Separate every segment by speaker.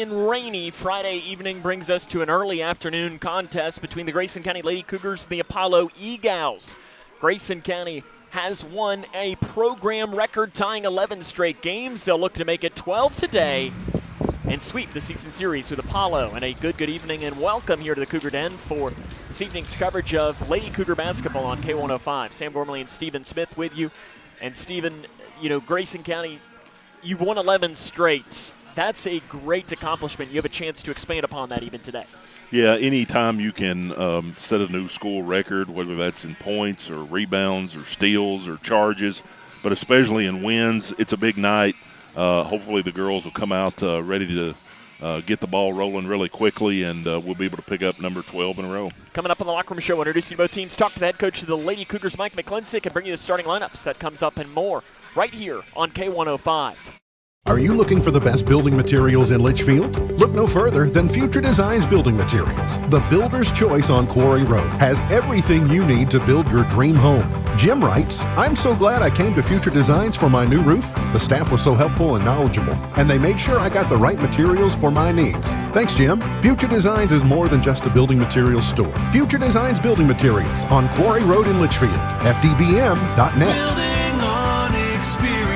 Speaker 1: and rainy Friday evening brings us to an early afternoon contest between the Grayson County Lady Cougars and the Apollo E-Gals. Grayson County has won a program record-tying 11 straight games. They'll look to make it 12 today and sweep the season series with Apollo. And a good evening and welcome here to the Cougar Den for this evening's coverage of Lady Cougar basketball on K105. Sam Gormley and Stephen Smith with you. And Stephen, Grayson County, you've won 11 straight. That's a great accomplishment. You have a chance to expand upon that even today.
Speaker 2: Yeah, anytime you can set a new school record, whether that's in points or rebounds or steals or charges, but especially in wins, it's a big night. Hopefully the girls will come out ready to get the ball rolling really quickly, and we'll be able to pick up number 12 in a row. Coming
Speaker 1: up on the Locker Room Show, introducing both teams, talk to the head coach of the Lady Cougars, Mike McClintock, and bring you the starting lineups. That comes up and more right here on K105.
Speaker 3: Are you looking for the best building materials in Litchfield? Look no further than Future Designs Building Materials. The builder's choice on Quarry Road has everything you need to build your dream home. Jim writes, "I'm so glad I came to Future Designs for my new roof. The staff was so helpful and knowledgeable, and they made sure I got the right materials for my needs. Thanks, Jim." Future Designs is more than just a building materials store. Future Designs Building Materials on Quarry Road in Litchfield. FDBM.net.
Speaker 4: Building on experience.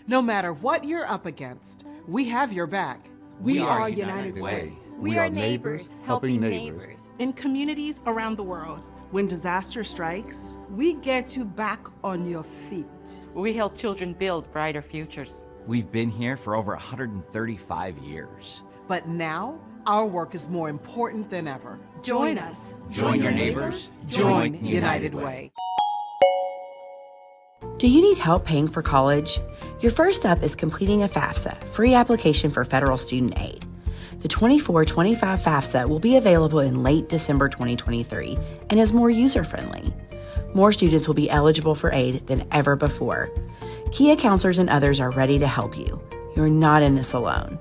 Speaker 5: No matter what you're up against, we have your back.
Speaker 6: We are United Way.
Speaker 7: We are neighbors helping neighbors.
Speaker 6: In communities around the world, when disaster strikes,
Speaker 8: we get you back on your feet.
Speaker 7: We help children build brighter futures.
Speaker 9: We've been here for over 135 years.
Speaker 5: But now, our work is more important than ever.
Speaker 7: Join us.
Speaker 9: Join your neighbors.
Speaker 5: Join United Way.
Speaker 10: Do you need help paying for college? Your first step is completing a FAFSA, free application for federal student aid. The 24-25 FAFSA will be available in late December 2023 and is more user-friendly. More students will be eligible for aid than ever before. Kia counselors and others are ready to help you. You're not in this alone.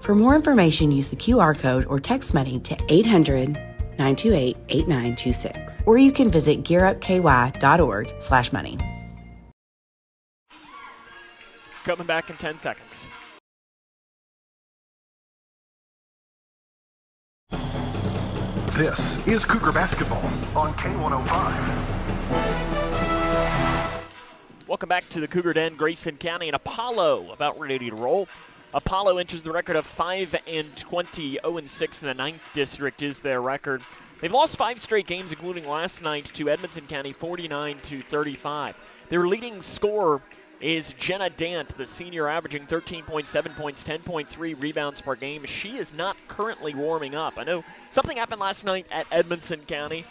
Speaker 10: For more information, use the QR code or text money to 800-928-8926. Or you can visit gearupky.org/money.
Speaker 1: Coming back in 10 seconds.
Speaker 3: This is Cougar Basketball on K105.
Speaker 1: Welcome back to the Cougar Den. Grayson County and Apollo about ready to roll. Apollo enters the record of 5-20, 0-6 in the 9th district is their record. They've lost 5 straight games, including last night to Edmonson County, 49-35. Their leading scorer is Jenna Dant, the senior, averaging 13.7 points, 10.3 rebounds per game. She is not currently warming up. I know something happened last night at Edmonson County.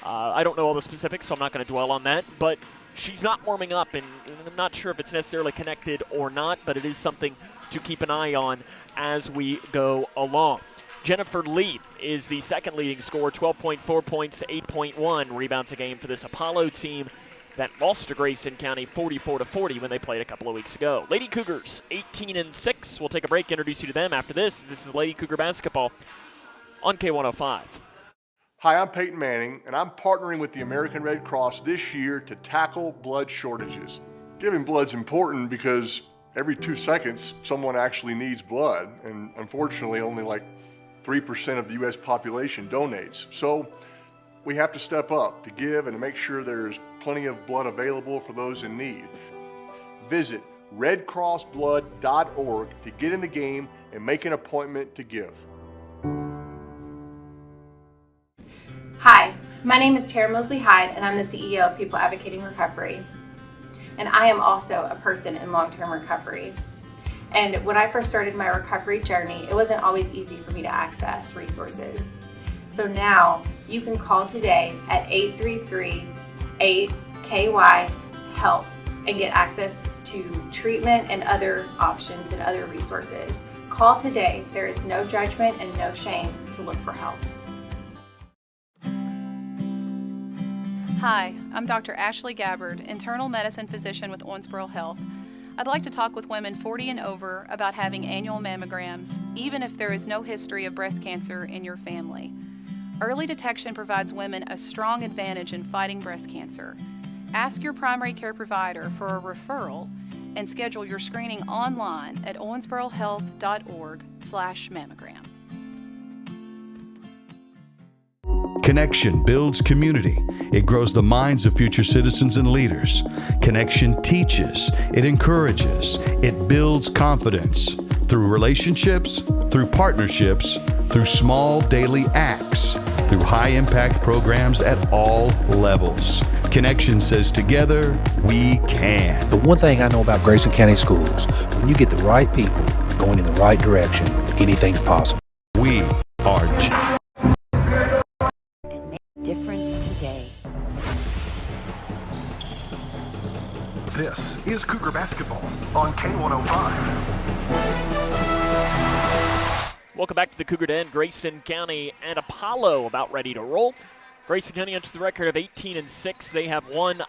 Speaker 1: I don't know all the specifics, so I'm not going to dwell on that. But she's not warming up, and I'm not sure if it's necessarily connected or not, but it is something to keep an eye on as we go along. Jennifer Lee is the second leading scorer, 12.4 points, 8.1 rebounds a game for this Apollo team that lost to Grayson County 44-40 when they played a couple of weeks ago. Lady Cougars 18-6. We'll take a break, introduce you to them after this. This is Lady Cougar basketball on K105.
Speaker 11: Hi, I'm Peyton Manning, and I'm partnering with the American Red Cross this year to tackle blood shortages. Giving blood's important because every 2 seconds someone actually needs blood, and unfortunately only like 3% of the U.S. population donates. So we have to step up to give and to make sure there's plenty of blood available for those in need. Visit redcrossblood.org to get in the game and make an appointment to give.
Speaker 12: Hi, my name is Tara Mosley Hyde, and I'm the CEO of People Advocating Recovery. And I am also a person in long-term recovery. And when I first started my recovery journey, it wasn't always easy for me to access resources. So now you can call today at 833-8KY-HELP and get access to treatment and other options and other resources. Call today. There is no judgment and no shame to look for help.
Speaker 13: Hi, I'm Dr. Ashley Gabbard, internal medicine physician with Owensboro Health. I'd like to talk with women 40 and over about having annual mammograms, even if there is no history of breast cancer in your family. Early detection provides women a strong advantage in fighting breast cancer. Ask your primary care provider for a referral and schedule your screening online at owensborohealth.org/mammogram.
Speaker 14: Connection builds community. It grows the minds of future citizens and leaders. Connection teaches. It encourages. It builds confidence through relationships, through partnerships, through small daily acts, through high-impact programs at all levels. Connection says together, we can.
Speaker 15: The one thing I know about Grayson County Schools, when you get the right people going in the right direction, anything's possible.
Speaker 14: We are
Speaker 16: difference today.
Speaker 3: This is Cougar Basketball on K105.
Speaker 1: Welcome back to the Cougar Den. Grayson County and Apollo about ready to roll. Grayson County enters the record of 18-6. They have won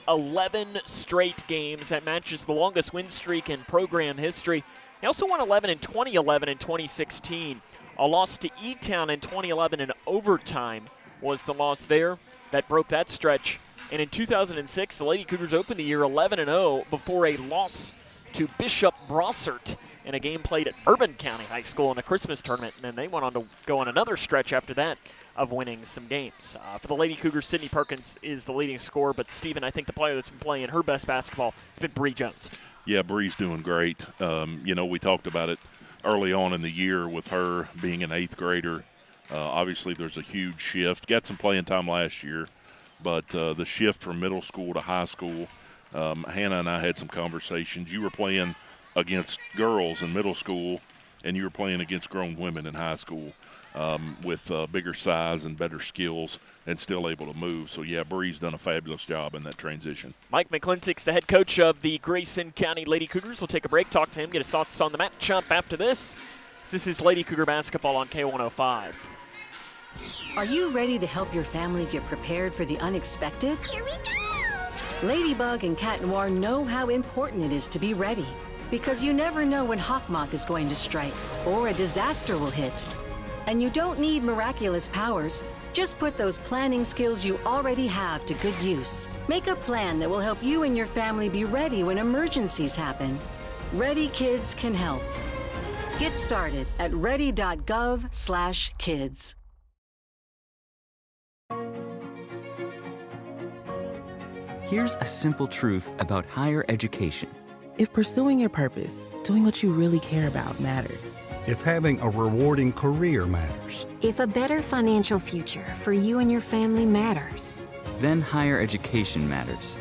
Speaker 1: 11 straight games. That matches the longest win streak in program history. They also won 11 in 2011 and 2016. A loss to E-Town in 2011 in overtime was the loss there that broke that stretch. And in 2006, the Lady Cougars opened the year 11-0 before a loss to Bishop Brossart in a game played at Bourbon County High School in a Christmas tournament. And then they went on to go on another stretch after that of winning some games. For the Lady Cougars, Sydney Perkins is the leading scorer. But, Stephen, I think the player that's been playing her best basketball has been Bree Jones.
Speaker 2: Yeah, Bree's doing great. We talked about it early on in the year with her being an 8th grader. Obviously, there's a huge shift. Got some playing time last year, but the shift from middle school to high school, Hannah and I had some conversations. You were playing against girls in middle school, and you were playing against grown women in high school with bigger size and better skills and still able to move. So, yeah, Bree's done a fabulous job in that transition. Mike
Speaker 1: McClintock's the head coach of the Grayson County Lady Cougars. We'll take a break, talk to him, get his thoughts on the matchup after this. This is Lady Cougar basketball on K105.
Speaker 16: Are you ready to help your family get prepared for the unexpected? Here we go! Ladybug and Cat Noir know how important it is to be ready, because you never know when Hawkmoth is going to strike or a disaster will hit. And you don't need miraculous powers. Just put those planning skills you already have to good use. Make a plan that will help you and your family be ready when emergencies happen. Ready Kids can help. Get started at ready.gov/kids.
Speaker 17: Here's a simple truth about higher education.
Speaker 18: If pursuing your purpose, doing what you really care about matters.
Speaker 19: If having a rewarding career matters.
Speaker 20: If a better financial future for you and your family matters.
Speaker 17: Then higher education matters.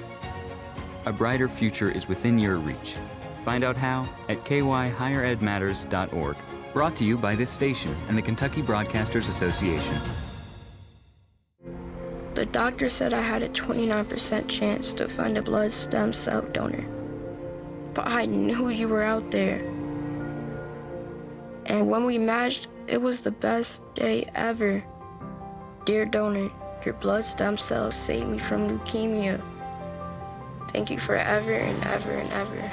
Speaker 17: A brighter future is within your reach. Find out how at kyhigheredmatters.org. Brought to you by this station and the Kentucky Broadcasters Association.
Speaker 21: The doctor said I had a 29% chance to find a blood stem cell donor. But I knew you were out there. And when we matched, it was the best day ever. Dear donor, your blood stem cells saved me from leukemia. Thank you forever and ever and ever.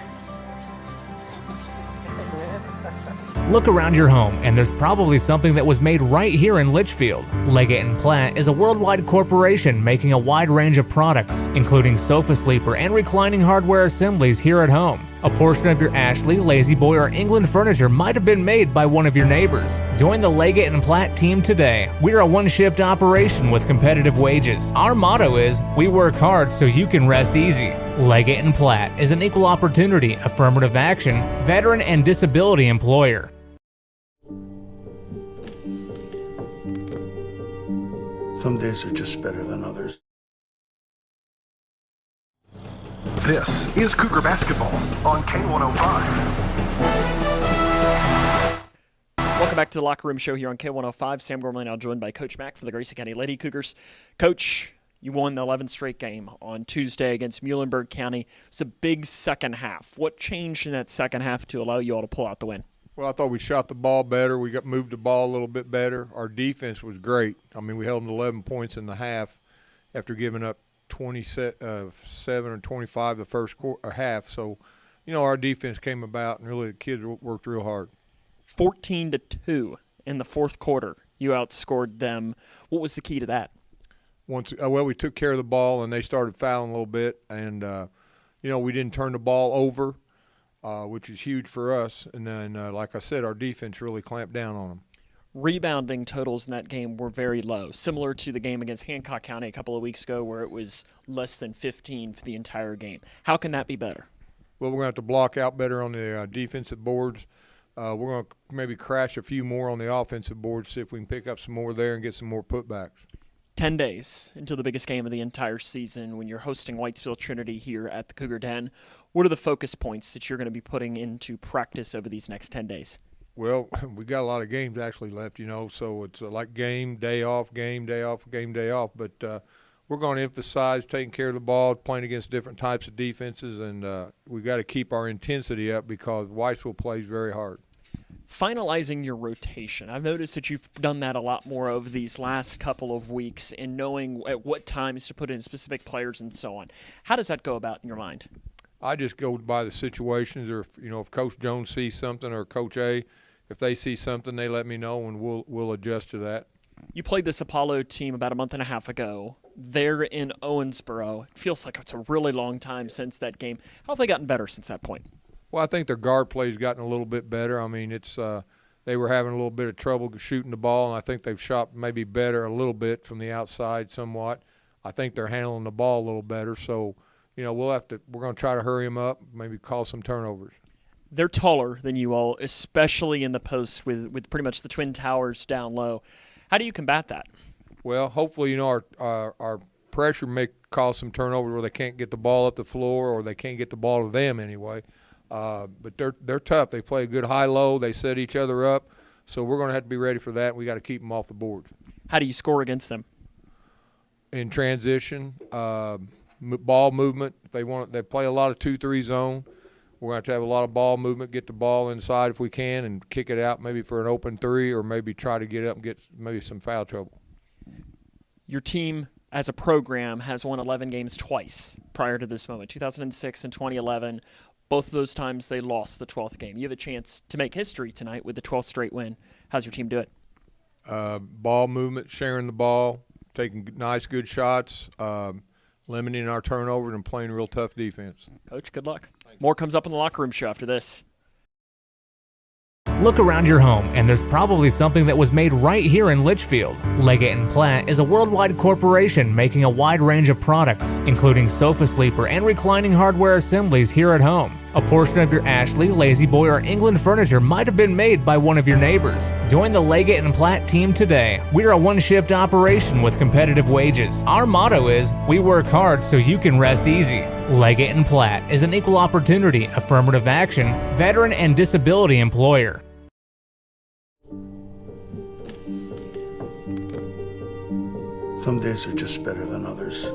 Speaker 22: Look around your home, and there's probably something that was made right here in Litchfield. Leggett & Platt is a worldwide corporation making a wide range of products, including sofa sleeper and reclining hardware assemblies here at home. A portion of your Ashley, Lazy Boy, or England furniture might have been made by one of your neighbors. Join the Leggett & Platt team today. We're a one-shift operation with competitive wages. Our motto is, we work hard so you can rest easy. Leggett & Platt is an equal opportunity, affirmative action, veteran and disability employer.
Speaker 19: Some days are just better than others.
Speaker 3: This is Cougar Basketball on K105.
Speaker 1: Welcome back to the Locker Room Show here on K105. Sam Gormley now joined by Coach Mack for the Grayson County Lady Cougars. Coach, you won the 11th straight game on Tuesday against Muhlenberg County. It's a big second half. What changed in that second half to allow you all to pull out the win?
Speaker 23: Well, I thought we shot the ball better. We moved the ball a little bit better. Our defense was great. I mean, we held them 11 points in the half after giving up 27 or 25 the first half. So, our defense came about, and really the kids worked real hard.
Speaker 1: 14-2 in the fourth quarter. You outscored them. What was the key to that?
Speaker 23: We took care of the ball, and they started fouling a little bit. And, we didn't turn the ball over. which is huge for us. And then, like I said, our defense really clamped down on them.
Speaker 1: Rebounding totals in that game were very low, similar to the game against Hancock County a couple of weeks ago where it was less than 15 for the entire game. How can that be better?
Speaker 23: Well, we're going to have to block out better on the defensive boards. We're going to maybe crash a few more on the offensive boards, see if we can pick up some more there and get some more putbacks.
Speaker 1: 10 days until the biggest game of the entire season when you're hosting Whitesville Trinity here at the Cougar Den. What are the focus points that you're going to be putting into practice over these next 10 days?
Speaker 23: Well, we got a lot of games actually left, so it's like game, day off, game, day off, game, day off. But we're going to emphasize taking care of the ball, playing against different types of defenses, and we got to keep our intensity up because Whitesville plays very hard.
Speaker 1: Finalizing your rotation. I've noticed that you've done that a lot more over these last couple of weeks and knowing at what times to put in specific players and so on. How does that go about in your mind?
Speaker 23: I just go by the situations, or if Coach Jones sees something or Coach A, if they see something, they let me know, and we'll adjust to that.
Speaker 1: You played this Apollo team about a month and a half ago. They're in Owensboro. It feels like it's a really long time since that game. How have they gotten better since that point?
Speaker 23: Well, I think their guard play's gotten a little bit better. I mean, they were having a little bit of trouble shooting the ball, and I think they've shot maybe better a little bit from the outside somewhat. I think they're handling the ball a little better. So, we're going to try to hurry them up, maybe cause some turnovers.
Speaker 1: They're taller than you all, especially in the post with pretty much the Twin Towers down low. How do you combat that?
Speaker 23: Well, hopefully, our pressure may cause some turnovers where they can't get the ball up the floor or they can't get the ball to them anyway. But they're tough. They play a good high-low. They set each other up. So we're going to have to be ready for that. We got to keep them off the board.
Speaker 1: How do you score against them?
Speaker 23: In transition, ball movement. They play a lot of 2-3 zone. We're going to have a lot of ball movement, get the ball inside if we can, and kick it out maybe for an open three or maybe try to get up and get maybe some foul trouble.
Speaker 1: Your team as a program has won 11 games twice prior to this moment, 2006 and 2011. Both of those times they lost the 12th game. You have a chance to make history tonight with the 12th straight win. How's your team do it?
Speaker 23: Ball movement, sharing the ball, taking nice, good shots, limiting our turnovers, and playing real tough defense.
Speaker 1: Coach, good luck. More comes up in the locker room show after this.
Speaker 22: Look around your home, and there's probably something that was made right here in Litchfield. Leggett & Platt is a worldwide corporation making a wide range of products, including sofa sleeper and reclining hardware assemblies here at home. A portion of your Ashley, Lazy Boy, or England furniture might have been made by one of your neighbors. Join the Leggett & Platt team today. We're a one-shift operation with competitive wages. Our motto is, we work hard so you can rest easy. Leggett & Platt is an equal opportunity, affirmative action, veteran and disability employer.
Speaker 19: Some days are just better than others.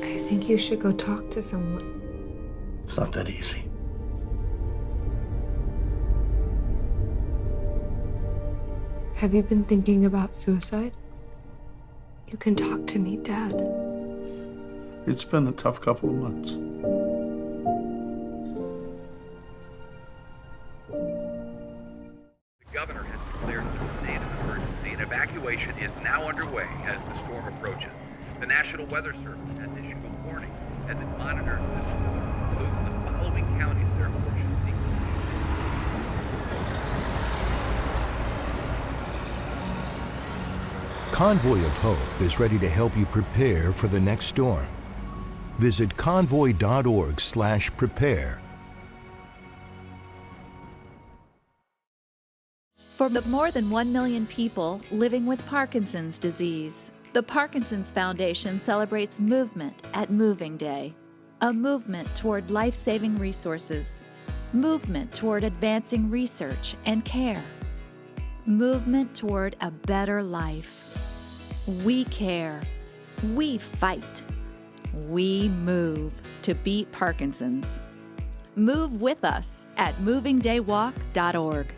Speaker 4: I think you should go talk to someone.
Speaker 19: It's not that easy.
Speaker 4: Have you been thinking about suicide? You can talk to me, Dad.
Speaker 19: It's been a tough couple of months.
Speaker 6: The governor has declared a state of emergency, and evacuation is now underway as the storm approaches. The National Weather Service has issued a warning as it monitors the storm. Those in the following counties, therefore, should seek.
Speaker 14: Convoy of Hope is ready to help you prepare for the next storm. Visit convoy.org/prepare.
Speaker 8: For the more than 1 million people living with Parkinson's disease, the Parkinson's Foundation celebrates movement at Moving Day. A movement toward life-saving resources. Movement toward advancing research and care. Movement toward a better life. We care. We fight. We move to beat Parkinson's. Move with us at movingdaywalk.org.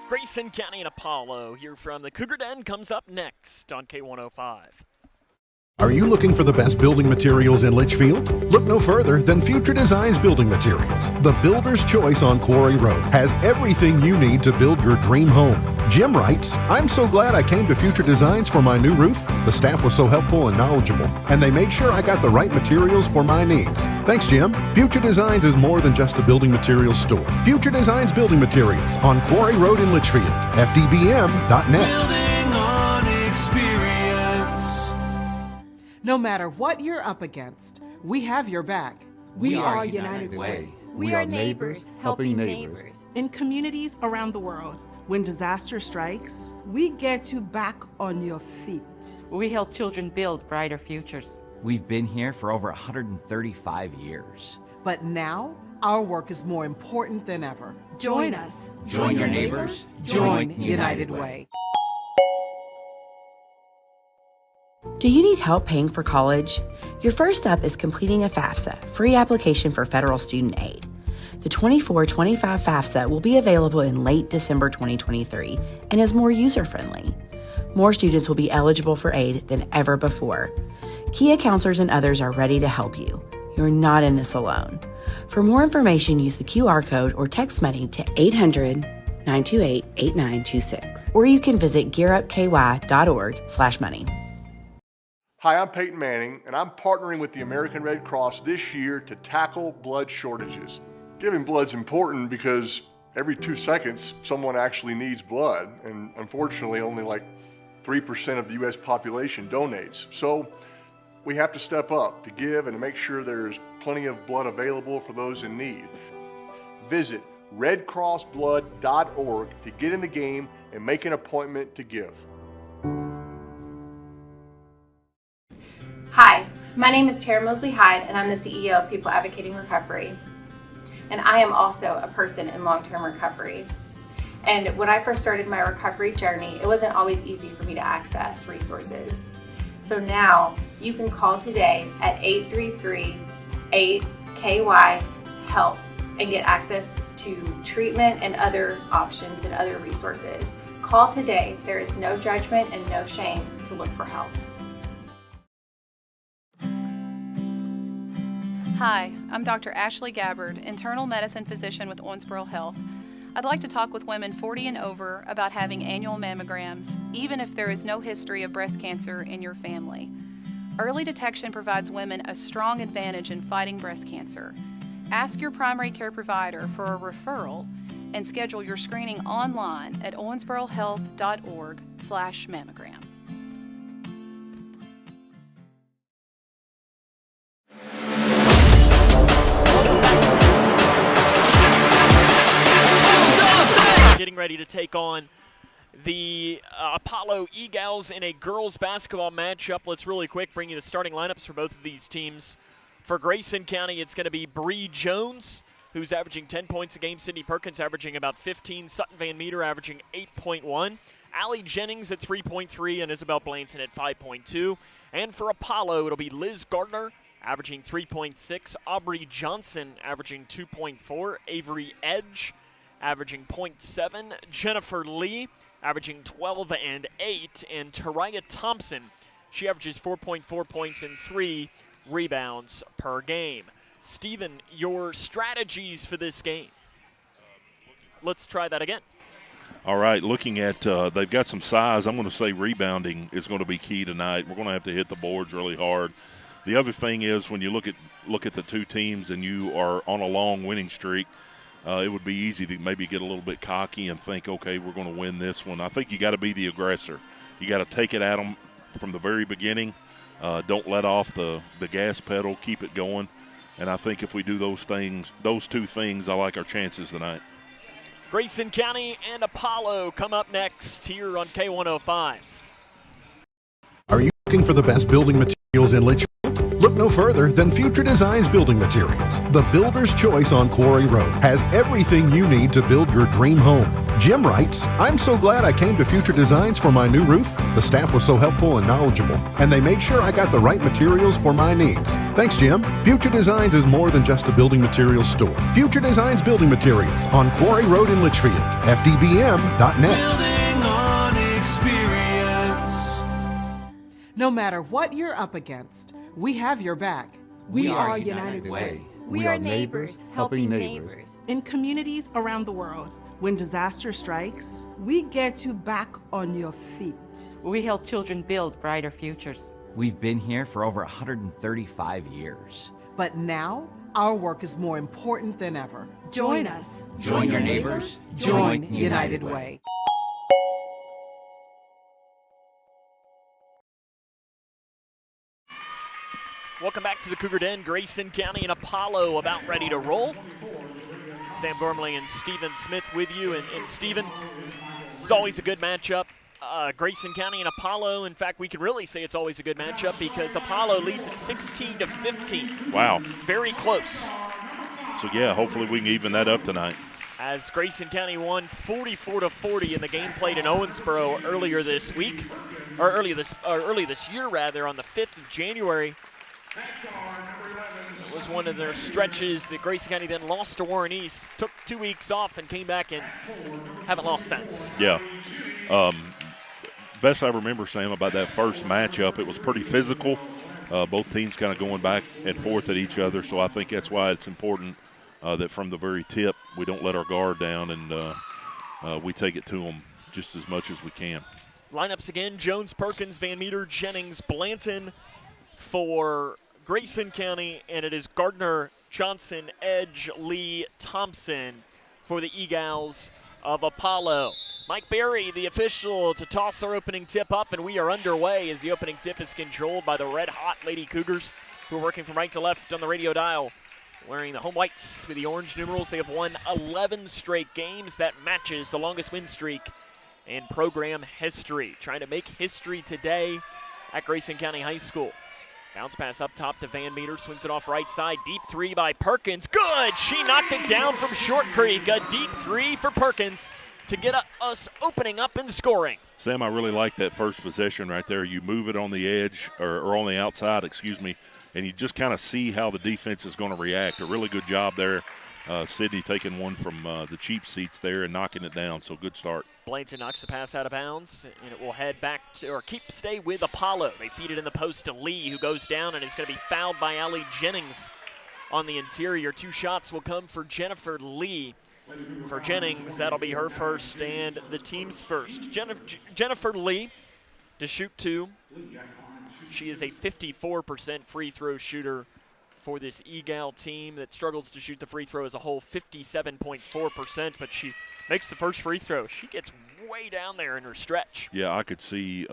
Speaker 1: Grayson County and Apollo here from the Cougar Den comes up next on K105.
Speaker 3: Are you looking for the best building materials in Litchfield? Look no further than Future Designs Building Materials. The builder's choice on Quarry Road has everything you need to build your dream home. Jim writes, I'm so glad I came to Future Designs for my new roof. The staff was so helpful and knowledgeable, and they made sure I got the right materials for my needs. Thanks, Jim. Future Designs is more than just a building materials store. Future Designs Building Materials on Quarry Road in Litchfield. FDBM.net.
Speaker 5: Building on experience.
Speaker 7: No matter what you're up against, we have your back.
Speaker 9: We are United Way.
Speaker 24: We are neighbors helping neighbors.
Speaker 7: In communities around the world, when disaster strikes, we get you back on your feet.
Speaker 9: We help children build brighter futures.
Speaker 25: We've been here for over 135 years.
Speaker 7: But now, our work is more important than ever.
Speaker 9: Join us.
Speaker 25: Join your neighbors.
Speaker 7: Join United Way.
Speaker 10: Do you need help paying for college? Your first step is completing a FAFSA, free application for federal student aid. The 24-25 FAFSA will be available in late December 2023 and is more user-friendly. More students will be eligible for aid than ever before. Kia counselors and others are ready to help you. You're not in this alone. For more information, use the QR code or text money to 800-928-8926. Or you can visit gearupky.org/money.
Speaker 11: Hi, I'm Peyton Manning, and I'm partnering with the American Red Cross this year to tackle blood shortages. Giving blood's important because every 2 seconds, someone actually needs blood, and unfortunately, only like 3% of the U.S. population donates. So we have to step up to give and to make sure there's plenty of blood available for those in need. Visit redcrossblood.org to get in the game and make an appointment to give.
Speaker 12: Hi, my name is Tara Mosley Hyde, and I'm the CEO of People Advocating Recovery. And I am also a person in long-term recovery. And when I first started my recovery journey, it wasn't always easy for me to access resources. So now you can call today at 833-8KY-HELP and get access to treatment and other options and other resources. Call today. There is no judgment and no shame to look for help.
Speaker 13: Hi, I'm Dr. Ashley Gabbard, internal medicine physician with Owensboro Health. I'd like to talk with women 40 and over about having annual mammograms, even if there is no history of breast cancer in your family. Early detection provides women a strong advantage in fighting breast cancer. Ask your primary care provider for a referral and schedule your screening online at owensborohealth.org/mammogram.
Speaker 1: Getting ready to take on the Apollo E-Gals in a girls basketball matchup. Let's really quick bring you the starting lineups for both of these teams. For Grayson County, it's going to be Bree Jones, who's averaging 10 points a game. Sydney Perkins averaging about 15. Sutton Van Meter averaging 8.1. Allie Jennings at 3.3 and Isabel Blanton at 5.2. And for Apollo, it'll be Liz Gardner averaging 3.6. Aubrey Johnson averaging 2.4. Avery Edge averaging 0.7, Jennifer Lee averaging 12 and 8, and Tariah Thompson, she averages 4.4 points and 3 rebounds per game. Stephen, your strategies for this game. Let's try that again.
Speaker 2: All right, looking at they've got some size. I'm going to say rebounding is going to be key tonight. We're going to have to hit the boards really hard. The other thing is when you look at the two teams and you are on a long winning streak, it would be easy to maybe get a little bit cocky and think, okay, we're going to win this one. I think you got to be the aggressor. You got to take it at them from the very beginning. Don't let off the gas pedal. Keep it going. And I think if we do those two things, I like our chances tonight.
Speaker 1: Grayson County and Apollo come up next here on K105.
Speaker 3: Are you looking for the best building materials in Litchfield? Look no further than Future Designs Building Materials. The builder's choice on Quarry Road has everything you need to build your dream home. Jim writes, I'm so glad I came to Future Designs for my new roof. The staff was so helpful and knowledgeable, and they made sure I got the right materials for my needs. Thanks, Jim. Future Designs is more than just a building materials store. Future Designs Building Materials on Quarry Road in Litchfield. FDBM.net.
Speaker 5: Building on experience.
Speaker 7: No matter what you're up against, we have your back.
Speaker 9: We are United Way.
Speaker 24: We are neighbors helping neighbors.
Speaker 7: In communities around the world, when disaster strikes, we get you back on your feet.
Speaker 9: We help children build brighter futures.
Speaker 25: We've been here for over 135 years.
Speaker 7: But now, our work is more important than ever.
Speaker 9: Join us.
Speaker 25: Join your neighbors.
Speaker 7: Join United Way.
Speaker 1: Welcome back to the Cougar Den. Grayson County and Apollo about ready to roll. Sam Gormley and Stephen Smith with you. And Stephen, it's always a good matchup. Grayson County and Apollo, in fact, we can really say it's always a good matchup because Apollo leads at 16-15.
Speaker 2: Wow.
Speaker 1: Very close.
Speaker 2: So, yeah, hopefully we can even that up tonight.
Speaker 1: As Grayson County won 44-40 in the game played in Owensboro earlier this week, or early this year, rather, on the 5th of January. It was one of their stretches that Grayson County then lost to Warren East, took 2 weeks off, and came back and haven't lost since.
Speaker 2: Yeah. Best I remember, Sam, about that first matchup, it was pretty physical. Both teams kind of going back and forth at each other, so I think that's why it's important that from the very tip we don't let our guard down and we take it to them just as much as we can.
Speaker 1: Lineups again: Jones, Perkins, Van Meter, Jennings, Blanton for Grayson County, and it is Gardner, Johnson, Edge, Lee, Thompson for the Eagles of Apollo. Mike Berry, the official, to toss our opening tip up, and we are underway as the opening tip is controlled by the red-hot Lady Cougars, who are working from right to left on the radio dial. Wearing the home whites with the orange numerals, they have won 11 straight games. That matches the longest win streak in program history. Trying to make history today at Grayson County High School. Bounce pass up top to Van Meter, swings it off right side. Deep three by Perkins. Good! She knocked it down from Short Creek. A deep three for Perkins to get us opening up and scoring.
Speaker 2: Sam, I really like that first possession right there. You move it on the edge, or on the outside, excuse me, and you just kind of see how the defense is going to react. A really good job there. Sydney taking one from the cheap seats there and knocking it down, so good start.
Speaker 1: Blanton knocks the pass out of bounds, and it will head back to, or stay with Apollo. They feed it in the post to Lee, who goes down and is going to be fouled by Allie Jennings on the interior. 2 shots will come for Jennifer Lee. For Jennings, that'll be her first and the team's first. Jennifer Lee to shoot 2. She is a 54% free throw shooter for this Egal team that struggles to shoot the free throw as a whole, 57.4%, but she makes the first free throw. She gets way down there in her stretch.
Speaker 2: Yeah, I could see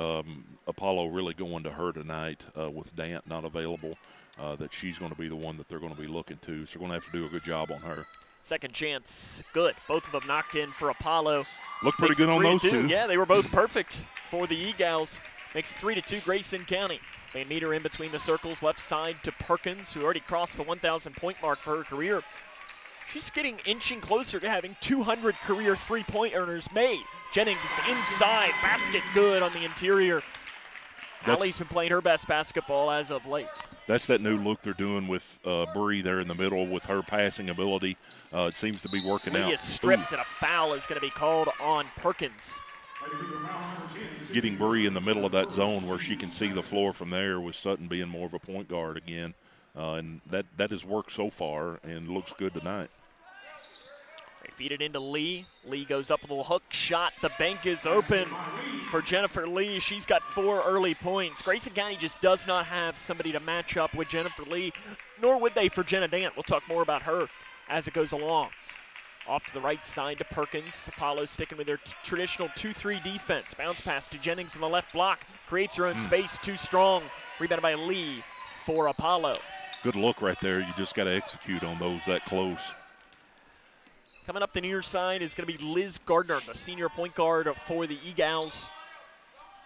Speaker 2: Apollo really going to her tonight with Dant not available, that she's going to be the one that they're going to be looking to, so they're going to have to do a good job on her.
Speaker 1: Second chance, good. Both of them knocked in for Apollo.
Speaker 2: Looked pretty good on those 2.
Speaker 1: Yeah, they were both perfect for the Eagles. Makes 3-2 Grayson County. Van Meter in between the circles, left side to Perkins, who already crossed the 1,000 point mark for her career. She's inching closer to having 200 career three-point earners made. Jennings inside, basket good on the interior. Allie's been playing her best basketball as of late.
Speaker 2: That's that new look they're doing with Bree there in the middle with her passing ability. It seems to be working out.
Speaker 1: Lee is stripped, and a foul is going to be called on Perkins.
Speaker 2: Getting Bree in the middle of that zone where she can see the floor from there, with Sutton being more of a point guard again. And that has worked so far and looks good tonight.
Speaker 1: They feed it into Lee. Lee goes up with a little hook shot. The bank is open for Jennifer Lee. She's got 4 early points. Grayson County just does not have somebody to match up with Jennifer Lee, nor would they for Jenna Dant. We'll talk more about her as it goes along. Off to the right side to Perkins. Apollo sticking with their traditional 2-3 defense. Bounce pass to Jennings in the left block. Creates her own space, too strong. Rebounded by Lee for Apollo.
Speaker 2: Good look right there. You just got to execute on those that close.
Speaker 1: Coming up the near side is going to be Liz Gardner, the senior point guard for the Eagles.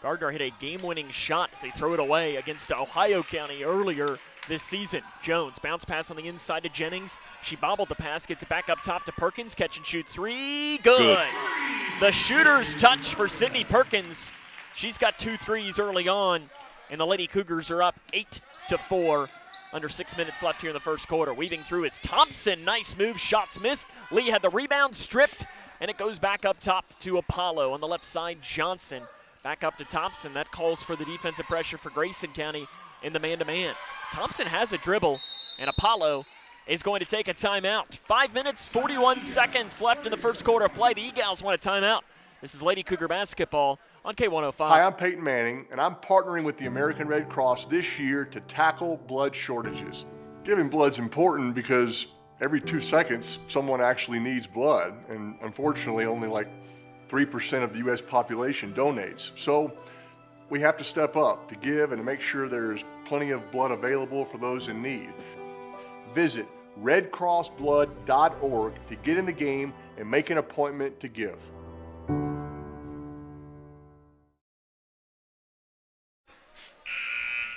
Speaker 1: Gardner hit a game-winning shot as they throw it away against Ohio County earlier this season. Jones, bounce pass on the inside to Jennings. She bobbled the pass, gets it back up top to Perkins. Catch and shoot 3. Good. The shooter's touch for Sydney Perkins. She's got 2 threes early on, and the Lady Cougars are up 8-4. Under 6 minutes left here in the first quarter. Weaving through is Thompson. Nice move. Shots missed. Lee had the rebound stripped, and it goes back up top to Apollo. On the left side, Johnson. Back up to Thompson. That calls for the defensive pressure for Grayson County in the man-to-man. Thompson has a dribble, and Apollo is going to take a timeout. 5 minutes, 41 seconds left in the first quarter of play. The Eagles want a timeout. This is Lady Cougar basketball on K105.
Speaker 11: Hi, I'm Peyton Manning, and I'm partnering with the American Red Cross this year to tackle blood shortages. Giving blood's important because every 2 seconds, someone actually needs blood, and unfortunately, only like 3% of the U.S. population donates. So we have to step up to give and to make sure there's plenty of blood available for those in need. Visit redcrossblood.org to get in the game and make an appointment to give.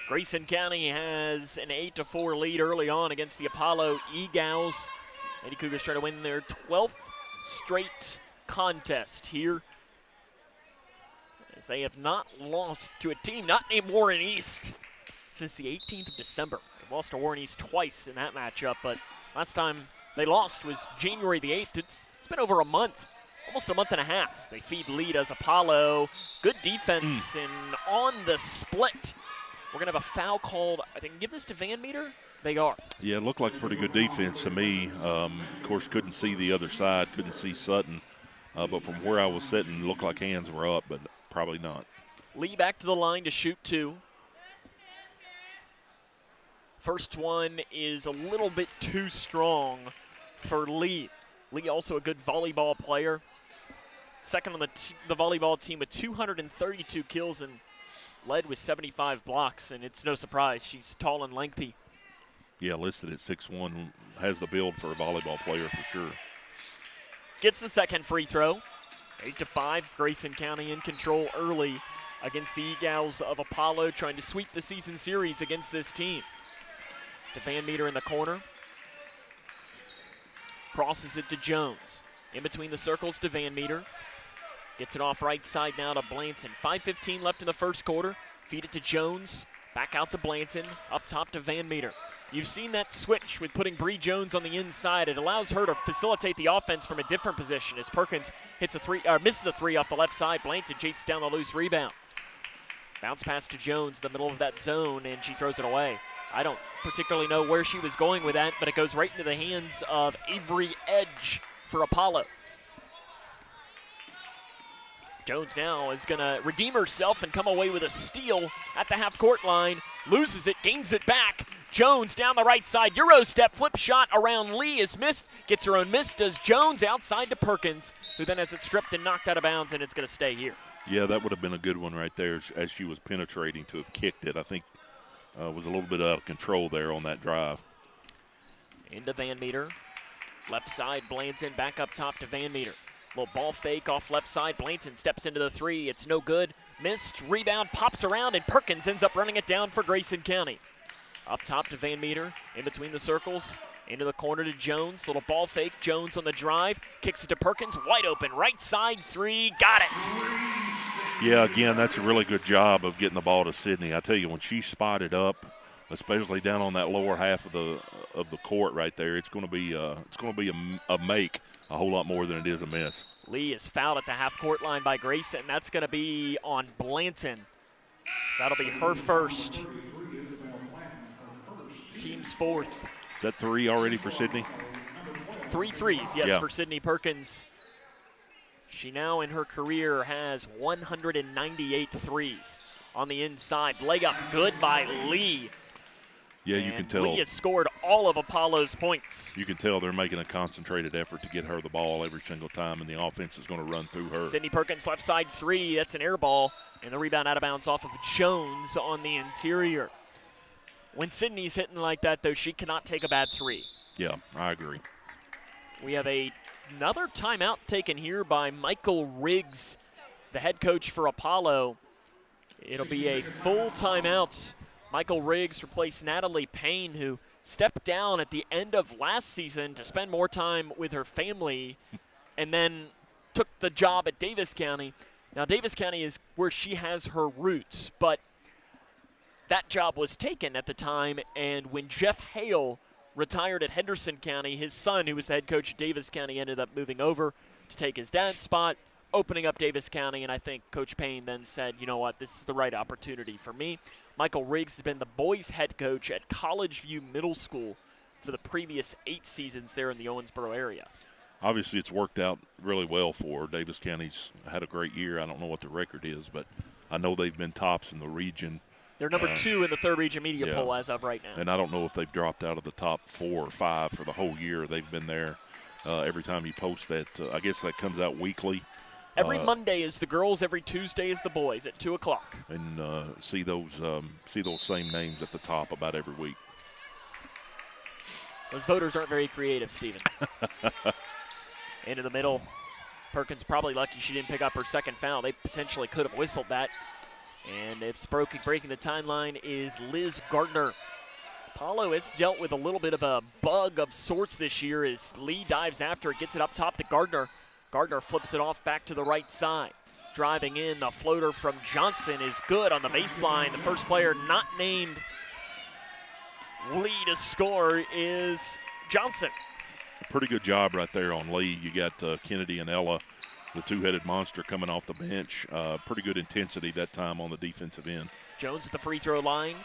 Speaker 1: Grayson County has an 8-4 lead early on against the Apollo Eagles. Lady Cougars try to win their 12th straight contest here, as they have not lost to a team not named Warren East since the 18th of December. They've lost to Warren East twice in that matchup, but last time they lost was January the 8th. It's been over a month, almost a month and a half. They feed lead as Apollo. Good defense, and on the split, we're going to have a foul called. I think give this to Van Meter. They are.
Speaker 2: Yeah, it looked like pretty good defense to me. Of course, couldn't see the other side, couldn't see Sutton. But from where I was sitting, it looked like hands were up, but probably not.
Speaker 1: Lee back to the line to shoot two. First one is a little bit too strong for Lee. Lee also a good volleyball player. Second on the volleyball team with 232 kills and led with 75 blocks, and it's no surprise. She's tall and lengthy.
Speaker 2: Yeah, listed at 6'1", has the build for a volleyball player for sure.
Speaker 1: Gets the second free throw. 8-5, Grayson County in control early against the Eagles of Apollo, trying to sweep the season series against this team. To Van Meter in the corner. Crosses it to Jones. In between the circles to Van Meter. Gets it off right side now to Blanton. 5:15 left in the first quarter. Feed it to Jones. Back out to Blanton. Up top to Van Meter. You've seen that switch with putting Bree Jones on the inside. It allows her to facilitate the offense from a different position as Perkins misses a three off the left side. Blanton chases down the loose rebound. Bounce pass to Jones, the middle of that zone, and she throws it away. I don't particularly know where she was going with that, but it goes right into the hands of Avery Edge for Apollo. Jones now is going to redeem herself and come away with a steal at the half-court line. Loses it, gains it back. Jones down the right side. Euro step, flip shot around Lee is missed. Gets her own miss, does Jones outside to Perkins, who then has it stripped and knocked out of bounds, and it's going to stay here.
Speaker 2: Yeah, that would have been a good one right there as she was penetrating to have kicked it. I think was a little bit out of control there on that drive.
Speaker 1: Into Van Meter. Left side, Blanton back up top to Van Meter. Little ball fake off left side. Blanton steps into the three. It's no good. Missed. Rebound pops around, and Perkins ends up running it down for Grayson County. Up top to Van Meter. In between the circles. Into the corner to Jones. Little ball fake. Jones on the drive. Kicks it to Perkins. Wide open. Right side three. Got it.
Speaker 2: Yeah, again, that's a really good job of getting the ball to Sydney. I tell you, when she spotted up, especially down on that lower half of the court right there, it's going to be a make a whole lot more than it is a miss.
Speaker 1: Lee is fouled at the half-court line by Grayson. That's going to be on Blanton. That'll be her first. Team's fourth.
Speaker 2: Is that three already for Sydney?
Speaker 1: 3 threes, yes, for Sydney Perkins. She now in her career has 198 threes on the inside. Layup good by Lee.
Speaker 2: Yeah, you can tell.
Speaker 1: Lee has scored all of Apollo's points.
Speaker 2: You can tell they're making a concentrated effort to get her the ball every single time, and the offense is going to run through her.
Speaker 1: Sydney Perkins left side three. That's an air ball, and the rebound out of bounds off of Jones on the interior. When Sydney's hitting like that, though, she cannot take a bad three.
Speaker 2: Yeah, I agree.
Speaker 1: We have another timeout taken here by Michael Riggs, the head coach for Apollo. It'll be a full timeout. Michael Riggs replaced Natalie Payne, who stepped down at the end of last season to spend more time with her family and then took the job at Davis County. Now, Davis County is where she has her roots, but that job was taken at the time, and when Jeff Hale retired at Henderson County, his son, who was the head coach at Davis County, ended up moving over to take his dad's spot. opening up Davis County, and I think Coach Payne then said, you know what, this is the right opportunity for me. Michael Riggs has been the boys' head coach at College View Middle School for the previous 8 seasons there in the Owensboro area.
Speaker 2: Obviously, it's worked out really well for Davis County's had a great year. I don't know what the record is, but I know they've been tops in the region.
Speaker 1: They're number 2 in the 3rd region media poll as of right now.
Speaker 2: And I don't know if they've dropped out of the top 4 or 5 for the whole year. They've been there every time you post that. I guess that comes out weekly.
Speaker 1: Every Monday is the girls, every Tuesday is the boys at 2 o'clock.
Speaker 2: And see those same names at the top about every week.
Speaker 1: Those voters aren't very creative, Steven. Into the middle. Perkins probably lucky she didn't pick up her second foul. They potentially could have whistled that. And it's breaking the timeline is Liz Gardner. Apollo has dealt with a little bit of a bug of sorts this year as Lee dives after it, gets it up top to Gardner. Gardner flips it off back to the right side. Driving in, the floater from Johnson is good on the baseline. The first player not named Lee to score is Johnson.
Speaker 2: Pretty good job right there on Lee. You got Kennedy and Ella, the two-headed monster, coming off the bench. Pretty good intensity that time on the defensive end.
Speaker 1: Jones at the free throw line.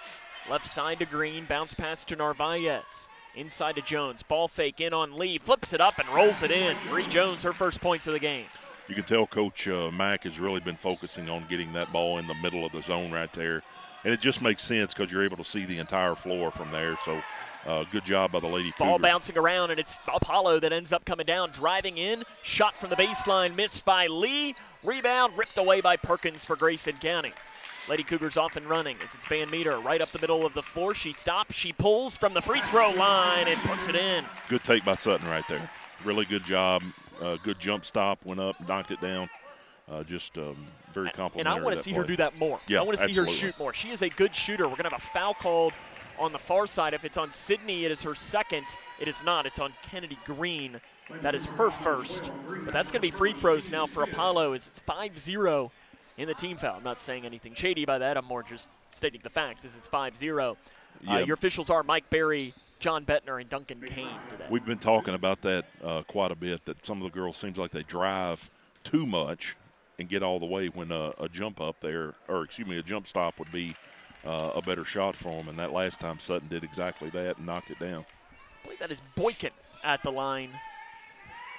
Speaker 1: Left side to Green. Bounce pass to Narvaez. Inside to Jones. Ball fake in on Lee. Flips it up and rolls it in. Bree Jones, her first points of the game.
Speaker 2: You can tell Coach Mack has really been focusing on getting that ball in the middle of the zone right there. And it just makes sense because you're able to see the entire floor from there. So good job by the Lady Cougars.
Speaker 1: Ball bouncing around, and it's Apollo that ends up coming down, driving in. Shot from the baseline, missed by Lee. Rebound ripped away by Perkins for Grayson County. Lady Cougars off and running. It's Van Meter right up the middle of the floor. She stops, she pulls from the free throw line and puts it in.
Speaker 2: Good take by Sutton right there. Really good job. Good jump stop, went up, knocked it down. Very complimentary.
Speaker 1: And I want to see her do that more.
Speaker 2: Yeah,
Speaker 1: I want to see her shoot more. She is a good shooter. We're going to have a foul called on the far side. If it's on Sydney, it is her second. It is not. It's on Kennedy Green. That is her first. But that's going to be free throws now for Apollo as it's 5-0 in the team foul. I'm not saying anything shady by that. I'm more just stating the fact as it's 5-0. Your officials are Mike Berry, John Bettner, and Duncan Kane today.
Speaker 2: We've been talking about that quite a bit, that some of the girls seems like they drive too much and get all the way when a jump up there, or excuse me, a jump stop would be a better shot for them. And that last time Sutton did exactly that and knocked it down.
Speaker 1: I believe that is Boykin at the line.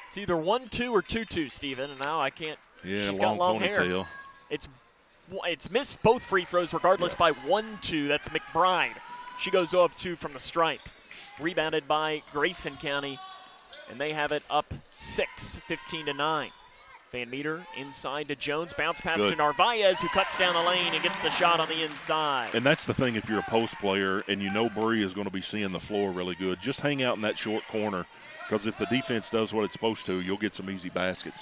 Speaker 1: It's either 1-2 or 2-2, Steven, and now I can't.
Speaker 2: Yeah,
Speaker 1: she's
Speaker 2: long
Speaker 1: got long
Speaker 2: ponytail.
Speaker 1: hair. It's missed both free throws regardless by 1-2. That's McBride. She goes 0-2 from the stripe. Rebounded by Grayson County, and they have it up 6, 15-9. Van Meter inside to Jones. Bounce pass to Narvaez, who cuts down the lane and gets the shot on the inside.
Speaker 2: And that's the thing, if you're a post player and you know Bree is going to be seeing the floor really good, just hang out in that short corner, because if the defense does what it's supposed to, you'll get some easy baskets.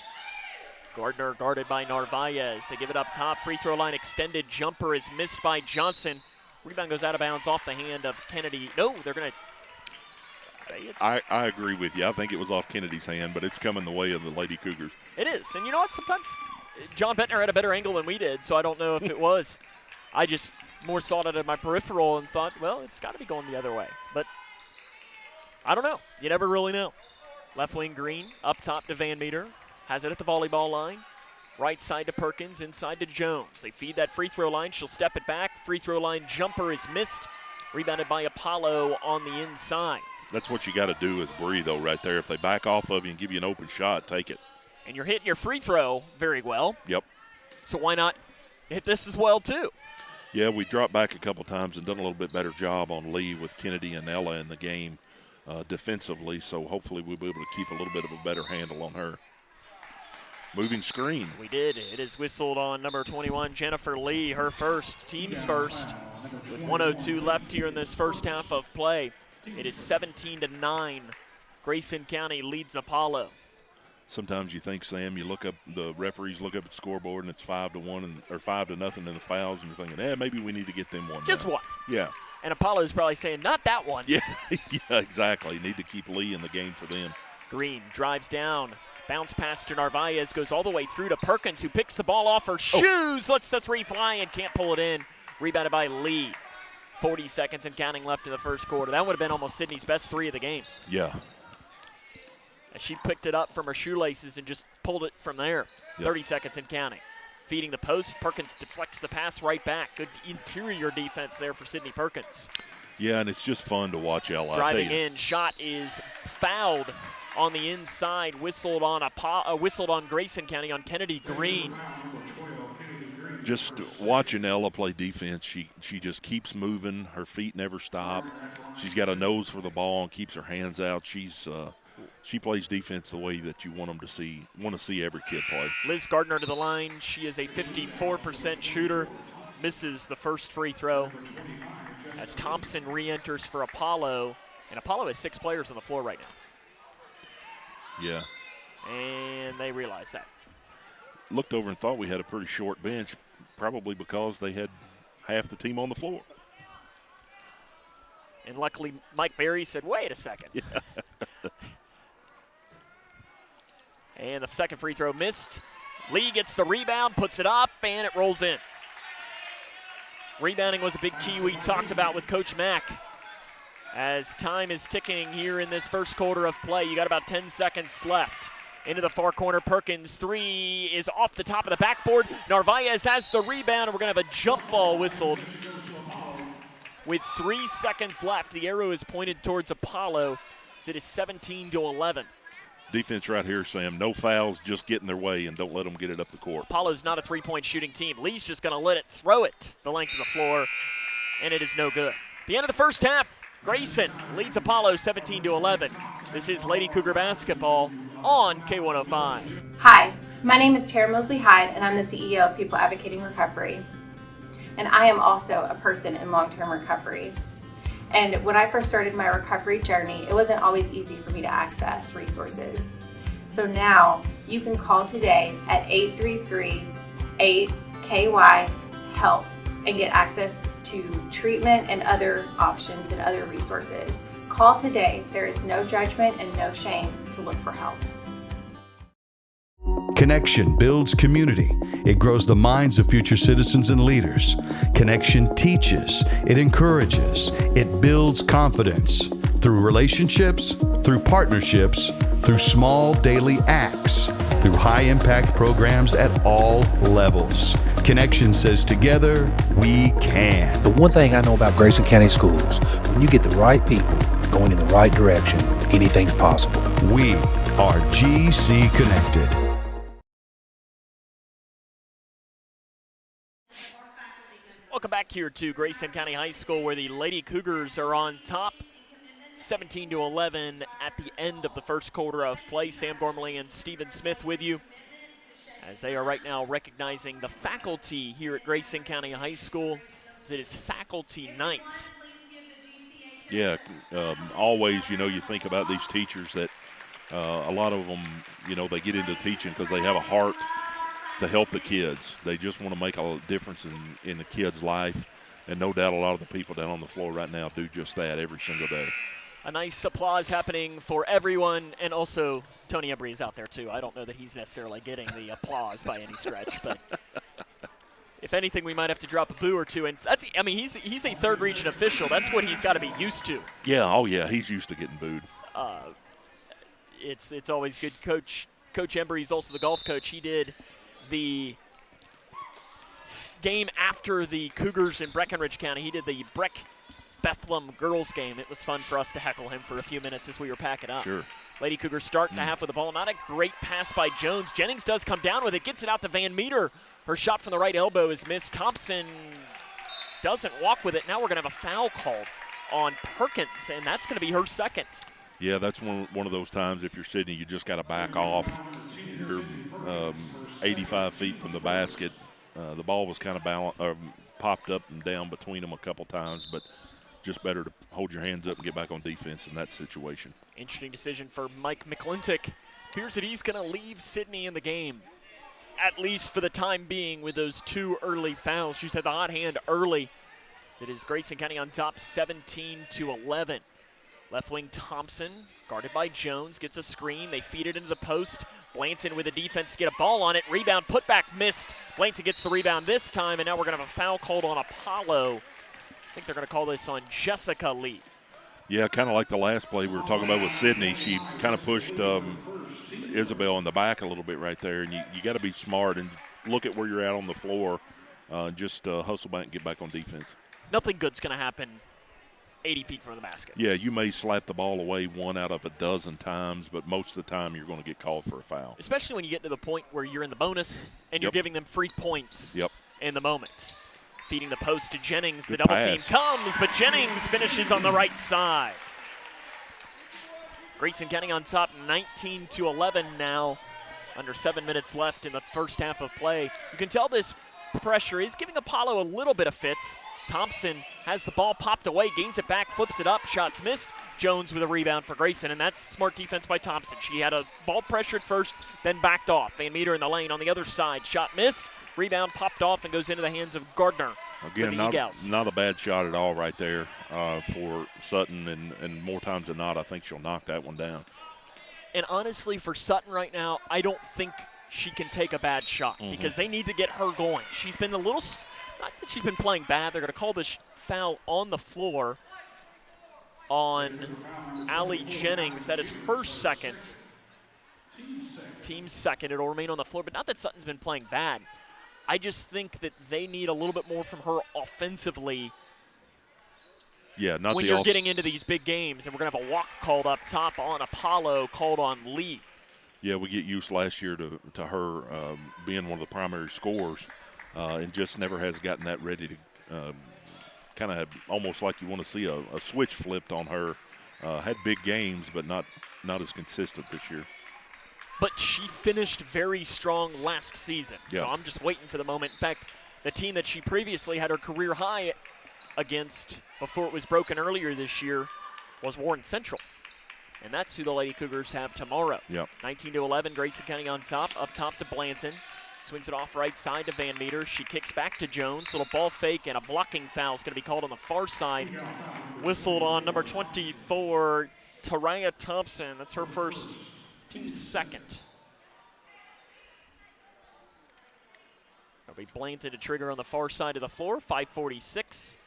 Speaker 1: Gardner guarded by Narvaez. They give it up top. Free throw line extended. Jumper is missed by Johnson. Rebound goes out of bounds off the hand of Kennedy. No, they're going to say it's.
Speaker 2: I agree with you. I think it was off Kennedy's hand, but it's coming the way of the Lady Cougars.
Speaker 1: It is. And you know what? Sometimes John Bettner had a better angle than we did, so I don't know if it was. I just more saw it at my peripheral and thought, well, it's got to be going the other way. But I don't know. You never really know. Left wing Green, up top to Van Meter. Has it at the volleyball line. Right side to Perkins, inside to Jones. They feed that free throw line. She'll step it back. Free throw line jumper is missed. Rebounded by Apollo on the inside.
Speaker 2: That's what you got to do as Bree, though, right there. If they back off of you and give you an open shot, take it.
Speaker 1: And you're hitting your free throw very well.
Speaker 2: Yep.
Speaker 1: So why not hit this as well, too?
Speaker 2: Yeah, we dropped back a couple times and done a little bit better job on Lee with Kennedy and Ella in the game defensively. So hopefully we'll be able to keep a little bit of a better handle on her. Moving screen.
Speaker 1: We did. It is whistled on number 21, Jennifer Lee, her first, team's first, with 1:02 left here in this first half of play. It is 17-9. Grayson County leads Apollo.
Speaker 2: Sometimes you think, Sam, you look up, the referees look up at the scoreboard and it's 5-1 or 5-0 in the fouls, and you're thinking, maybe we need to get them one.
Speaker 1: Just one.
Speaker 2: Yeah.
Speaker 1: And Apollo's probably saying, not that one.
Speaker 2: Yeah, yeah, exactly. Need to keep Lee in the game for them.
Speaker 1: Green drives down. Bounce pass to Narvaez, goes all the way through to Perkins, who picks the ball off her shoes. Lets the three fly and can't pull it in. Rebounded by Lee. 40 seconds and counting left in the first quarter. That would have been almost Sydney's best three of the game.
Speaker 2: Yeah.
Speaker 1: She picked it up from her shoelaces and just pulled it from there. Yep. 30 seconds and counting. Feeding the post, Perkins deflects the pass right back. Good interior defense there for Sydney Perkins.
Speaker 2: Yeah, and it's just fun to watch Ella.
Speaker 1: Driving in, shot is fouled on the inside, whistled on Grayson County on Kennedy Green.
Speaker 2: Just watching Ella play defense, she just keeps moving. Her feet never stop. She's got a nose for the ball and keeps her hands out. She plays defense the way that you want to see every kid play.
Speaker 1: Liz Gardner to the line. She is a 54% shooter. Misses the first free throw as Thompson re-enters for Apollo. And Apollo has 6 players on the floor right now.
Speaker 2: Yeah.
Speaker 1: And they realize that.
Speaker 2: Looked over and thought we had a pretty short bench, probably because they had half the team on the floor.
Speaker 1: And luckily, Mike Berry said, wait a second.
Speaker 2: Yeah.
Speaker 1: And the second free throw missed. Lee gets the rebound, puts it up, and it rolls in. Rebounding was a big key we talked about with Coach Mack. As time is ticking here in this first quarter of play, you got about 10 seconds left. Into the far corner, Perkins, 3 is off the top of the backboard. Narvaez has the rebound, and we're going to have a jump ball whistled. With 3 seconds left, the arrow is pointed towards Apollo, as it is 17-11.
Speaker 2: Defense right here, Sam. No fouls, just get in their way and don't let them get it up the court.
Speaker 1: Apollo's not a three-point shooting team. Lee's just going to let it throw it the length of the floor, and it is no good. The end of the first half, Grayson leads Apollo 17-11. This is Lady Cougar basketball on K105.
Speaker 12: Hi, my name is Tara Mosley Hyde, and I'm the CEO of People Advocating Recovery. And I am also a person in long-term recovery. And when I first started my recovery journey, it wasn't always easy for me to access resources. So now you can call today at 833-8KY-HELP and get access to treatment and other options and other resources. Call today. There is no judgment and no shame to look for help.
Speaker 14: Connection builds community. It grows the minds of future citizens and leaders. Connection teaches. It encourages. It builds confidence through relationships, through partnerships, through small daily acts, through high-impact programs at all levels. Connection says together, we can.
Speaker 15: The one thing I know about Grayson County Schools, when you get the right people going in the right direction, anything's possible.
Speaker 14: We are GC Connected.
Speaker 1: Welcome back here to Grayson County High School, where the Lady Cougars are on top, 17-11 at the end of the first quarter of play. Sam Gormley and Stephen Smith with you, as they are right now recognizing the faculty here at Grayson County High School, as it is faculty night.
Speaker 2: Yeah, always, you think about these teachers that a lot of them, they get into teaching because they have a heart to help the kids. They just want to make a difference in the kids' life, and no doubt a lot of the people down on the floor right now do just that every single day.
Speaker 1: A nice applause happening for everyone, and also Tony Embry is out there too. I don't know that he's necessarily getting the applause by any stretch, but if anything, we might have to drop a boo or two. And he's a third region official. That's what he's got to be used to.
Speaker 2: Yeah, oh yeah, he's used to getting booed.
Speaker 1: It's always good. Coach Embry is also the golf coach. He did the game after the Cougars in Breckenridge County. He did the Bethlehem girls game. It was fun for us to heckle him for a few minutes as we were packing up.
Speaker 2: Sure.
Speaker 1: Lady Cougars start the half with the ball. Not a great pass by Jones. Jennings does come down with it, gets it out to Van Meter. Her shot from the right elbow is missed. Thompson doesn't walk with it. Now we're going to have a foul called on Perkins, and that's going to be her second.
Speaker 2: Yeah, that's one of those times if you're Sydney, you just got to back off. You're 85 feet from the basket. The ball was kind of popped up and down between them a couple times, but just better to hold your hands up and get back on defense in that situation. Interesting decision for Mike McClintock. Appears that he's going to leave Sydney in the game, at least for the time being, with those 2 early fouls. She's had the hot hand early. It is Grayson County on top, 17-11. Left wing Thompson, guarded by Jones, gets a screen. They feed it into the post. Blanton with the defense to get a ball on it. Rebound, putback missed. Blanton gets the rebound this time, and now we're going to have a foul called on Apollo. I think they're going to call this on Jessica Lee. Yeah, kind of like the last play we were talking about with Sydney. She kind of pushed Isabel in the back a little bit right there, and you got to be smart and look at where you're at on the floor. Just hustle back and get back on defense.
Speaker 1: Nothing good's going to happen 80 feet from the basket.
Speaker 2: Yeah, you may slap the ball away 1 out of a dozen times, but most of the time you're going to get called for a foul.
Speaker 1: Especially when you get to the point where you're in the bonus and you're giving them free points in the moment. Feeding the post to Jennings. The double team comes, but Jennings finishes on the right side. Grayson County on top 19-11 now. Under 7 minutes left in the first half of play. You can tell this pressure is giving Apollo a little bit of fits. Thompson has the ball popped away, gains it back, flips it up, shots missed. Jones with a rebound for Grayson, and that's smart defense by Thompson. She had a ball pressured first, then backed off. Van Meter in the lane on the other side. Shot missed, rebound popped off and goes into the hands of Gardner.
Speaker 2: Again, not a bad shot at all right there for Sutton, and more times than not, I think she'll knock that one down.
Speaker 1: And honestly, for Sutton right now, I don't think she can take a bad shot because they need to get her going. She's been a little, not that she's been playing bad. They're going to call this foul on the floor on Allie Jennings. That is her second. Team second. It'll remain on the floor, but not that Sutton's been playing bad. I just think that they need a little bit more from her offensively.
Speaker 2: Yeah, not
Speaker 1: when you're getting into these big games, and we're going to have a walk called up top on Apollo, called on Lee.
Speaker 2: Yeah, we get used last year to her being one of the primary scorers, and just never has gotten that ready to kind of almost like you want to see a switch flipped on her. Had big games, but not as consistent this year.
Speaker 1: But she finished very strong last season, so I'm just waiting for the moment. In fact, the team that she previously had her career high against before it was broken earlier this year was Warren Central. And that's who the Lady Cougars have tomorrow. 19-11, Grayson County on top, up top to Blanton. Swings it off right side to Van Meter. She kicks back to Jones. Little ball fake and a blocking foul is going to be called on the far side. Whistled on number 24, Taraya Thompson. That's her first, team second. That'll be Blanton to trigger on the far side of the floor. 5:46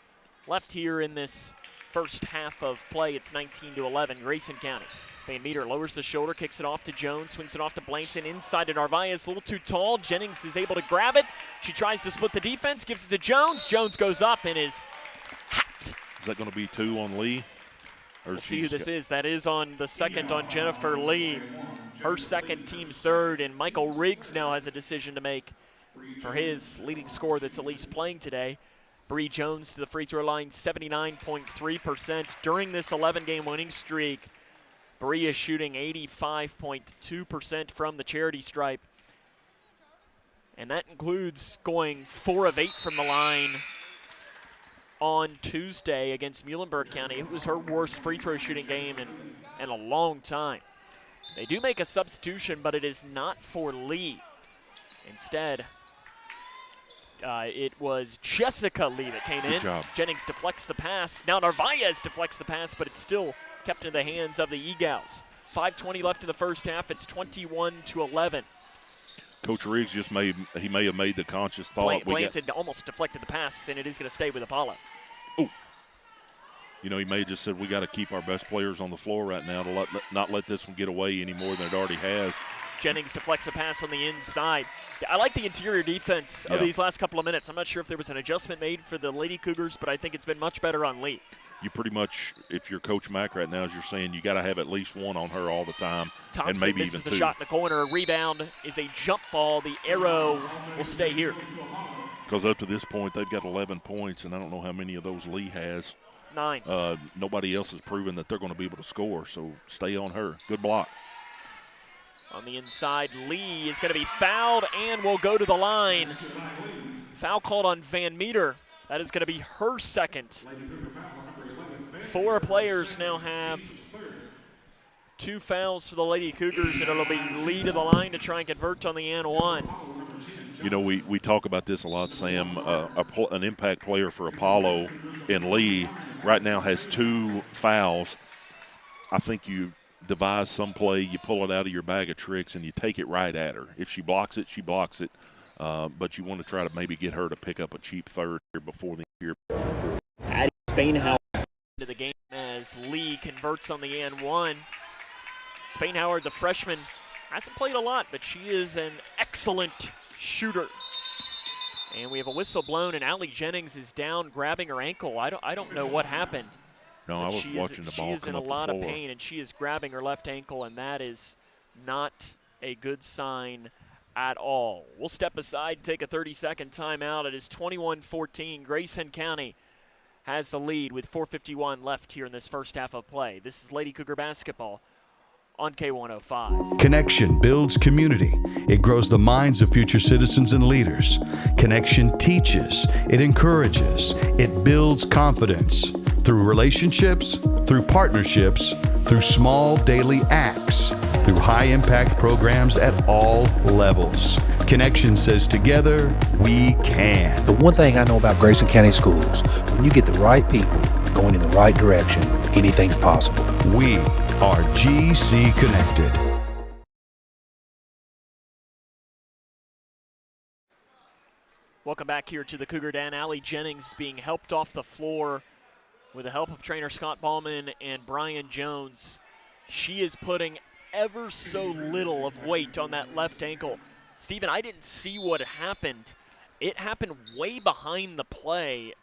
Speaker 1: left here in this first half of play. It's 19-11, Grayson County. Van Meter lowers the shoulder, kicks it off to Jones, swings it off to Blanton, inside to Narvaez, a little too tall. Jennings is able to grab it. She tries to split the defense, gives it to Jones. Jones goes up and is hacked.
Speaker 2: Is that going to be 2 on Lee?
Speaker 1: We'll see who this is. That is on the second on Jennifer Lee. Her second, team's third, and Michael Riggs now has a decision to make for his leading scorer that's at least playing today. Bree Jones to the free throw line, 79.3%. During this 11-game winning streak, Bree is shooting 85.2% from the charity stripe. And that includes going 4 of 8 from the line on Tuesday against Muhlenberg County. It was her worst free throw shooting game in a long time. They do make a substitution, but it is not for Lee. Instead, it was Jessica Lee that came in.
Speaker 2: Good job.
Speaker 1: Jennings deflects the pass. Now Narvaez deflects the pass, but it's still kept in the hands of the Eagles. 5:20 left in the first half. It's 21-11.
Speaker 2: Coach Riggs may have made the conscious thought.
Speaker 1: Blanton almost deflected the pass, and it is going to stay with Apollo.
Speaker 2: Oh. You know, he may have just said we got to keep our best players on the floor right now to not let this one get away any more than it already has.
Speaker 1: Jennings deflects a pass on the inside. I like the interior defense of these last couple of minutes. I'm not sure if there was an adjustment made for the Lady Cougars, but I think it's been much better on Lee.
Speaker 2: You pretty much, if you're Coach Mack right now, as you're saying, you got to have at least one on her all the time,
Speaker 1: Thompson
Speaker 2: and maybe
Speaker 1: misses
Speaker 2: even
Speaker 1: the
Speaker 2: 2.
Speaker 1: shot in the corner. A rebound is a jump ball. The arrow will stay here.
Speaker 2: Because up to this point, they've got 11 points, and I don't know how many of those Lee has.
Speaker 1: 9.
Speaker 2: Nobody else has proven that they're going to be able to score, so stay on her. Good block.
Speaker 1: On the inside, Lee is going to be fouled and will go to the line. Foul called on Van Meter. That is going to be her second. 4 players now have 2 fouls for the Lady Cougars, and it'll be Lee to the line to try and convert on the and 1.
Speaker 2: You know, we talk about this a lot, Sam. An impact player for Apollo in Lee right now has 2 fouls. I think you devise some play, you pull it out of your bag of tricks, and you take it right at her. If she blocks it, she blocks it. But you want to try to maybe get her to pick up a cheap third here before the year.
Speaker 1: Addie Spainhouse to into the game as Lee converts on the and one. Spainhauer, the freshman, hasn't played a lot, but she is an excellent shooter. And we have a whistle blown, and Allie Jennings is down grabbing her ankle. I don't know what happened.
Speaker 2: No, I was watching the ball
Speaker 1: She is in
Speaker 2: come
Speaker 1: a
Speaker 2: up the
Speaker 1: lot of
Speaker 2: floor.
Speaker 1: pain, and she is grabbing her left ankle, and that is not a good sign at all. We'll step aside and take a 30-second timeout. It is 21-14. Grayson County has the lead with 4:51 left here in this first half of play. This is Lady Cougar basketball on K105.
Speaker 14: Connection builds community. It grows the minds of future citizens and leaders. Connection teaches. It encourages. It builds confidence through relationships, through partnerships, through small daily acts, through high-impact programs at all levels. Connection says together, we can.
Speaker 15: The one thing I know about Grayson County Schools, when you get the right people going in the right direction, anything's possible.
Speaker 14: We are GC Connected.
Speaker 1: Welcome back here to the Cougar Den. Allie Jennings being helped off the floor with the help of trainer Scott Ballman and Brian Jones. She is putting ever so little of weight on that left ankle. Stephen, I didn't see what happened. It happened way behind the play.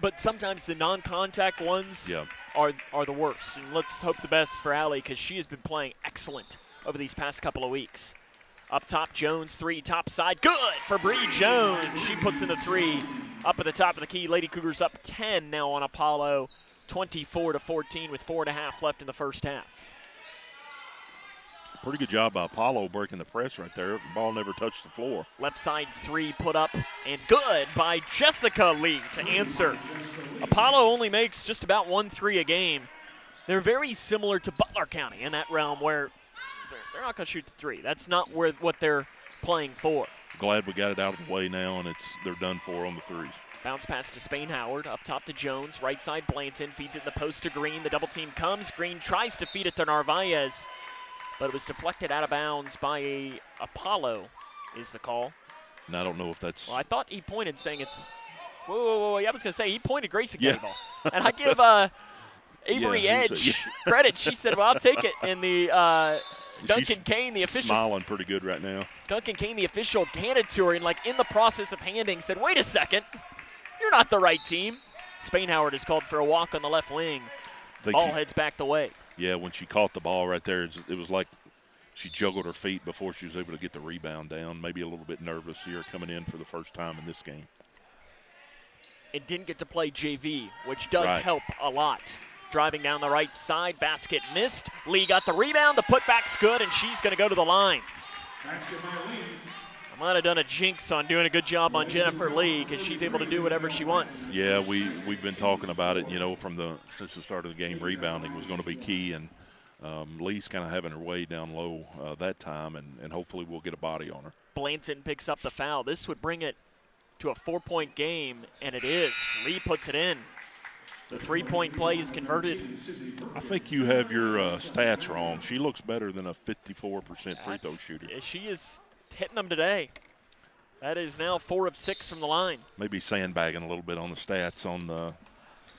Speaker 1: But sometimes the non-contact ones are the worst. And let's hope the best for Allie because she has been playing excellent over these past couple of weeks. Up top, Jones, three, top side, good for Bree Jones. She puts in the three up at the top of the key. Lady Cougars up 10 now on Apollo, 24-14 with 4.5 left in the first half.
Speaker 2: Pretty good job by Apollo breaking the press right there. The ball never touched the floor.
Speaker 1: Left side three put up and good by Jessica Lee to answer. Apollo only makes just about 1-3 a game. They're very similar to Butler County in that realm where they're not going to shoot the three. That's not what they're playing for.
Speaker 2: Glad we got it out of the way now, and they're done for on the threes.
Speaker 1: Bounce pass to Spainhauer, up top to Jones. Right side, Blanton feeds it in the post to Green. The double team comes. Green tries to feed it to Narvaez, but it was deflected out of bounds by Apollo is the call.
Speaker 2: And I don't know if that's...
Speaker 1: Well, I thought he pointed saying it's... Whoa. I was going to say he pointed Grayson County ball. And I give Avery Edge credit. She said, well, I'll take it. And the... Duncan Kane, the official.
Speaker 2: Smiling pretty good right now.
Speaker 1: Duncan Kane, the official, handed to her and, in the process of handing, said, wait a second, you're not the right team. Spainhauer is called for a walk on the left wing. Ball heads back the way.
Speaker 2: Yeah, when she caught the ball right there, it was like she juggled her feet before she was able to get the rebound down. Maybe a little bit nervous here coming in for the first time in this game.
Speaker 1: It didn't get to play JV, which does help a lot. Driving down the right side, basket missed. Lee got the rebound, the putback's good, and she's going to go to the line. I might have done a jinx on doing a good job on Jennifer Lee because she's able to do whatever she wants.
Speaker 2: Yeah, we've been talking about it, since the start of the game. Rebounding was going to be key, and Lee's kind of having her way down low that time, and hopefully we'll get a body on her.
Speaker 1: Blanton picks up the foul. This would bring it to a 4-point game, and it is. Lee puts it in. The three-point play is converted.
Speaker 2: I think you have your stats wrong. She looks better than a 54% free throw shooter.
Speaker 1: She is hitting them today. That is now 4 of 6 from the line.
Speaker 2: Maybe sandbagging a little bit on the stats on the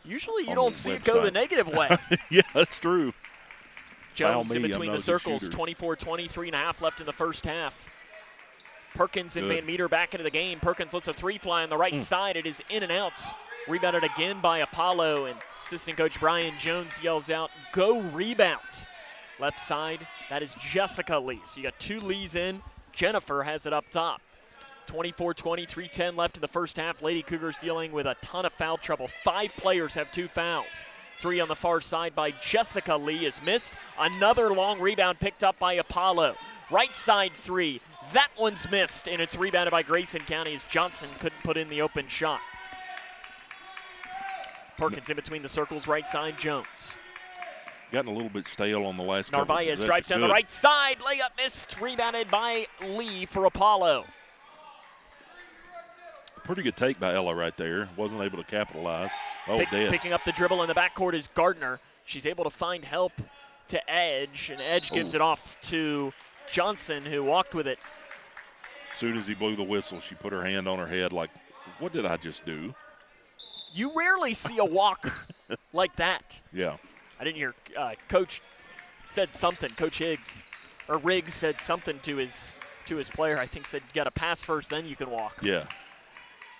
Speaker 1: Usually you don't see it go the negative way.
Speaker 2: Yeah, that's true.
Speaker 1: Jones in between the circles, 24-20, 3.5 left in the first half. Perkins and Van Meter back into the game. Perkins lets a three fly on the right side. It is in and out. Rebounded again by Apollo, and assistant coach Brian Jones yells out, go rebound. Left side, that is Jessica Lee. So you got two Lees in. Jennifer has it up top. 24-20, 3:10 left in the first half. Lady Cougars dealing with a ton of foul trouble. 5 players have 2 fouls. 3 on the far side by Jessica Lee is missed. Another long rebound picked up by Apollo. Right side 3. That one's missed, and it's rebounded by Grayson County as Johnson couldn't put in the open shot. Perkins in between the circles, right side, Jones.
Speaker 2: Gotten a little bit stale on the last couple of
Speaker 1: Narvaez
Speaker 2: possessions.
Speaker 1: drives down the right side, layup missed, rebounded by Lee for Apollo.
Speaker 2: Pretty good take by Ella right there. Wasn't able to capitalize. Dead.
Speaker 1: Picking up the dribble in the backcourt is Gardner. She's able to find help to Edge, and Edge gives it off to Johnson, who walked with it.
Speaker 2: As soon as he blew the whistle, she put her hand on her head like, what did I just do?
Speaker 1: You rarely see a walk like that.
Speaker 2: Yeah.
Speaker 1: I didn't hear Coach said something. Coach Riggs said something to his player. I think said you got to pass first, then you can walk.
Speaker 2: Yeah.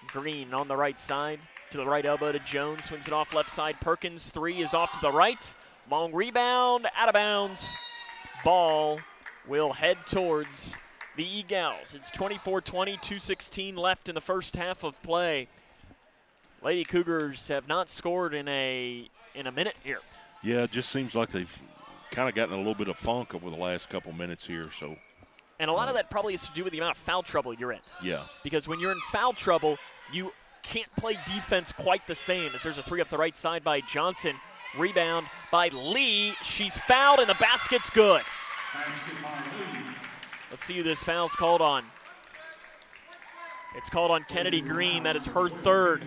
Speaker 1: Green on the right side. To the right elbow to Jones. Swings it off left side. Perkins, 3 is off to the right. Long rebound, out of bounds. Ball will head towards the Eagles. It's 24-20, 2:16 left in the first half of play. Lady Cougars have not scored in a minute here.
Speaker 2: Yeah, it just seems like they've kind of gotten a little bit of funk over the last couple minutes here. So,
Speaker 1: and a lot of that probably has to do with the amount of foul trouble you're in.
Speaker 2: Yeah.
Speaker 1: Because when you're in foul trouble, you can't play defense quite the same. As there's a 3 up the right side by Johnson. Rebound by Lee. She's fouled, and the basket's good. Let's see who this foul's called on. It's called on Kennedy Green. That is her 3rd.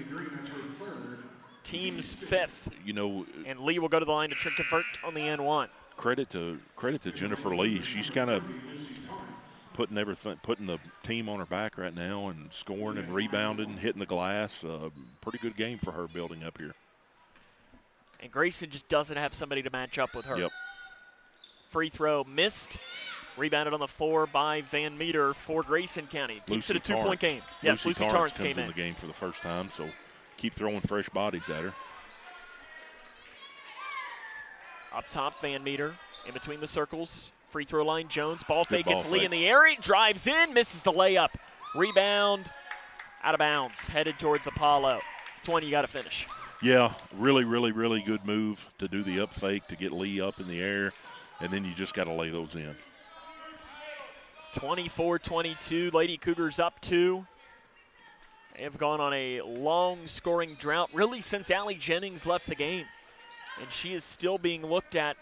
Speaker 1: Team's 5th.
Speaker 2: You know,
Speaker 1: and Lee will go to the line to convert on the N1.
Speaker 2: Credit to Jennifer Lee. She's kind of putting the team on her back right now and scoring and rebounding, hitting the glass. Pretty good game for her building up here.
Speaker 1: And Grayson just doesn't have somebody to match up with her.
Speaker 2: Yep.
Speaker 1: Free throw missed. Rebounded on the floor by Van Meter for Grayson County. Keeps it a 2-point game. Yes, Lucy Torrance came in
Speaker 2: the game for the first time, so keep throwing fresh bodies at her.
Speaker 1: Up top, Van Meter in between the circles. Free throw line, Jones. Ball fake
Speaker 2: ball
Speaker 1: gets Lee
Speaker 2: fake.
Speaker 1: in the air. He drives in, misses the layup. Rebound, out of bounds, headed towards Apollo. It's one you got to finish.
Speaker 2: Yeah, really, really, really good move to do the up fake to get Lee up in the air, and then you just got to lay those in.
Speaker 1: 24-22, Lady Cougars up 2. They have gone on a long scoring drought, really since Allie Jennings left the game. And she is still being looked at.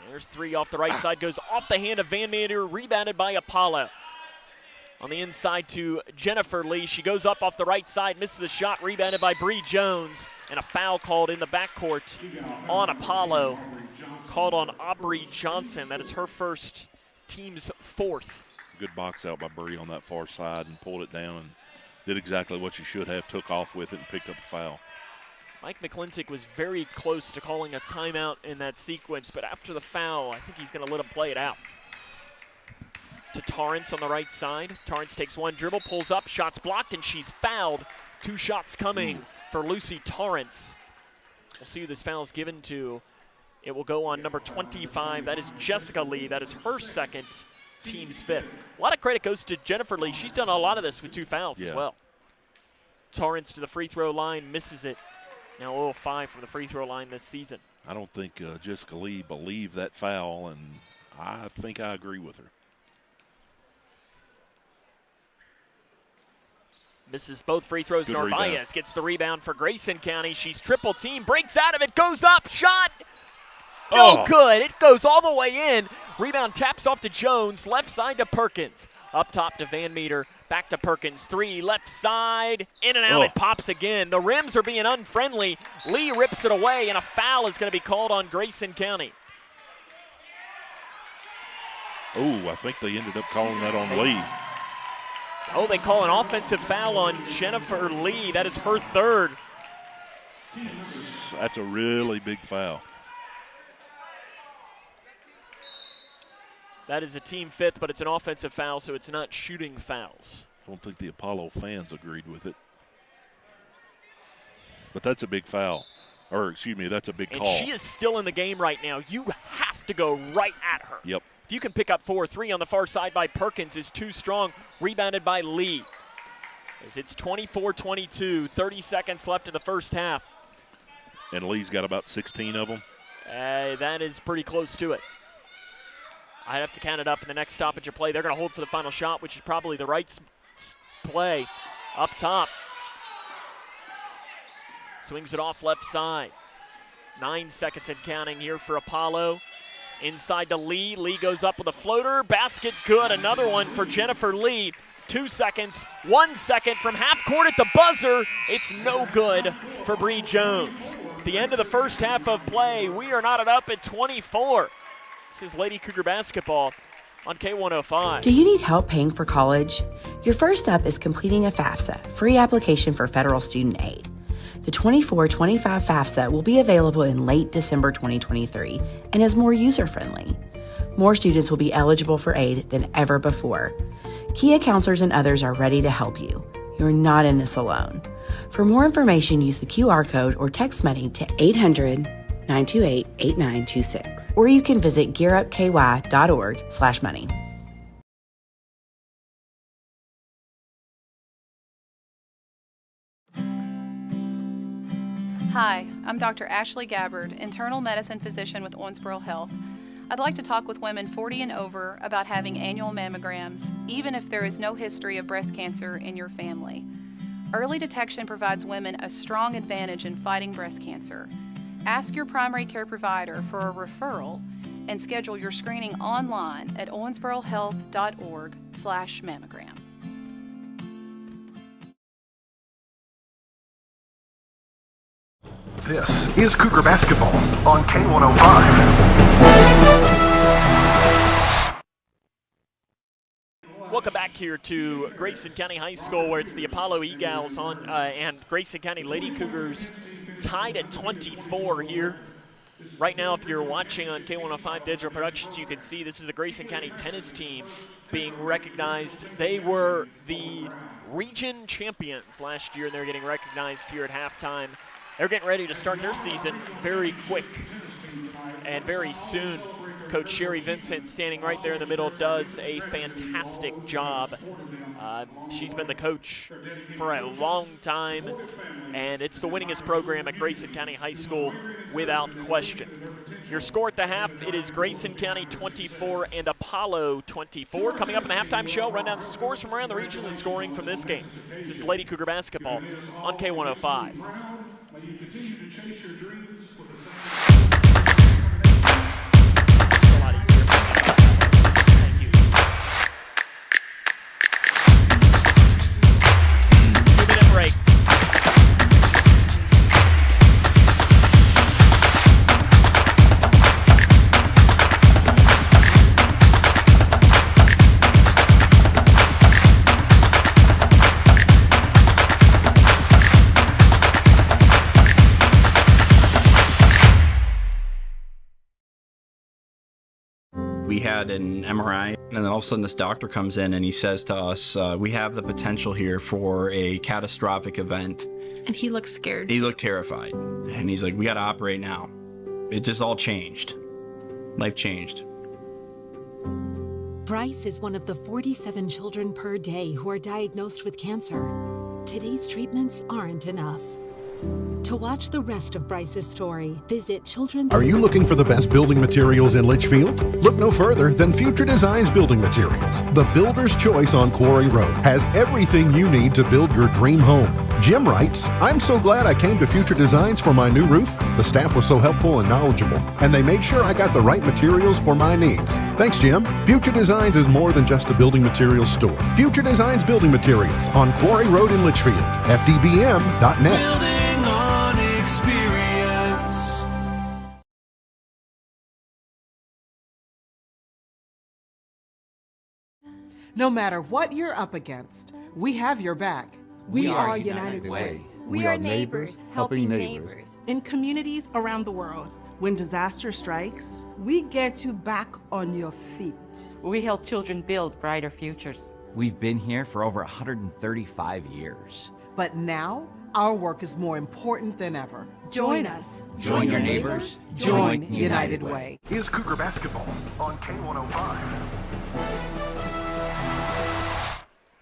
Speaker 1: There's 3 off the right side, goes off the hand of Van Meter, rebounded by Apollo. On the inside to Jennifer Lee. She goes up off the right side, misses the shot, rebounded by Bree Jones. And a foul called in the backcourt on Apollo. Called on Aubrey Johnson. That is her first, team's 4th.
Speaker 2: Good box out by Bree on that far side and pulled it down and did exactly what she should have, took off with it and picked up a foul.
Speaker 1: Mike McClintock was very close to calling a timeout in that sequence, but after the foul, I think he's going to let him play it out. To Torrance on the right side. Torrance takes 1 dribble, pulls up, shots blocked, and she's fouled. 2 shots coming for Lucy Torrance. We'll see who this foul is given to. It will go on number 25. That is Jessica Lee. That is her 2nd, team's 5th. A lot of credit goes to Jennifer Lee. She's done a lot of this with 2 fouls as well. Torrance to the free throw line, misses it. Now 0-5 from the free throw line this season.
Speaker 2: I don't think Jessica Lee believed that foul, and I think I agree with her.
Speaker 1: Misses both free throws.
Speaker 2: Good
Speaker 1: Narvaez
Speaker 2: rebound.
Speaker 1: gets the rebound for Grayson County. She's triple team, breaks out of it, goes up, shot. No good. It goes all the way in. Rebound taps off to Jones, left side to Perkins. Up top to Van Meter, back to Perkins. 3, left side, in and out. It pops again. The rims are being unfriendly. Lee rips it away, and a foul is going to be called on Grayson County.
Speaker 2: Oh, I think they ended up calling that on Lee.
Speaker 1: Oh, they call an offensive foul on Jennifer Lee. That is her 3rd.
Speaker 2: That's a really big foul.
Speaker 1: That is a team 5th, but it's an offensive foul, so it's not shooting fouls.
Speaker 2: I don't think the Apollo fans agreed with it. But that's a big foul. Or, excuse me, that's a big call.
Speaker 1: And she is still in the game right now. You have to go right at her.
Speaker 2: Yep.
Speaker 1: If you can pick up 4, 3 on the far side by Perkins is too strong. Rebounded by Lee. As it's 24-22, 30 seconds left in the first half.
Speaker 2: And Lee's got about 16 of them.
Speaker 1: That is pretty close to it. I'd have to count it up in the next stoppage of play. They're going to hold for the final shot, which is probably the right play. Up top. Swings it off left side. 9 seconds and counting here for Apollo. Inside to Lee. Lee goes up with a floater. Basket good. Another one for Jennifer Lee. 2 seconds. 1 second from half court at the buzzer. It's no good for Bree Jones. At the end of the first half of play, we are knotted up at 24. This is Lady Cougar basketball. on K105.
Speaker 10: Do you need help paying for college? Your first step is completing a FAFSA, free application for federal student aid. The 24-25 FAFSA will be available in late December 2023 and is more user-friendly. More students will be eligible for aid than ever before. Kia counselors and others are ready to help you. You're not in this alone. For more information, use the QR code or text money to 800-928-8926. Or you can visit gearupky.org/money.
Speaker 13: Hi, I'm Dr. Ashley Gabbard, internal medicine physician with Owensboro Health. I'd like to talk with women 40 and over about having annual mammograms, even if there is no history of breast cancer in your family. Early detection provides women a strong advantage in fighting breast cancer. Ask your primary care provider for a referral and schedule your screening online at owensborohealth.org/mammogram.
Speaker 3: This is Cougar Basketball on K105.
Speaker 1: Welcome back here to Grayson County High School, where it's the Apollo Eagles and Grayson County Lady Cougars tied at 24 here. Right now, if you're watching on K105 Digital Productions, you can see this is the Grayson County tennis team being recognized. They were the region champions last year, and they're getting recognized here at halftime. They're getting ready to start their season very quick and very soon. Coach Sherry Vincent, standing right there in the middle, does a fantastic job. She's been the coach for a long time, and it's the winningest program at Grayson County High School without question. Your score at the half, it is Grayson County 24 and Apollo 24. Coming up in the halftime show, run down some scores from around the region and scoring from this game. This is Lady Cougar Basketball on K105.
Speaker 5: May you continue to chase your dreams with a
Speaker 1: A lot easier. Thank you. 2-minute break.
Speaker 16: We had an MRI, and then all of a sudden this doctor comes in and he says to us, we have the potential here for a catastrophic event.
Speaker 17: And he looked scared.
Speaker 16: He looked terrified. And he's like, we got to operate now. It just all changed. Life changed.
Speaker 18: Bryce is one of the 47 children per day who are diagnosed with cancer. Today's treatments aren't enough. To watch the rest of Bryce's story, visit Children's...
Speaker 3: Are you looking for the best building materials in Litchfield? Look no further than Future Designs Building Materials. The builder's choice on Quarry Road has everything you need to build your dream home. Jim writes, I'm so glad I came to Future Designs for my new roof. The staff was so helpful and knowledgeable, and they made sure I got the right materials for my needs. Thanks, Jim. Future Designs is more than just a building materials store. Future Designs Building Materials on Quarry Road in Litchfield. FDBM.net.
Speaker 5: experience.
Speaker 7: No matter what you're up against, we have your back.
Speaker 24: We are United Way.
Speaker 17: We are neighbors, helping neighbors.
Speaker 7: In communities around the world, when disaster strikes, we get you back on your feet.
Speaker 9: We help children build brighter futures.
Speaker 25: We've been here for over 135 years.
Speaker 7: But now, our work is more important than ever.
Speaker 17: Join us.
Speaker 25: Join your neighbors.
Speaker 7: Join United Way.
Speaker 3: Is Cougar Basketball on K105.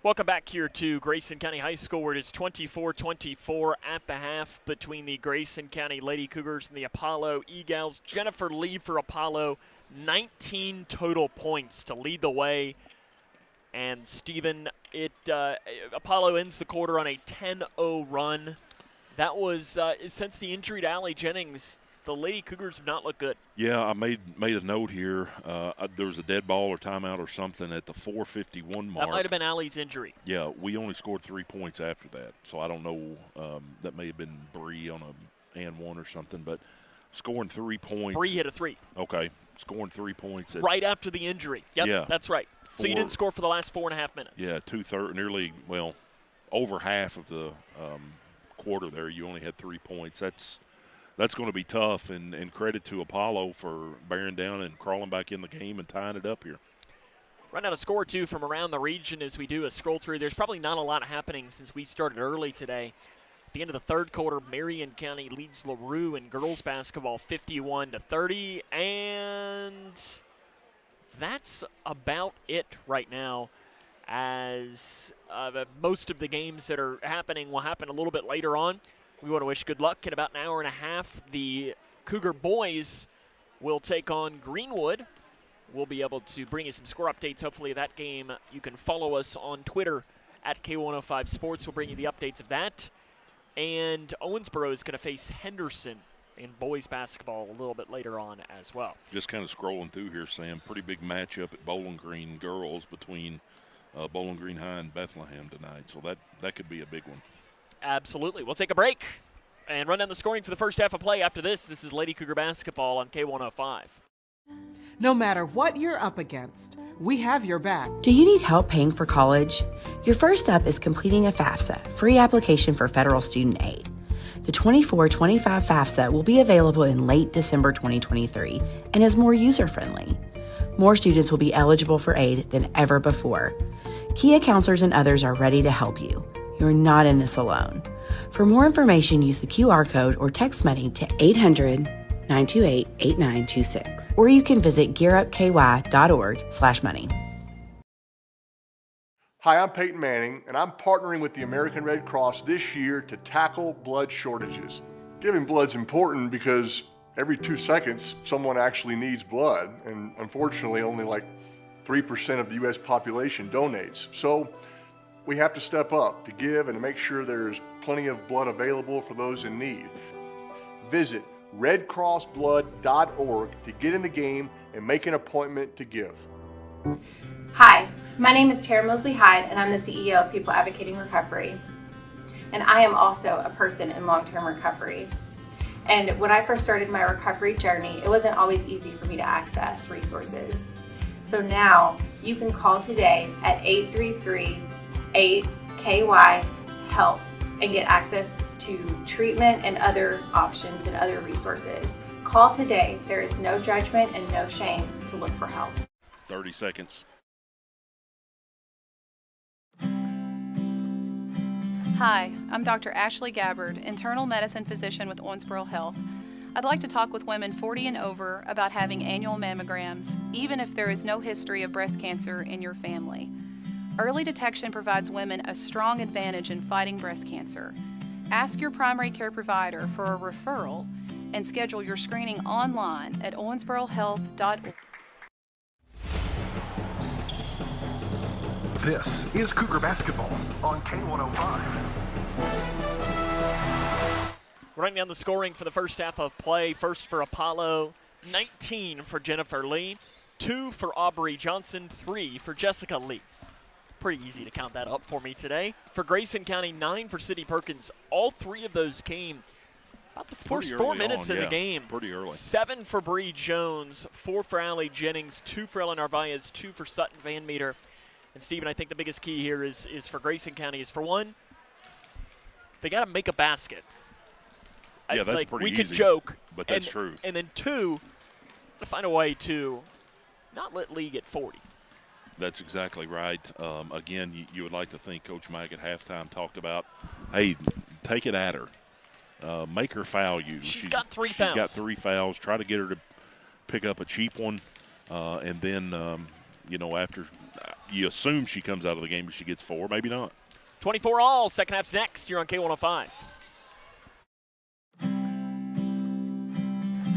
Speaker 1: Welcome back here to Grayson County High School, where it is 24-24 at the half between the Grayson County Lady Cougars and the Apollo Eagles. Jennifer Lee for Apollo, 19 total points to lead the way. And Stephen, Apollo ends the quarter on a 10-0 run. That was since the injury to Allie Jennings. The Lady Cougars have not looked good.
Speaker 2: Yeah, I made a note here. There was a dead ball or timeout or something at the 4:51 mark.
Speaker 1: That might have been Allie's injury.
Speaker 2: Yeah, we only scored 3 points after that, so I don't know. That may have been Bree on a and one or something, but Scoring 3 points.
Speaker 1: Bree hit a three.
Speaker 2: Okay. Scoring 3 points.
Speaker 1: Right after the injury. Yep,
Speaker 2: yeah.
Speaker 1: That's right. So you didn't score for the last 4.5 minutes.
Speaker 2: Yeah, nearly, over half of the quarter there. You only had 3 points. That's going to be tough, and credit to Apollo for bearing down and crawling back in the game and tying it up here.
Speaker 1: Run down a score or two from around the region as we do a scroll through. There's probably not a lot happening since we started early today. At the end of the third quarter, Marion County leads LaRue in girls basketball 51-30, and that's about it right now, as most of the games that are happening will happen a little bit later on. We want to wish good luck. In about an hour and a half, the Cougar boys will take on Greenwood. We'll be able to bring you some score updates. Hopefully that game, you can follow us on Twitter at K105 Sports. We'll bring you the updates of that. And Owensboro is going to face Henderson in boys basketball a little bit later on as well.
Speaker 2: Just kind of scrolling through here, Sam. Pretty big matchup at Bowling Green girls between Bowling Green High and Bethlehem tonight. So that could be a big one.
Speaker 1: Absolutely. We'll take a break and run down the scoring for the first half of play. After this is Lady Cougar basketball on K105.
Speaker 7: No matter what you're up against, we have your back.
Speaker 10: Do you need help paying for college? Your first step is completing a FAFSA, free application for federal student aid. The 24-25 FAFSA will be available in late December 2023 and is more user-friendly. More students will be eligible for aid than ever before. Kia counselors and others are ready to help you. You're not in this alone. For more information, use the QR code or text money to 800-928-8926. Or you can visit gearupky.org/money.
Speaker 11: Hi, I'm Peyton Manning, and I'm partnering with the American Red Cross this year to tackle blood shortages. Giving blood's important because every 2 seconds, someone actually needs blood, and unfortunately, only like 3% of the U.S. population donates. So we have to step up to give and to make sure there's plenty of blood available for those in need. Visit redcrossblood.org to get in the game and make an appointment to give.
Speaker 12: Hi, my name is Tara Mosley Hyde, and I'm the CEO of People Advocating Recovery. And I am also a person in long-term recovery. And when I first started my recovery journey, it wasn't always easy for me to access resources. So now you can call today at 833-8KY-HELP and get access to treatment and other options and other resources. Call today. There is no judgment and no shame to look for help.
Speaker 2: 30 seconds.
Speaker 13: Hi, I'm Dr. Ashley Gabbard, internal medicine physician with Owensboro Health. I'd like to talk with women 40 and over about having annual mammograms, even if there is no history of breast cancer in your family. Early detection provides women a strong advantage in fighting breast cancer. Ask your primary care provider for a referral and schedule your screening online at owensborohealth.org.
Speaker 3: This is Cougar Basketball on K105.
Speaker 1: Running down the scoring for the first half of play. First for Apollo, 19 for Jennifer Lee, 2 for Aubrey Johnson, 3 for Jessica Lee. Pretty easy to count that up for me today. For Grayson County, 9 for City Perkins. All 3 of those came about the first 4 minutes in the game.
Speaker 2: Pretty early.
Speaker 1: 7 for Bree Jones, 4 for Allie Jennings, 2 for Ellen Narvaez, 2 for Sutton Van Meter. And Stephen, I think the biggest key here is for Grayson County is, for one, they got to make a basket.
Speaker 2: Yeah, that's pretty easy.
Speaker 1: We could joke,
Speaker 2: but that's true.
Speaker 1: And then 2, to find a way to not let Lee get 40.
Speaker 2: That's exactly right. Again, you would like to think Coach Mike at halftime talked about, hey, take it at her. Make her foul you.
Speaker 1: She's got 3 fouls.
Speaker 2: She's got 3 fouls. Try to get her to pick up a cheap one. And then, after you assume she comes out of the game, but she gets 4, maybe not.
Speaker 1: 24 all. Second half's next. You're on K105.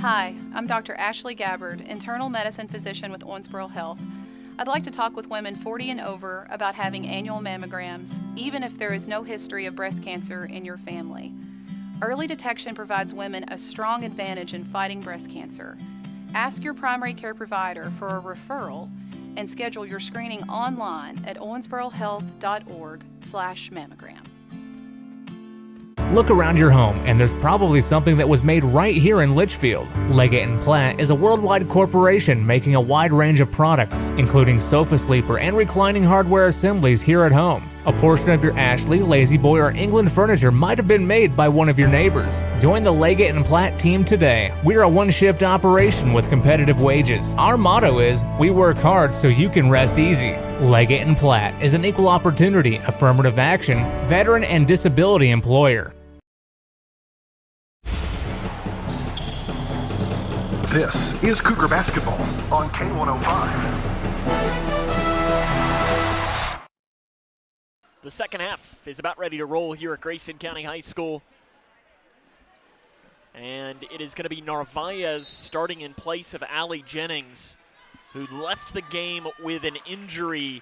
Speaker 13: Hi, I'm Dr. Ashley Gabbard, internal medicine physician with Owensboro Health. I'd like to talk with women 40 and over about having annual mammograms, even if there is no history of breast cancer in your family. Early detection provides women a strong advantage in fighting breast cancer. Ask your primary care provider for a referral and schedule your screening online at owensborohealth.org/mammogram.
Speaker 4: Look around your home, and there's probably something that was made right here in Litchfield. Leggett & Platt is a worldwide corporation making a wide range of products, including sofa sleeper and reclining hardware assemblies here at home. A portion of your Ashley, Lazy Boy, or England furniture might have been made by one of your neighbors. Join the Leggett & Platt team today. We're a one-shift operation with competitive wages. Our motto is, we work hard so you can rest easy. Leggett & Platt is an equal opportunity, affirmative action, veteran and disability employer.
Speaker 3: This is Cougar Basketball on K105.
Speaker 1: The second half is about ready to roll here at Grayson County High School. And it is going to be Narvaez starting in place of Allie Jennings, who left the game with an injury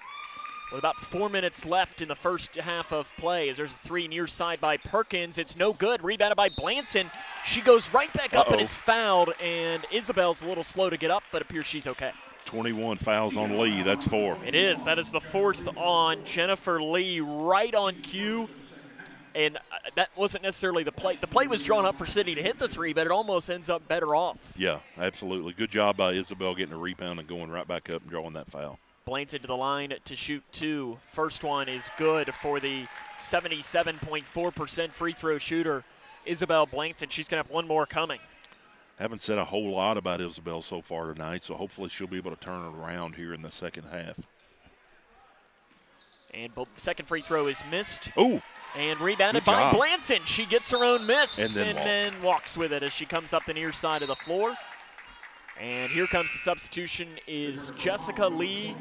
Speaker 1: with about 4 minutes left in the first half of play. As there's a three near side by Perkins. It's no good. Rebounded by Blanton. She goes right back up and is fouled, and Isabel's a little slow to get up, but appears she's okay.
Speaker 2: 21 fouls on Lee. That's 4.
Speaker 1: It is. That is the 4th on Jennifer Lee, right on cue. And that wasn't necessarily the play. The play was drawn up for Sydney to hit the three, but it almost ends up better off.
Speaker 2: Yeah, absolutely. Good job by Isabel getting a rebound and going right back up and drawing that foul.
Speaker 1: Blanton to the line to shoot 2. First one is good for the 77.4% free throw shooter, Isabel Blanton. She's going to have one more coming.
Speaker 2: Haven't said a whole lot about Isabel so far tonight, so hopefully she'll be able to turn it around here in the second half.
Speaker 1: And second free throw is missed.
Speaker 2: Oh!
Speaker 1: And rebounded by Blanton. She gets her own miss
Speaker 2: and
Speaker 1: then walks with it as she comes up the near side of the floor. And here comes the substitution is Jessica Lee.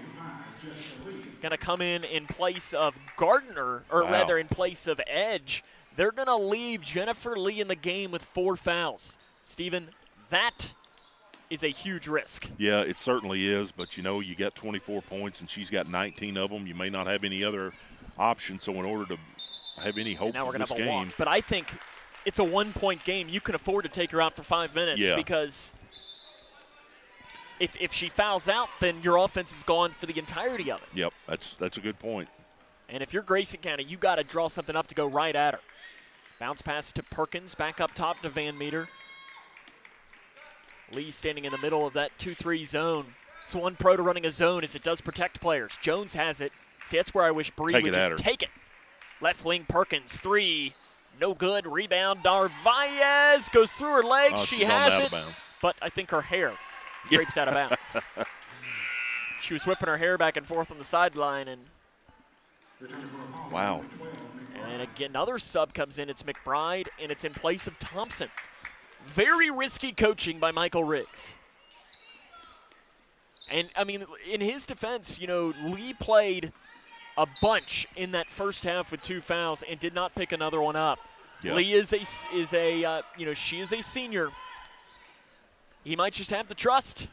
Speaker 1: Going to come in place of Gardner, or rather in place of Edge. They're going to leave Jennifer Lee in the game with 4 fouls. Stephen, that is a huge risk.
Speaker 2: Yeah, it certainly is, but you know, you got 24 points and she's got 19 of them. You may not have any other option, so in order to have any hope for this game.
Speaker 1: But I think it's a 1-point game. You can afford to take her out for 5 minutes because if she fouls out, then your offense is gone for the entirety of it.
Speaker 2: Yep, that's a good point.
Speaker 1: And if you're Grayson County, you got to draw something up to go right at her. Bounce pass to Perkins, back up top to Van Meter. Lee standing in the middle of that 2-3 zone. It's one pro to running a zone as it does protect players. Jones has it. See, that's where I wish Bree would just take it. Left wing Perkins, 3. No good. Rebound. Narvaez goes through her legs. She has it. But I think her hair drapes out of bounds. She was whipping her hair back and forth on the sideline. And
Speaker 2: wow.
Speaker 1: And again, another sub comes in. It's McBride, and it's in place of Thompson. Very risky coaching by Michael Riggs. And, I mean, in his defense, you know, Lee played a bunch in that first half with 2 fouls and did not pick another one up. Yep. Lee is a you know, she is a senior. He might just have the trust.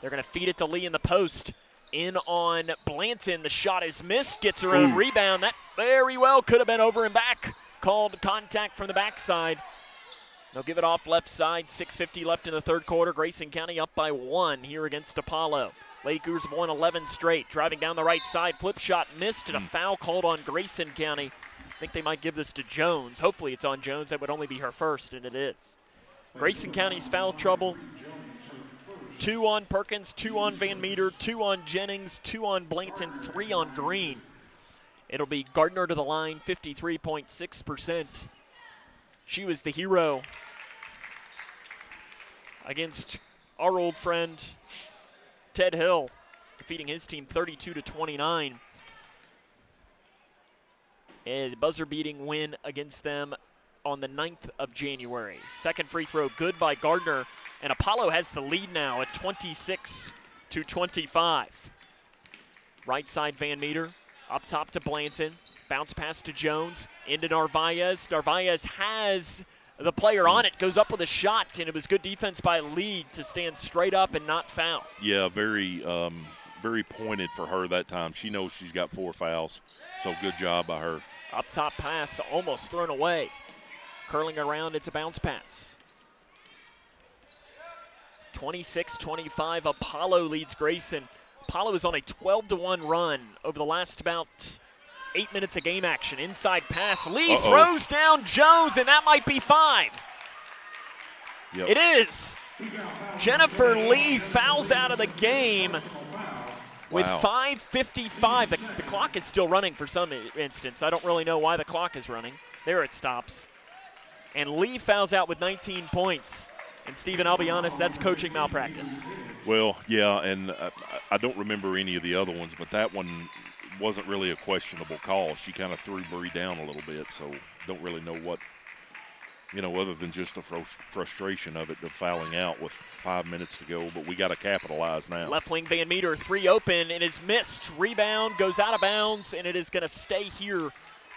Speaker 1: They're going to feed it to Lee in the post. In on Blanton. The shot is missed. Gets her own rebound. That very well could have been over and back. Called contact from the backside. They'll give it off left side. 6:50 left in the third quarter. Grayson County up by 1 here against Apollo. Lady Cougars have won 11 straight. Driving down the right side. Flip shot missed and a foul called on Grayson County. I think they might give this to Jones. Hopefully it's on Jones. That would only be her first, and it is. Grayson County's foul trouble. 2 on Perkins, 2 on Van Meter, 2 on Jennings, 2 on Blanton, 3 on Green. It'll be Gardner to the line, 53.6%. She was the hero against our old friend Ted Hill, defeating his team 32-29. A buzzer-beating win against them on the 9th of January. Second free throw good by Gardner, and Apollo has the lead now at 26-25. Right side Van Meter, up top to Blanton, bounce pass to Jones, into Narvaez. Narvaez has the player on it, goes up with a shot, and it was good defense by Lee to stand straight up and not foul.
Speaker 2: Yeah, very pointed for her that time. She knows she's got 4 fouls, so good job by her.
Speaker 1: Up top pass, almost thrown away. Curling around, it's a bounce pass. 26-25, Apollo leads Grayson. Apollo is on a 12-1 run over the last about 8 minutes of game action. Inside pass. Lee throws down Jones, and that might be 5.
Speaker 2: Yep.
Speaker 1: It is. Jennifer Lee fouls out of the game with 5:55. The clock is still running for some instance. I don't really know why the clock is running. There it stops. And Lee fouls out with 19 points. And, Stephen, I'll be honest, that's coaching malpractice.
Speaker 2: Well, yeah, and I don't remember any of the other ones, but that one wasn't really a questionable call. She kind of threw Bree down a little bit, so don't really know what, other than just the frustration of it, of fouling out with 5 minutes to go. But we got to capitalize now.
Speaker 1: Left wing Van Meter, 3 open, and is missed. Rebound goes out of bounds, and it is going to stay here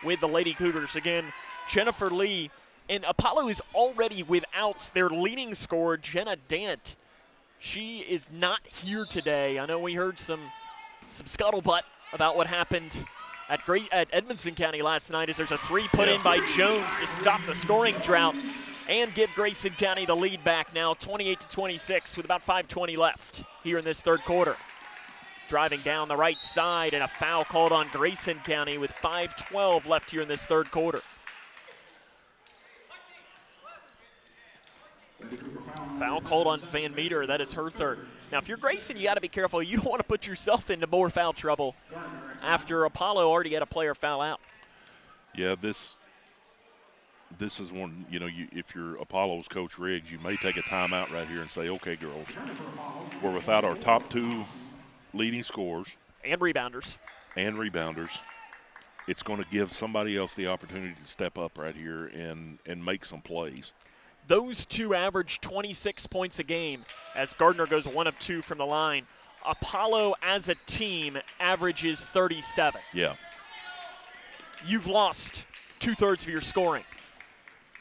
Speaker 1: with the Lady Cougars. Again, Jennifer Lee. And Apollo is already without their leading scorer, Jenna Dant. She is not here today. I know we heard some scuttlebutt about what happened at Edmonson County last night, as there's a 3 put in by Jones to stop the scoring drought and give Grayson County the lead back now, 28-26, with about 5:20 left here in this third quarter. Driving down the right side, and a foul called on Grayson County with 5:12 left here in this third quarter. Foul called on Van Meter. That is her third. Now, if you're Grayson, you got to be careful. You don't want to put yourself into more foul trouble after Apollo already had a player foul out.
Speaker 2: Yeah, this is one, if you're Apollo's Coach Riggs, you may take a timeout right here and say, okay, girls, we're without our top 2 leading scorers.
Speaker 1: And rebounders.
Speaker 2: It's going to give somebody else the opportunity to step up right here and make some plays.
Speaker 1: Those 2 average 26 points a game as Gardner goes 1 of 2 from the line. Apollo as a team averages 37.
Speaker 2: Yeah.
Speaker 1: You've lost 2/3 of your scoring.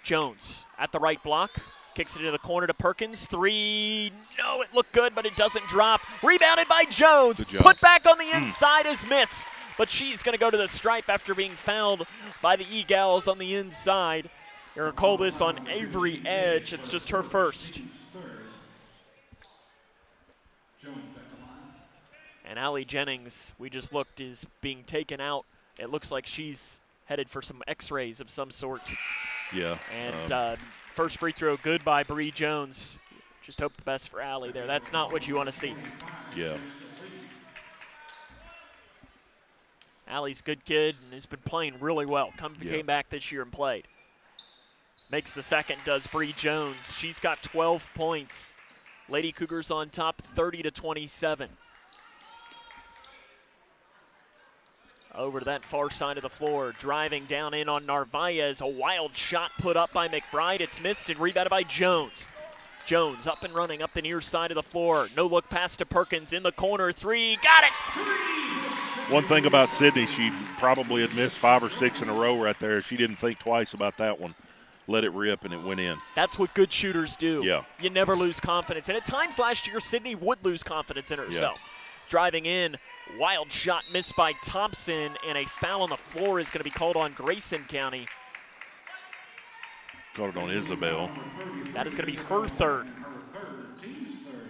Speaker 1: Jones at the right block. Kicks it into the corner to Perkins. 3. No, it looked good, but it doesn't drop. Rebounded by Jones. Put back on the inside is missed. But she's going to go to the stripe after being fouled by the E-Gals on the inside. You're going to call this on Avery Edge. It's just her first. And Allie Jennings, we just looked, is being taken out. It looks like she's headed for some x-rays of some sort.
Speaker 2: Yeah.
Speaker 1: And first free throw good by Bree Jones. Just hope the best for Allie there. That's not what you want to see.
Speaker 2: Yeah.
Speaker 1: Allie's a good kid and has been playing really well. Came back this year and played. Makes the second, does Bree Jones. She's got 12 points. Lady Cougars on top, 30-27. Over to that far side of the floor, driving down in on Narvaez. A wild shot put up by McBride. It's missed and rebounded by Jones. Jones up and running up the near side of the floor. No look pass to Perkins in the corner. 3, got it!
Speaker 2: One thing about Sydney, she probably had missed 5 or 6 in a row right there. She didn't think twice about that one. Let it rip, and it went in.
Speaker 1: That's what good shooters do.
Speaker 2: Yeah.
Speaker 1: You never lose confidence. And at times last year, Sydney would lose confidence in herself. Yeah. Driving in, wild shot missed by Thompson, and a foul on the floor is going to be called on Grayson County.
Speaker 2: Called it on Isabel.
Speaker 1: That is going to be her third.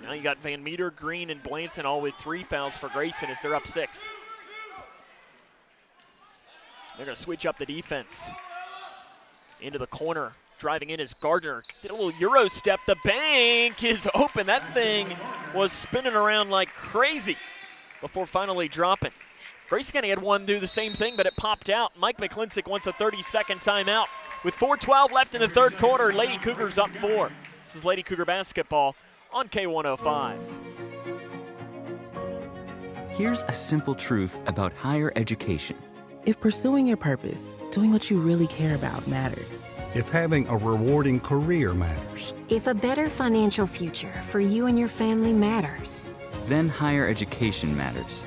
Speaker 1: Now you got Van Meter, Green, and Blanton all with 3 fouls for Grayson as they're up 6. They're going to switch up the defense. Into the corner, driving in is Gardner. Did a little Euro step. The bank is open. That thing was spinning around like crazy before finally dropping. Grayson County had one do the same thing, but it popped out. Mike McClintock wants a 30-second timeout. With 4:12 left in the third quarter, Lady Cougars up 4. This is Lady Cougar basketball on K105.
Speaker 19: Here's a simple truth about higher education.
Speaker 20: If pursuing your purpose, doing what you really care about matters.
Speaker 21: If having a rewarding career matters.
Speaker 22: If a better financial future for you and your family matters.
Speaker 19: Then higher education matters.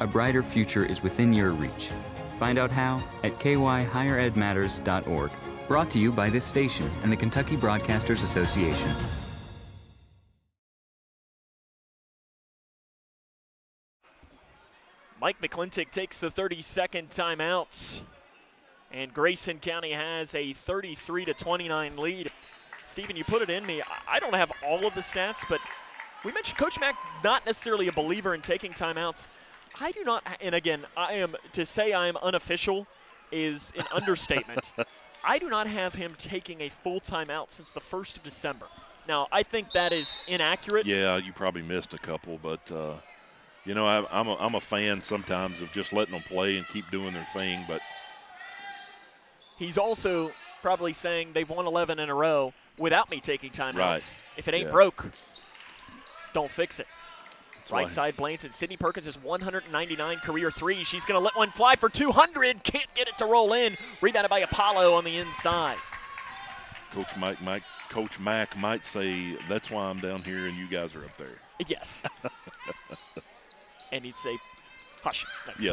Speaker 19: A brighter future is within your reach. Find out how at kyhigheredmatters.org. Brought to you by this station and the Kentucky Broadcasters Association.
Speaker 1: Mike McClintock takes the 30-second timeout, and Grayson County has a 33-29 lead. Stephen, you put it in me. I don't have all of the stats, but we mentioned Coach Mack not necessarily a believer in taking timeouts. I do not, and again, to say I am unofficial is an understatement. I do not have him taking a full timeout since the 1st of December. Now, I think that is inaccurate.
Speaker 2: Yeah, you probably missed a couple, but you know, I'm a fan sometimes of just letting them play and keep doing their thing. But
Speaker 1: he's also probably saying they've won 11 in a row without me taking timeouts.
Speaker 2: Right.
Speaker 1: If it ain't broke, don't fix it.
Speaker 2: That's
Speaker 1: Right side Blanton. Sydney Perkins has 199 career threes. She's going to let one fly for 200. Can't get it to roll in. Rebounded by Apollo on the inside.
Speaker 2: Coach Mack might say, that's why I'm down here and you guys are up there.
Speaker 1: Yes. And he'd say, hush.
Speaker 2: Yeah,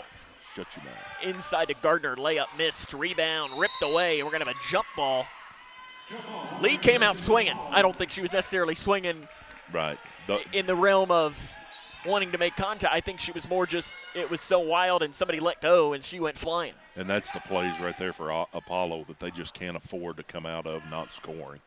Speaker 2: shut your mouth.
Speaker 1: Inside to Gardner, layup missed, rebound ripped away. We're going to have a jump ball. Lee came out swinging. I don't think she was necessarily swinging
Speaker 2: right
Speaker 1: in the realm of wanting to make contact. I think she was more just, it was so wild and somebody let go and she went flying.
Speaker 2: And that's the plays right there for Apollo that they just can't afford to come out of not scoring.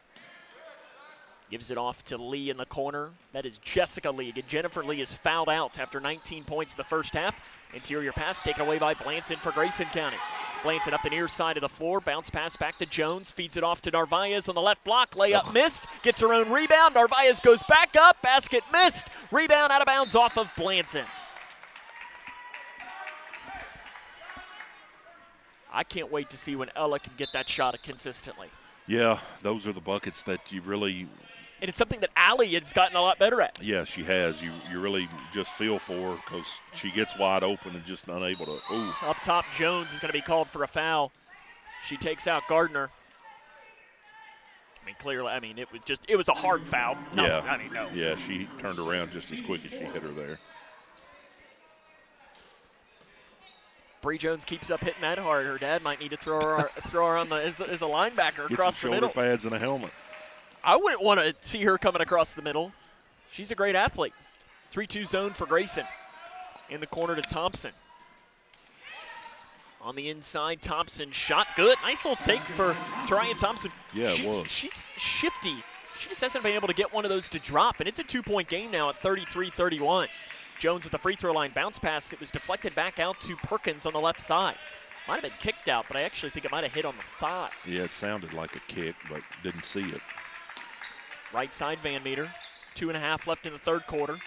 Speaker 1: Gives it off to Lee in the corner. That is Jessica Lee. And Jennifer Lee is fouled out after 19 points in the first half. Interior pass taken away by Blanton for Grayson County. Blanton up the near side of the floor. Bounce pass back to Jones. Feeds it off to Narvaez on the left block. Layup missed. Gets her own rebound. Narvaez goes back up. Basket missed. Rebound out of bounds off of Blanton. I can't wait to see when Ella can get that shot consistently.
Speaker 2: Yeah, those are the buckets that you really –
Speaker 1: and it's something that Allie has gotten a lot better at.
Speaker 2: Yeah, she has. You really just feel for her because she gets wide open and just unable to – ooh.
Speaker 1: Up top, Jones is going to be called for a foul. She takes out Gardner. I mean, clearly, it was a hard foul. No,
Speaker 2: yeah.
Speaker 1: No.
Speaker 2: Yeah, she turned around just as quick as she hit her there.
Speaker 1: Bree Jones keeps up hitting that hard. Her dad might need to throw her on as a linebacker across the middle.
Speaker 2: Get some shoulder pads and a helmet.
Speaker 1: I wouldn't want to see her coming across the middle. She's a great athlete. 3-2 zone for Grayson. In the corner to Thompson. On the inside, Thompson shot good. Nice little take for Tarian Thompson.
Speaker 2: Yeah, it was.
Speaker 1: She's shifty. She just hasn't been able to get one of those to drop, and it's a 2-point game now at 33-31. Jones at the free throw line. Bounce pass. It was deflected back out to Perkins on the left side. Might have been kicked out, but I actually think it might have hit on the thigh.
Speaker 2: Yeah, it sounded like a kick, but didn't see it.
Speaker 1: Right side, Van Meter. 2.5 left in the third quarter.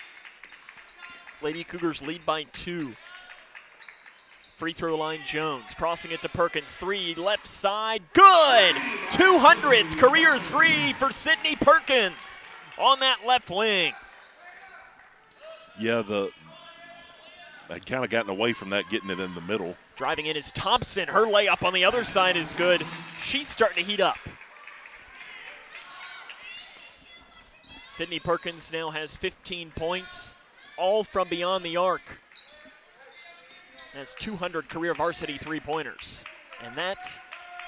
Speaker 1: Lady Cougars lead by 2. Free throw line, Jones. Crossing it to Perkins. 3, left side. Good! 200th career 3 for Sydney Perkins on that left wing.
Speaker 2: Yeah, I kind of gotten away from that, getting it in the middle.
Speaker 1: Driving in is Thompson. Her layup on the other side is good. She's starting to heat up. Sydney Perkins now has 15 points, all from beyond the arc. Has 200 career varsity three-pointers. And that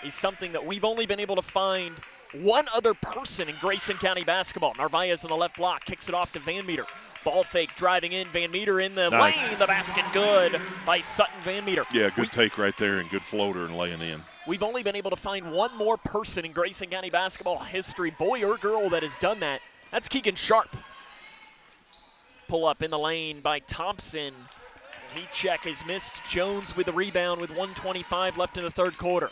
Speaker 1: is something that we've only been able to find one other person in Grayson County basketball. Narvaez on the left block, kicks it off to Van Meter. Ball fake driving in, Van Meter in the lane, the basket good by Sutton Van Meter.
Speaker 2: Yeah, good take right there and good floater and laying in.
Speaker 1: We've only been able to find one more person in Grayson County basketball history, boy or girl, that has done that. That's Keegan Sharp. Pull up in the lane by Thompson. Heat check is missed. Jones with the rebound with 1:25 left in the third quarter.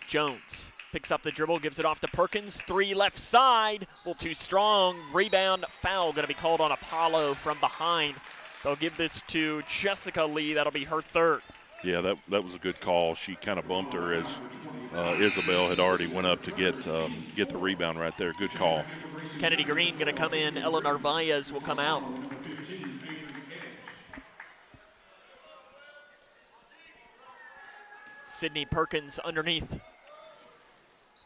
Speaker 1: Jones picks up the dribble, gives it off to Perkins. 3 left side, a little too strong. Rebound, foul going to be called on Apollo from behind. They'll give this to Jessica Lee. That'll be her third.
Speaker 2: Yeah, that was a good call. She kind of bumped her as Isabel had already went up to get the rebound right there. Good call.
Speaker 1: Kennedy Green going to come in. Ella Narvaez will come out. Sydney Perkins underneath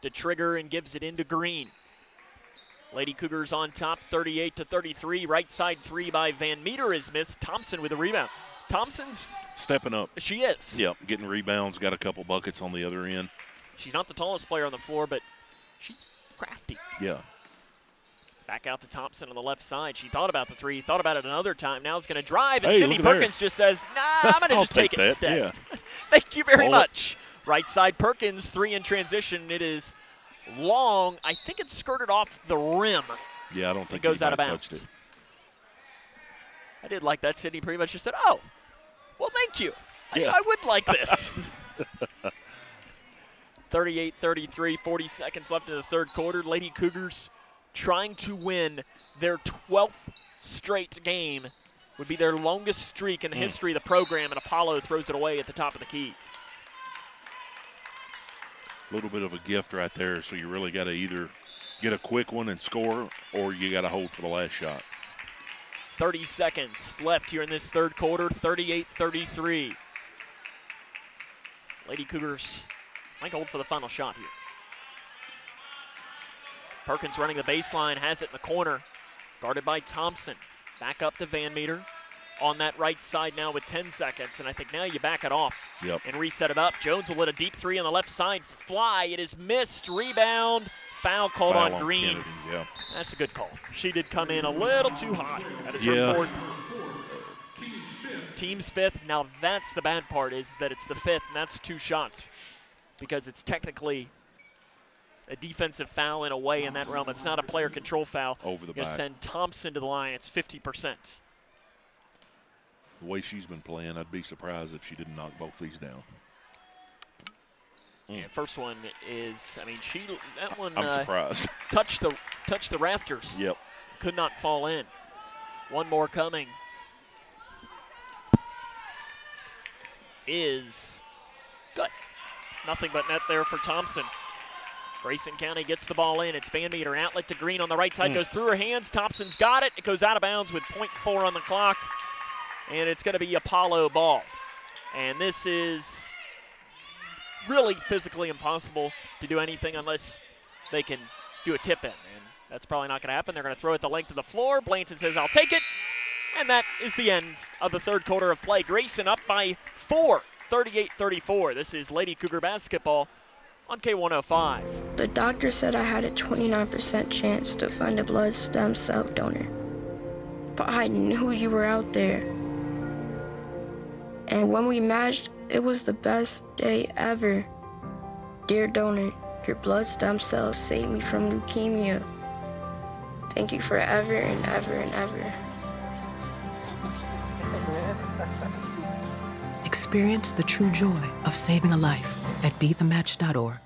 Speaker 1: to trigger and gives it into Green. Lady Cougars on top, 38-33. Right side 3 by Van Meter is missed. Thompson with a rebound. Thompson's
Speaker 2: stepping up.
Speaker 1: She is.
Speaker 2: Yep, getting rebounds, got a couple buckets on the other end.
Speaker 1: She's not the tallest player on the floor, but she's crafty.
Speaker 2: Yeah.
Speaker 1: Back out to Thompson on the left side. She thought about the 3, thought about it another time. Now it's going to drive, and Sydney Perkins just says, nah, I'm going to just take it instead.
Speaker 2: Yeah.
Speaker 1: Thank you very much. Right side Perkins, 3 in transition. It is long. I think it's skirted off the rim.
Speaker 2: Yeah, I don't think
Speaker 1: it goes out of bounds.
Speaker 2: Touched it.
Speaker 1: I did like that. Sydney pretty much just said, oh, well, thank you.
Speaker 2: Yeah.
Speaker 1: I would like this. 38-33, 40 seconds left in the third quarter. Lady Cougars trying to win their 12th straight game. Would be their longest streak in the history of the program, and Apollo throws it away at the top of the key.
Speaker 2: A little bit of a gift right there, so you really got to either get a quick one and score, or you got to hold for the last shot.
Speaker 1: 30 seconds left here in this third quarter, 38-33. Lady Cougars might hold for the final shot here. Perkins running the baseline, has it in the corner, guarded by Thompson. Back up to Van Meter on that right side now with 10 seconds, and I think now you back it off and reset it up. Jones will let a deep three on the left side fly. It is missed. Rebound. Foul called on Green.
Speaker 2: Kennedy, yeah.
Speaker 1: That's a good call. She did come in a little too hot. That is her fourth. Team's fifth. Now that's the bad part, is that it's the fifth, and that's 2 shots because it's technically a defensive foul in a way in that realm. It's not a player control foul.
Speaker 2: Over the
Speaker 1: back. Send Thompson to the line. It's 50%.
Speaker 2: The way she's been playing, I'd be surprised if she didn't knock both these down.
Speaker 1: And first one is, I mean, that one
Speaker 2: I'm surprised.
Speaker 1: touched the rafters.
Speaker 2: Yep.
Speaker 1: Could not fall in. One more coming. Is good. Nothing but net there for Thompson. Grayson County gets the ball in. It's Van Meter, outlet to Green on the right side. Goes through her hands. Thompson's got it. It goes out of bounds with .4 on the clock. And it's going to be Apollo ball. And this is really physically impossible to do anything unless they can do a tip-in. And that's probably not going to happen. They're going to throw it the length of the floor. Blanton says, I'll take it. And that is the end of the third quarter of play. Grayson up by 4, 38-34. This is Lady Cougar basketball on K105.
Speaker 6: The doctor said I had a 29% chance to find a blood stem cell donor. But I knew you were out there. And when we matched, it was the best day ever. Dear donor, your blood stem cells saved me from leukemia. Thank you forever and ever and ever.
Speaker 20: Experience the true joy of saving a life at BeTheMatch.org.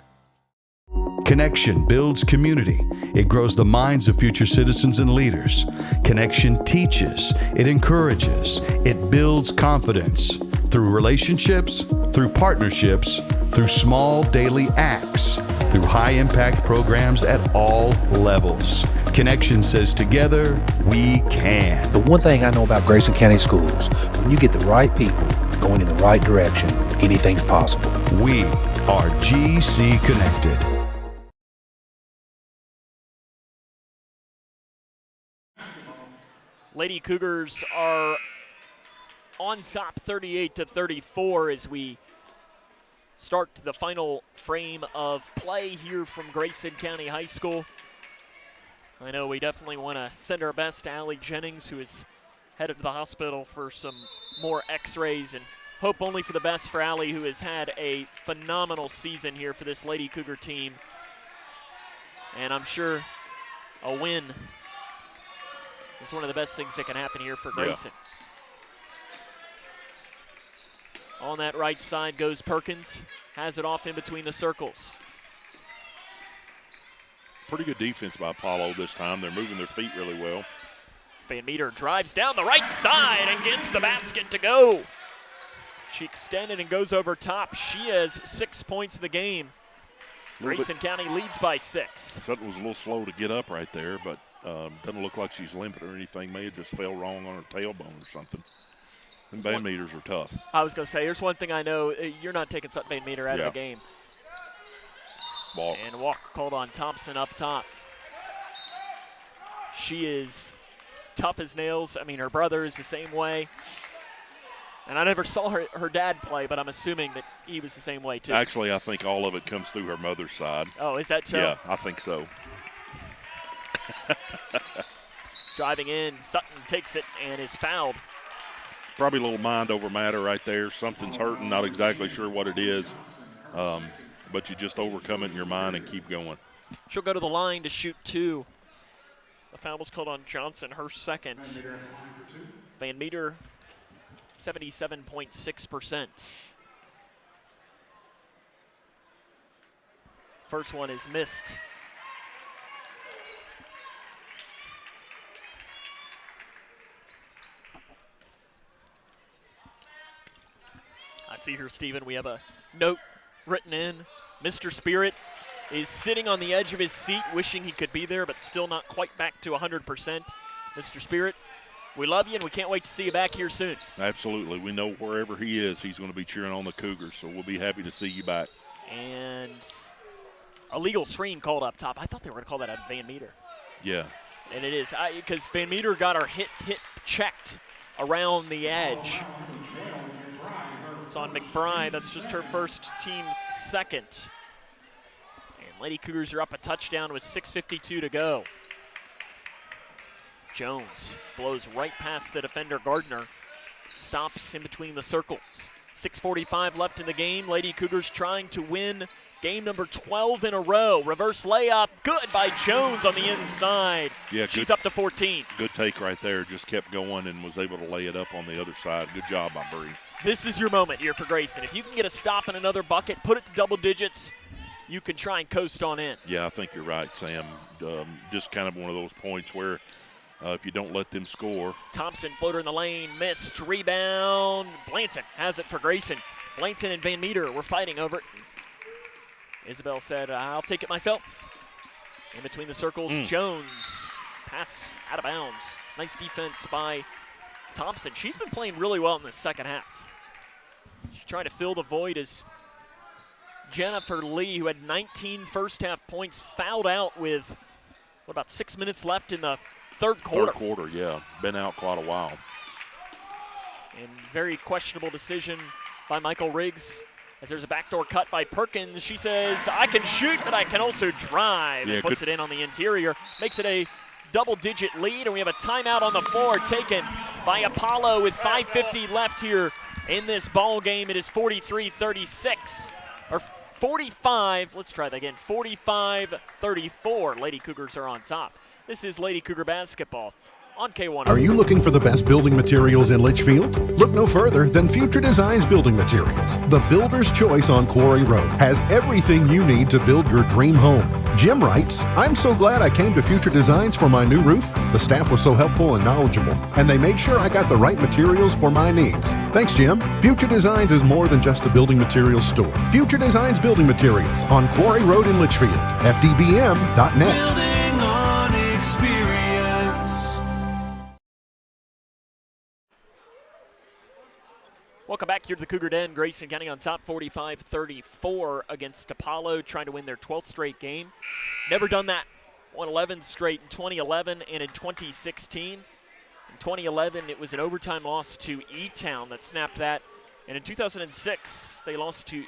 Speaker 8: Connection builds community. It grows the minds of future citizens and leaders. Connection teaches. It encourages. It builds confidence. Through relationships, through partnerships, through small daily acts, through high-impact programs at all levels. Connection says together, we can.
Speaker 14: The one thing I know about Grayson County Schools, when you get the right people going in the right direction, anything's possible.
Speaker 8: We are GC Connected.
Speaker 1: Lady Cougars are on top 38-34 as we start the final frame of play here from Grayson County High School. I know we definitely want to send our best to Allie Jennings, who is headed to the hospital for some more x-rays, and hope only for the best for Allie, who has had a phenomenal season here for this Lady Cougar team. And I'm sure a win is one of the best things that can happen here for Grayson. Yeah. On that right side goes Perkins, has it off in between the circles.
Speaker 2: Pretty good defense by Apollo this time. They're moving their feet really well.
Speaker 1: Van Meter drives down the right side and gets the basket to go. She extended and goes over top. She has 6 points in the game. Grayson County leads by 6.
Speaker 2: Sutton was a little slow to get up right there, but doesn't look like she's limping or anything. May have just fell wrong on her tailbone or something. And Van Meters are tough.
Speaker 1: I was going to say, here's one thing I know. You're not taking Sutton Van Meter out of the game.
Speaker 2: Walk.
Speaker 1: And walk called on Thompson up top. She is tough as nails. I mean, her brother is the same way. And I never saw her dad play, but I'm assuming that he was the same way too.
Speaker 2: Actually, I think all of it comes through her mother's side.
Speaker 1: Oh, is that so?
Speaker 2: Yeah, I think so.
Speaker 1: Driving in, Sutton takes it and is fouled.
Speaker 2: Probably a little mind over matter right there. Something's hurting, not exactly sure what it is. But you just overcome it in your mind and keep going.
Speaker 1: She'll go to the line to shoot 2. The foul was called on Johnson, her second. Van Meter, 77.6%. First one is missed. I see here, Stephen, we have a note written in. Mr. Spirit is sitting on the edge of his seat, wishing he could be there, but still not quite back to 100%. Mr. Spirit, we love you, and we can't wait to see you back here soon.
Speaker 2: Absolutely. We know wherever he is, he's going to be cheering on the Cougars, so we'll be happy to see you back.
Speaker 1: And a legal screen called up top. I thought they were going to call that a Van Meter.
Speaker 2: Yeah.
Speaker 1: And it is, because Van Meter got her hit checked around the edge. It's on McBride. That's just her first, team's second. And Lady Cougars are up a touchdown with 6:52 to go. Jones blows right past the defender Gardner. Stops in between the circles. 6:45 left in the game. Lady Cougars trying to win game number 12 in a row. Reverse layup, good by Jones on the inside.
Speaker 2: Yeah,
Speaker 1: she's up to 14.
Speaker 2: Good take right there. Just kept going and was able to lay it up on the other side. Good job by Bree.
Speaker 1: This is your moment here for Grayson. If you can get a stop in another bucket, put it to double digits, you can try and coast on in.
Speaker 2: Yeah, I think you're right, Sam. Just kind of one of those points where if you don't let them score.
Speaker 1: Thompson, floater in the lane, missed, rebound. Blanton has it for Grayson. Blanton and Van Meter were fighting over it. Isabel said, I'll take it myself. In between the circles, Jones, pass out of bounds. Nice defense by Thompson. She's been playing really well in the second half. She's trying to fill the void as Jennifer Lee, who had 19 first half points, fouled out with, about 6 minutes left in the third quarter.
Speaker 2: Third quarter, yeah. Been out quite a while.
Speaker 1: And very questionable decision by Michael Riggs. As there's a backdoor cut by Perkins, she says, I can shoot, but I can also drive. And puts it in on the interior. Makes it a double-digit lead, and we have a timeout on the floor taken by Apollo with 5:50 left here in this ball game. It is 43-36, or 45, let's try that again, 45-34. Lady Cougars are on top. This is Lady Cougar basketball on K1.
Speaker 3: Are you looking for the best building materials in Litchfield? Look no further than Future Designs Building Materials. The builder's choice on Quarry Road has everything you need to build your dream home. Jim writes, I'm so glad I came to Future Designs for my new roof. The staff was so helpful and knowledgeable, and they made sure I got the right materials for my needs. Thanks, Jim. Future Designs is more than just a building materials store. Future Designs Building Materials on Quarry Road in Litchfield. FDBM.net.
Speaker 5: Building on experience.
Speaker 1: Welcome back here to the Cougar Den. Grayson County on top, 45-34 against Apollo, trying to win their 12th straight game. Never done that. Won 11 straight in 2011 and in 2016. In 2011, it was an overtime loss to E-Town that snapped that. And in 2006, they lost to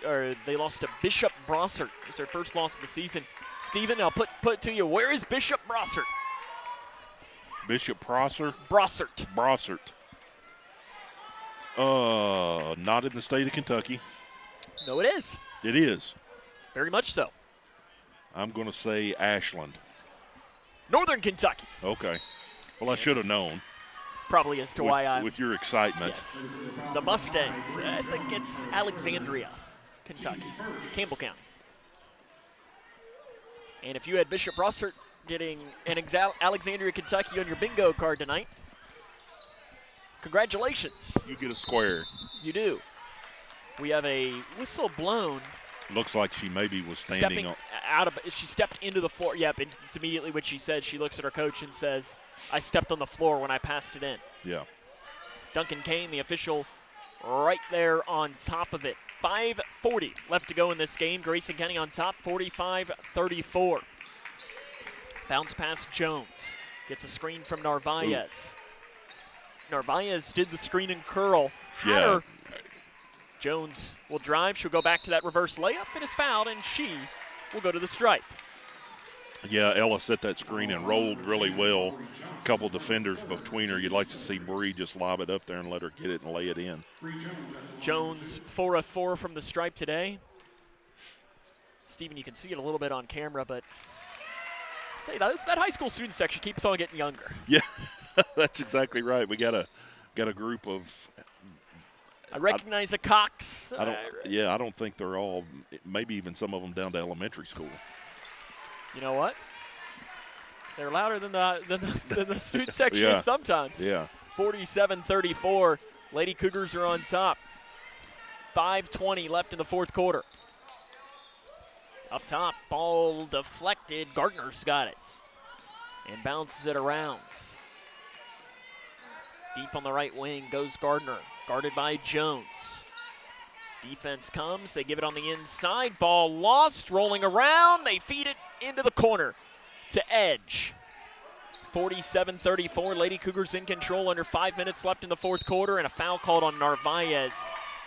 Speaker 1: Bishop Brossart. It was their first loss of the season. Stephen, I'll put it to you. Where is Bishop Brossart?
Speaker 2: Bishop Prosser?
Speaker 1: Brossart.
Speaker 2: Brossart. Not in the state of Kentucky.
Speaker 1: No, it is.
Speaker 2: It is.
Speaker 1: Very much so.
Speaker 2: I'm going to say Ashland.
Speaker 1: Northern Kentucky.
Speaker 2: Okay. Well, I should have known.
Speaker 1: Probably as to why I...
Speaker 2: With your excitement.
Speaker 1: Yes. The Mustangs. I think it's Alexandria, Kentucky. Campbell County. And if you had Bishop Brossart getting an Alexandria, Kentucky on your bingo card tonight, congratulations.
Speaker 2: You get a square.
Speaker 1: You do. We have a whistle blown.
Speaker 2: Looks like she maybe was standing on.
Speaker 1: She stepped into the floor. Yep, it's immediately what she said. She looks at her coach and says, I stepped on the floor when I passed it in.
Speaker 2: Yeah.
Speaker 1: Duncan Kane, the official, right there on top of it. 5:40 left to go in this game. Grayson County on top, 45-34. Bounce pass Jones. Gets a screen from Narvaez. Narvaez did the screen and curl.
Speaker 2: Yeah.
Speaker 1: Jones will drive. She'll go back to that reverse layup and is fouled, and she will go to the stripe.
Speaker 2: Yeah, Ella set that screen and rolled really well. A couple defenders between her. You'd like to see Bree just lob it up there and let her get it and lay it in.
Speaker 1: Jones 4 of 4 from the stripe today. Stephen, you can see it a little bit on camera, but Hey, that high school student section keeps on getting younger.
Speaker 2: Yeah, that's exactly right. We got a group of.
Speaker 1: I recognize a Cox.
Speaker 2: I don't think they're all. Maybe even some of them down to elementary school.
Speaker 1: You know what? They're louder than the student section is sometimes.
Speaker 2: Yeah.
Speaker 1: 47-34. Lady Cougars are on top. 5:20 left in the fourth quarter. Up top, ball deflected. Gardner's got it and bounces it around. Deep on the right wing goes Gardner, guarded by Jones. Defense comes, they give it on the inside. Ball lost, rolling around. They feed it into the corner to Edge. 47-34, Lady Cougars in control, under 5 minutes left in the fourth quarter, and a foul called on Narvaez.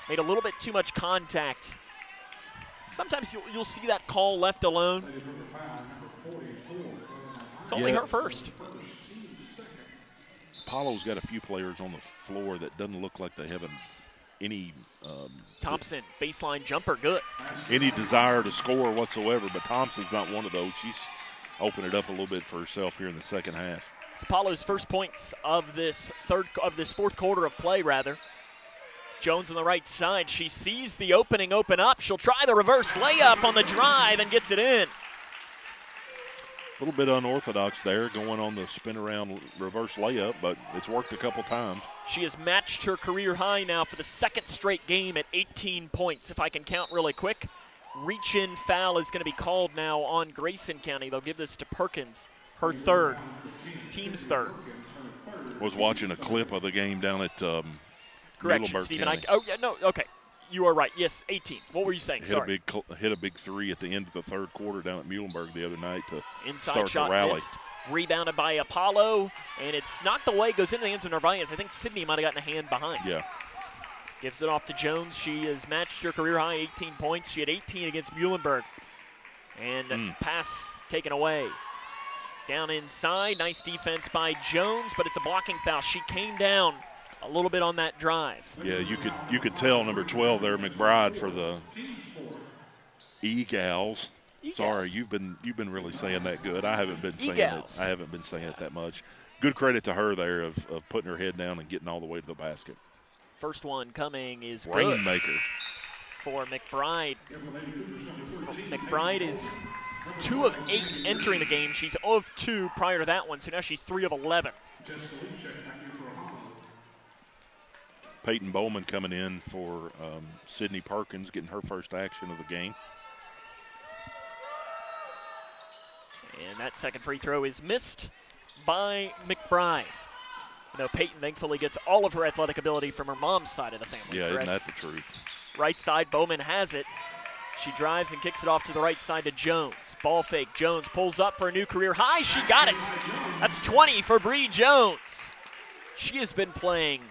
Speaker 1: Made a little bit too much contact. Sometimes you'll see that call left alone. It's only her first.
Speaker 2: Apollo's got a few players on the floor that doesn't look like they have any
Speaker 1: Thompson, baseline jumper, good.
Speaker 2: Any desire to score whatsoever, but Thompson's not one of those. She's opened it up a little bit for herself here in the second half.
Speaker 1: It's Apollo's first points of this fourth quarter of play, rather. Jones on the right side. She sees the opening open up. She'll try the reverse layup on the drive and gets it in.
Speaker 2: A little bit unorthodox there, going on the spin around reverse layup, but it's worked a couple times.
Speaker 1: She has matched her career high now for the second straight game at 18 points. If I can count really quick, reach-in foul is going to be called now on Grayson County. They'll give this to Perkins, her third, team's third.
Speaker 2: Was watching a clip of the game down at
Speaker 1: Correction, Stephen. Okay. You are right. Yes, 18. What were you saying? Sorry.
Speaker 2: Hit a big three at the end of the third quarter down at Muhlenberg the other night to
Speaker 1: inside
Speaker 2: start
Speaker 1: shot
Speaker 2: the rally.
Speaker 1: Missed, rebounded by Apollo, and it's knocked away, goes into the hands of Narvaez. I think Sydney might have gotten a hand behind.
Speaker 2: Yeah.
Speaker 1: Gives it off to Jones. She has matched her career high 18 points. She had 18 against Muhlenberg. And pass taken away. Down inside, nice defense by Jones, but it's a blocking foul. She came down a little bit on that drive.
Speaker 2: Yeah, you could tell number 12 there, McBride, for the E-Gals. Sorry, you've been really saying that good. I haven't been saying it. I haven't been saying it that much. Good credit to her there of putting her head down and getting all the way to the basket.
Speaker 1: First one coming is
Speaker 2: Rainmaker
Speaker 1: for McBride. McBride is 2 of 8 entering the game. She's 0 of 2 prior to that one, so now she's 3 of 11.
Speaker 2: Peyton Bowman coming in for Sydney Perkins, getting her first action of the game.
Speaker 1: And that second free throw is missed by McBride. You know, Peyton thankfully gets all of her athletic ability from her mom's side of the family.
Speaker 2: Yeah,
Speaker 1: correct?
Speaker 2: Isn't that the truth?
Speaker 1: Right side, Bowman has it. She drives and kicks it off to the right side to Jones. Ball fake, Jones pulls up for a new career high. She got it. That's 20 for Bree Jones. She has been playing.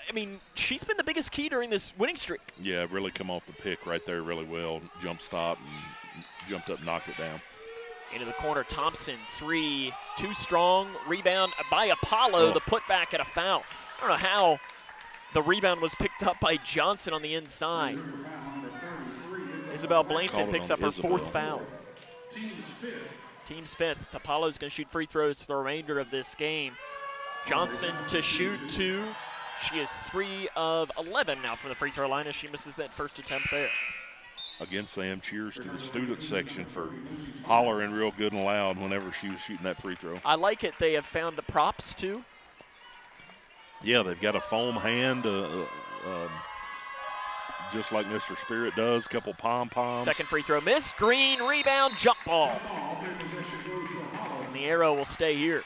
Speaker 1: I mean, she's been the biggest key during this winning streak.
Speaker 2: Yeah, really come off the pick right there really well. Jump stop and jumped up and knocked it down.
Speaker 1: Into the corner, Thompson, 3, too strong. Rebound by Apollo, the putback at a foul. I don't know how the rebound was picked up by Johnson on the inside. Isabel Blanton picks up her fourth foul. Team's fifth. Apollo's going to shoot free throws for the remainder of this game. Johnson to shoot 2. She is 3 of 11 now from the free throw line as she misses that first attempt there.
Speaker 2: Again, Sam, cheers to the student section for hollering real good and loud whenever she was shooting that free throw.
Speaker 1: I like it. They have found the props, too.
Speaker 2: Yeah, they've got a foam hand, just like Mr. Spirit does, a couple pom-poms.
Speaker 1: Second free throw missed. Green, rebound, jump ball. And the arrow will stay here.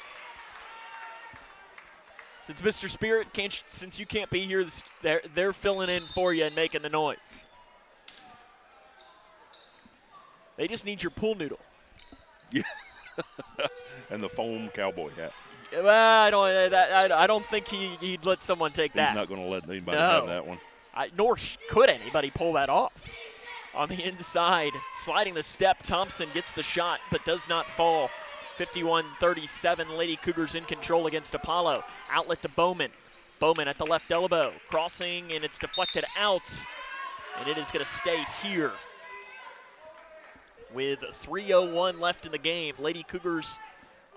Speaker 1: Since Mr. Spirit since you can't be here, they're filling in for you and making the noise. They just need your pool noodle.
Speaker 2: Yeah, and the foam cowboy hat.
Speaker 1: Well, I don't think he'd let someone take that.
Speaker 2: He's not going to let anybody have that one.
Speaker 1: Nor could anybody pull that off. On the inside, sliding the step, Thompson gets the shot but does not fall. 51-37, Lady Cougars in control against Apollo. Outlet to Bowman. Bowman at the left elbow, crossing, and it's deflected out. And it is going to stay here. With 3:01 left in the game, Lady Cougars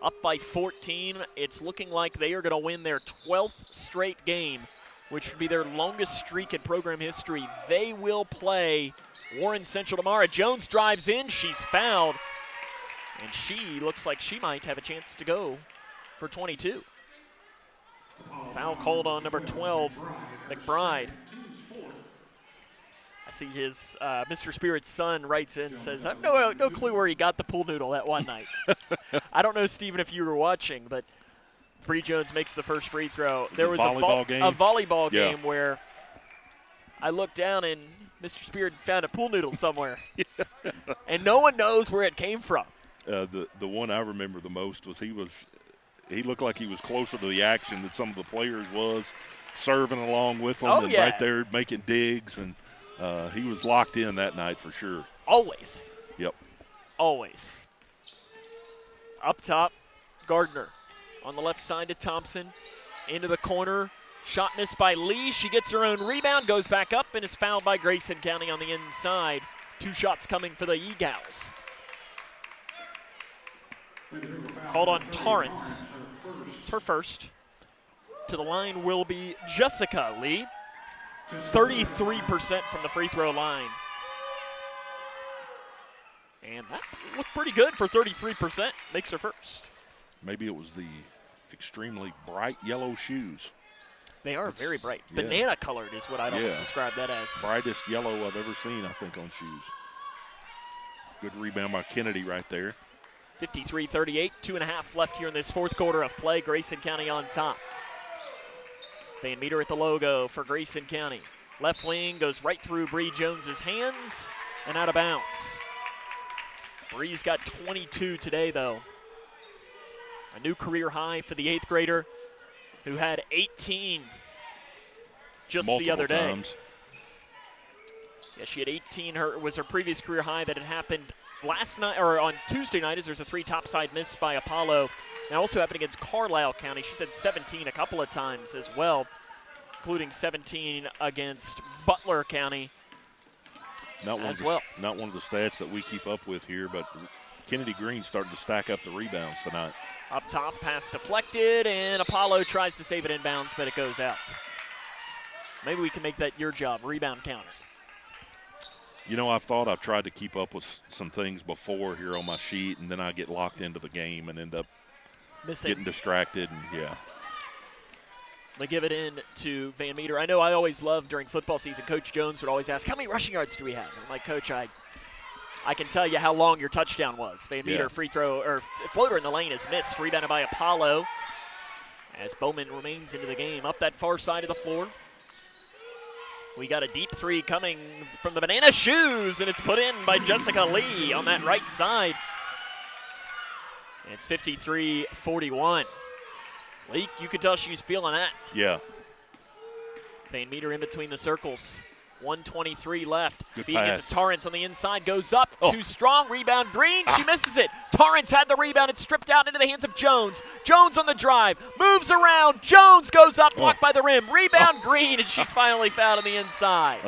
Speaker 1: up by 14. It's looking like they are going to win their 12th straight game, which would be their longest streak in program history. They will play Warren Central tomorrow. Jones drives in. She's fouled. And she looks like she might have a chance to go for 22. Foul called on number 12, McBride. I see his Mr. Spirit's son writes in and says, I have no clue where he got the pool noodle that one night. I don't know, Stephen, if you were watching, but Bree Jones makes the first free throw. There was a volleyball game where I looked down and Mr. Spirit found a pool noodle somewhere. And no one knows where it came from.
Speaker 2: The one I remember the most was he looked like he was closer to the action than some of the players was, serving along with them right there making digs, and he was locked in that night for sure.
Speaker 1: Always.
Speaker 2: Yep.
Speaker 1: Always. Up top, Gardner. On the left side to Thompson. Into the corner. Shot missed by Lee. She gets her own rebound, goes back up, and is fouled by Grayson County on the inside. 2 shots coming for the E-Gals. Called on Torrance. It's her first. To the line will be Jessica Lee. 33% from the free throw line. And that looked pretty good for 33%. Makes her first.
Speaker 2: Maybe it was the extremely bright yellow shoes.
Speaker 1: They are very bright. Yeah. Banana colored is what I'd almost describe that as.
Speaker 2: Brightest yellow I've ever seen, I think, on shoes. Good rebound by Kennedy right there.
Speaker 1: 53-38, 2.5 left here in this fourth quarter of play. Grayson County on top. Van Meter at the logo for Grayson County. Left wing goes right through Bree Jones's hands and out of bounds. Bree's got 22 today, though. A new career high for the 8th grader who had 18 just the other day.
Speaker 2: Times.
Speaker 1: Yeah, she had 18. Was her previous career high that had happened last night, or on Tuesday night, as there's a 3 topside miss by Apollo. And also happened against Carlisle County. She's had 17 a couple of times as well, including 17 against Butler County
Speaker 2: Not one of the stats that we keep up with here, but Kennedy Green starting to stack up the rebounds tonight.
Speaker 1: Up top, pass deflected, and Apollo tries to save it inbounds, but it goes out. Maybe we can make that your job, rebound counter.
Speaker 2: You know, I've tried to keep up with some things before here on my sheet, and then I get locked into the game and end up getting distracted, and
Speaker 1: They give it in to Van Meter. I know I always love during football season, Coach Jones would always ask, how many rushing yards do we have? I'm like, Coach, I can tell you how long your touchdown was. Van Meter free throw, or floater in the lane is missed, rebounded by Apollo as Bowman remains into the game. Up that far side of the floor. We got a deep 3 coming from the banana shoes, and it's put in by Jessica Lee on that right side. And it's 53-41. Lee, you could tell she's feeling that.
Speaker 2: Yeah.
Speaker 1: Van Meter in between the circles. 1:23 left.
Speaker 2: Good
Speaker 1: Feeding
Speaker 2: pass.
Speaker 1: it to Torrance on the inside. Goes up. Too strong. Rebound. Green. She misses it. Torrance had the rebound. It's stripped out into the hands of Jones. Jones on the drive. Moves around. Jones goes up. Blocked by the rim. Rebound. Green. And she's finally fouled on the inside.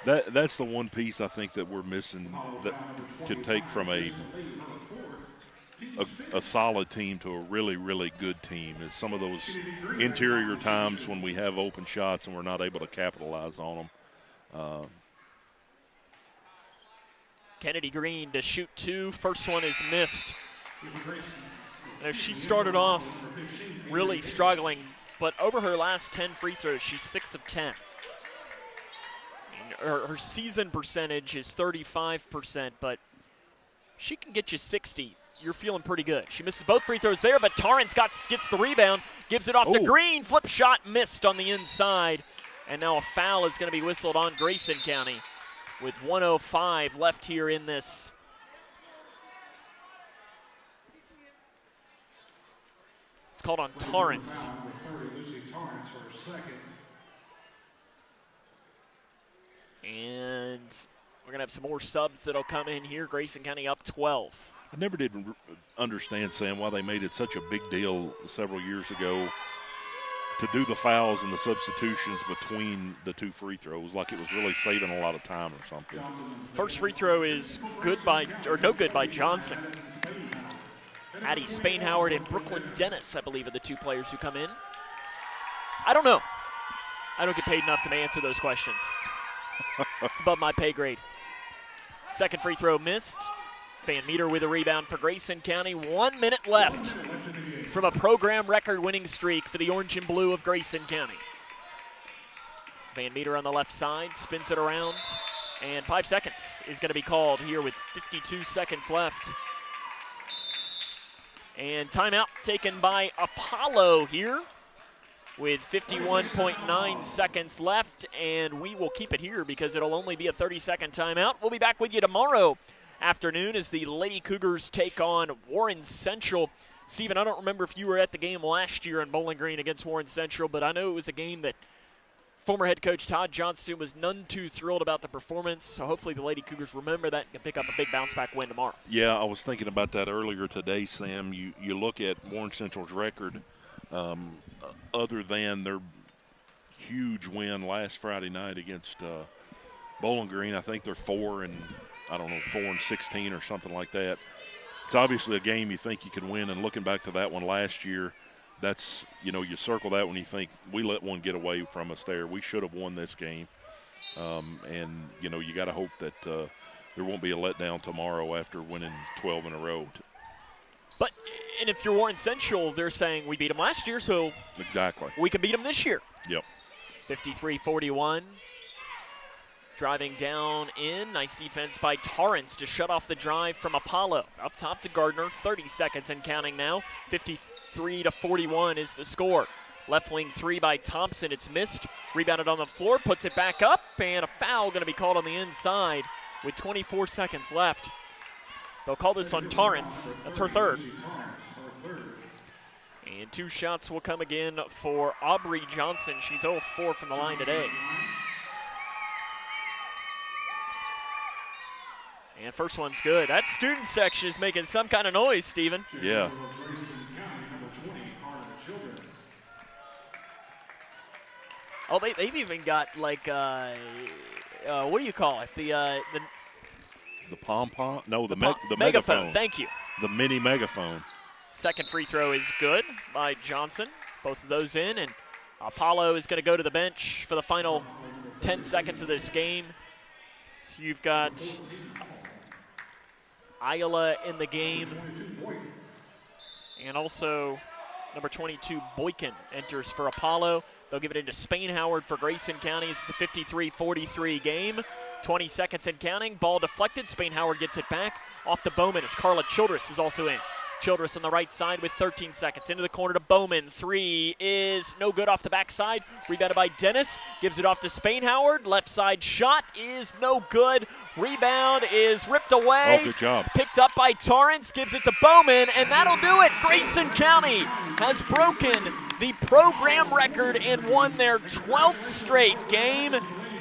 Speaker 2: That's the one piece I think that we're missing that could take from a solid team to a really, really good team is some of those interior times when we have open shots and we're not able to capitalize on them.
Speaker 1: Kennedy Green to shoot 2. First one is missed. Now, she started off really struggling, but over her last 10 free throws, she's 6 of 10. Her season percentage is 35%, but she can get you 60. You're feeling pretty good. She misses both free throws there, but Torrance gets the rebound, gives it off to Green. Flip shot missed on the inside. And now a foul is going to be whistled on Grayson County with 1:05 left here in this. It's called on Torrance. And we're going to have some more subs that'll come in here. Grayson County up 12.
Speaker 2: I never did understand, Sam, why they made it such a big deal several years ago to do the fouls and the substitutions between the 2 free throws, like it was really saving a lot of time or something.
Speaker 1: First free throw is good by, or no good by Johnson. Addie Spainhoward and Brooklyn Dennis, I believe, are the two players who come in. I don't know. I don't get paid enough to answer those questions. It's above my pay grade. Second free throw missed. Van Meter with a rebound for Grayson County. 1 minute left from a program record winning streak for the orange and blue of Grayson County. Van Meter on the left side, spins it around, and 5 seconds is going to be called here with 52 seconds left. And timeout taken by Apollo here with 51.9 seconds left, and we will keep it here because it'll only be a 30-second timeout. We'll be back with you tomorrow afternoon as the Lady Cougars take on Warren Central. Steven, I don't remember if you were at the game last year in Bowling Green against Warren Central, but I know it was a game that former head coach Todd Johnston was none too thrilled about the performance, so hopefully the Lady Cougars remember that and can pick up a big bounce-back win tomorrow.
Speaker 2: Yeah, I was thinking about that earlier today, Sam. You look at Warren Central's record, other than their huge win last Friday night against Bowling Green. I think they're 4-16 or something like that. It's obviously a game you think you can win, and looking back to that one last year, that's, you circle that when you think we let one get away from us there. We should have won this game. And, you got to hope that there won't be a letdown tomorrow after winning 12 in a row.
Speaker 1: And if you're Warren Central, they're saying we beat them last year, so
Speaker 2: exactly
Speaker 1: we can beat them this year.
Speaker 2: Yep.
Speaker 1: 53-41. Driving down in. Nice defense by Torrance to shut off the drive from Apollo. Up top to Gardner. 30 seconds and counting now. 53-41 is the score. Left wing three by Thompson. It's missed. Rebounded on the floor. Puts it back up. And a foul going to be called on the inside with 24 seconds left. They'll call this on Torrance. That's her third. And 2 shots will come again for Aubrey Johnson. She's 0-4 from the line today. And first one's good. That student section is making some kind of noise, Steven.
Speaker 2: Yeah.
Speaker 1: Oh, they've even got like, what do you call it? The
Speaker 2: pom-pom? No, the
Speaker 1: megaphone. Thank you.
Speaker 2: The mini megaphone.
Speaker 1: Second free throw is good by Johnson. Both of those in, and Apollo is going to go to the bench for the final 10 seconds of this game. So you've got Ayala in the game, and also number 22, Boykin, enters for Apollo. They'll give it into Spainhoward for Grayson County. It's a 53-43 game. 20 seconds and counting. Ball deflected. Spainhoward gets it back. Off to Bowman as Carla Childress is also in. Childress on the right side with 13 seconds. Into the corner to Bowman. 3 is no good off the backside. Rebounded by Dennis. Gives it off to Spainhoward. Left side shot is no good. Rebound is ripped away.
Speaker 2: Oh, good job.
Speaker 1: Picked up by Torrance. Gives it to Bowman, and that'll do it. Grayson County has broken the program record and won their 12th straight game.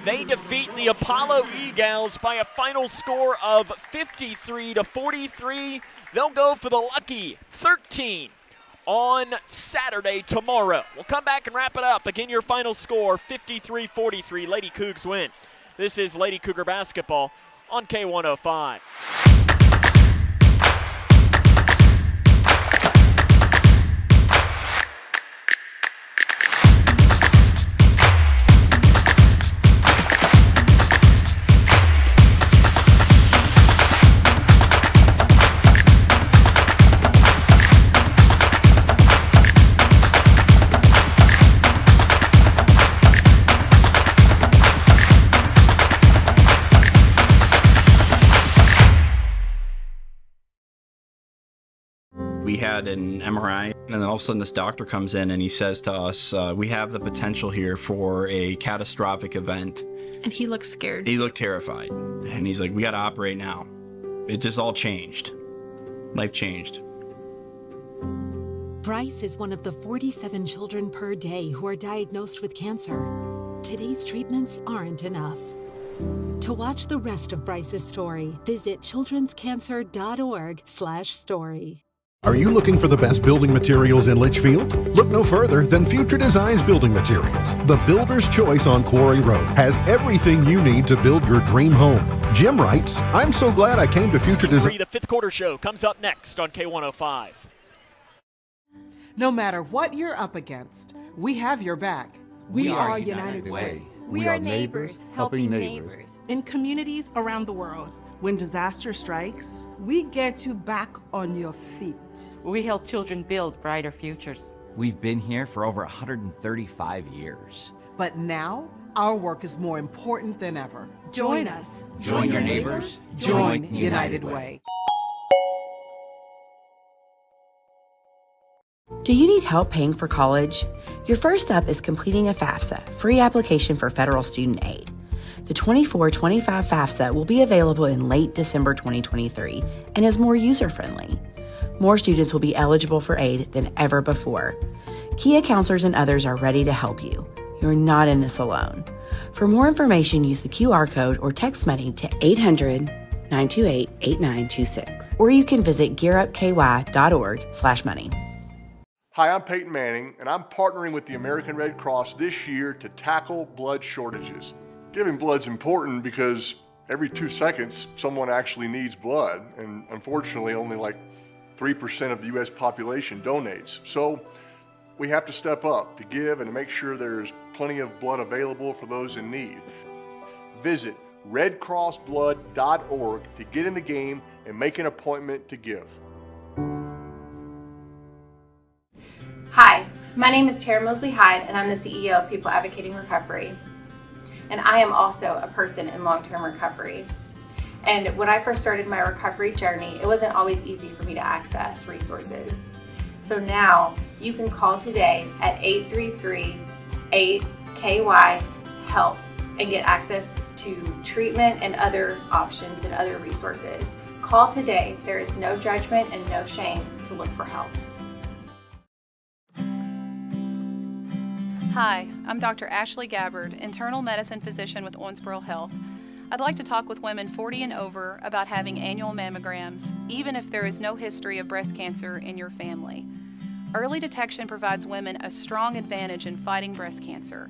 Speaker 1: They defeat the Apollo Eagles by a final score of 53-43. They'll go for the lucky 13 on Saturday tomorrow. We'll come back and wrap it up. Again, your final score, 53-43. Lady Cougs win. This is Lady Cougar basketball on K105.
Speaker 15: We had an MRI, and then all of a sudden this doctor comes in and he says to us, we have the potential here for a catastrophic event.
Speaker 17: And he looked scared.
Speaker 15: He looked terrified. And he's like, we got to operate now. It just all changed. Life changed.
Speaker 16: Bryce is one of the 47 children per day who are diagnosed with cancer. Today's treatments aren't enough. To watch the rest of Bryce's story, visit childrenscancer.org/story.
Speaker 3: Are you looking for the best building materials in Litchfield? Look no further than Future Designs Building Materials. The builder's choice on Quarry Road has everything you need to build your dream home. Jim writes, I'm so glad I came to Future Designs.
Speaker 1: The fifth quarter show comes up next on K105.
Speaker 7: No matter what you're up against, we have your back.
Speaker 17: We are United Way. We are neighbors helping neighbors.
Speaker 7: In communities around the world, when disaster strikes, we get you back on your feet.
Speaker 9: We help children build brighter futures.
Speaker 18: We've been here for over 135 years.
Speaker 7: But now, our work is more important than ever.
Speaker 17: Join us.
Speaker 18: Join your neighbors.
Speaker 7: Join United Way.
Speaker 10: Do you need help paying for college? Your first step is completing a FAFSA, free application for federal student aid. The 24-25 FAFSA will be available in late December 2023 and is more user-friendly. More students will be eligible for aid than ever before. Kia counselors and others are ready to help you. You're not in this alone. For more information, use the QR code or text money to 800-928-8926. Or you can visit gearupky.org/money.
Speaker 11: Hi, I'm Peyton Manning, and I'm partnering with the American Red Cross this year to tackle blood shortages. Giving blood's important because every 2 seconds, someone actually needs blood, and unfortunately, only like 3% of the U.S. population donates. So we have to step up to give and to make sure there's plenty of blood available for those in need. Visit redcrossblood.org to get in the game and make an appointment to give.
Speaker 12: Hi, my name is Tara Mosley Hyde, and I'm the CEO of People Advocating Recovery. And I am also a person in long-term recovery. And when I first started my recovery journey, it wasn't always easy for me to access resources. So now you can call today at 833-8KY-HELP and get access to treatment and other options and other resources. Call today. There is no judgment and no shame to look for help.
Speaker 13: Hi, I'm Dr. Ashley Gabbard, internal medicine physician with Owensboro Health. I'd like to talk with women 40 and over about having annual mammograms, even if there is no history of breast cancer in your family. Early detection provides women a strong advantage in fighting breast cancer.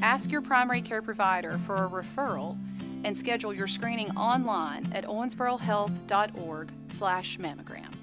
Speaker 13: Ask your primary care provider for a referral and schedule your screening online at owensborohealth.org/mammogram.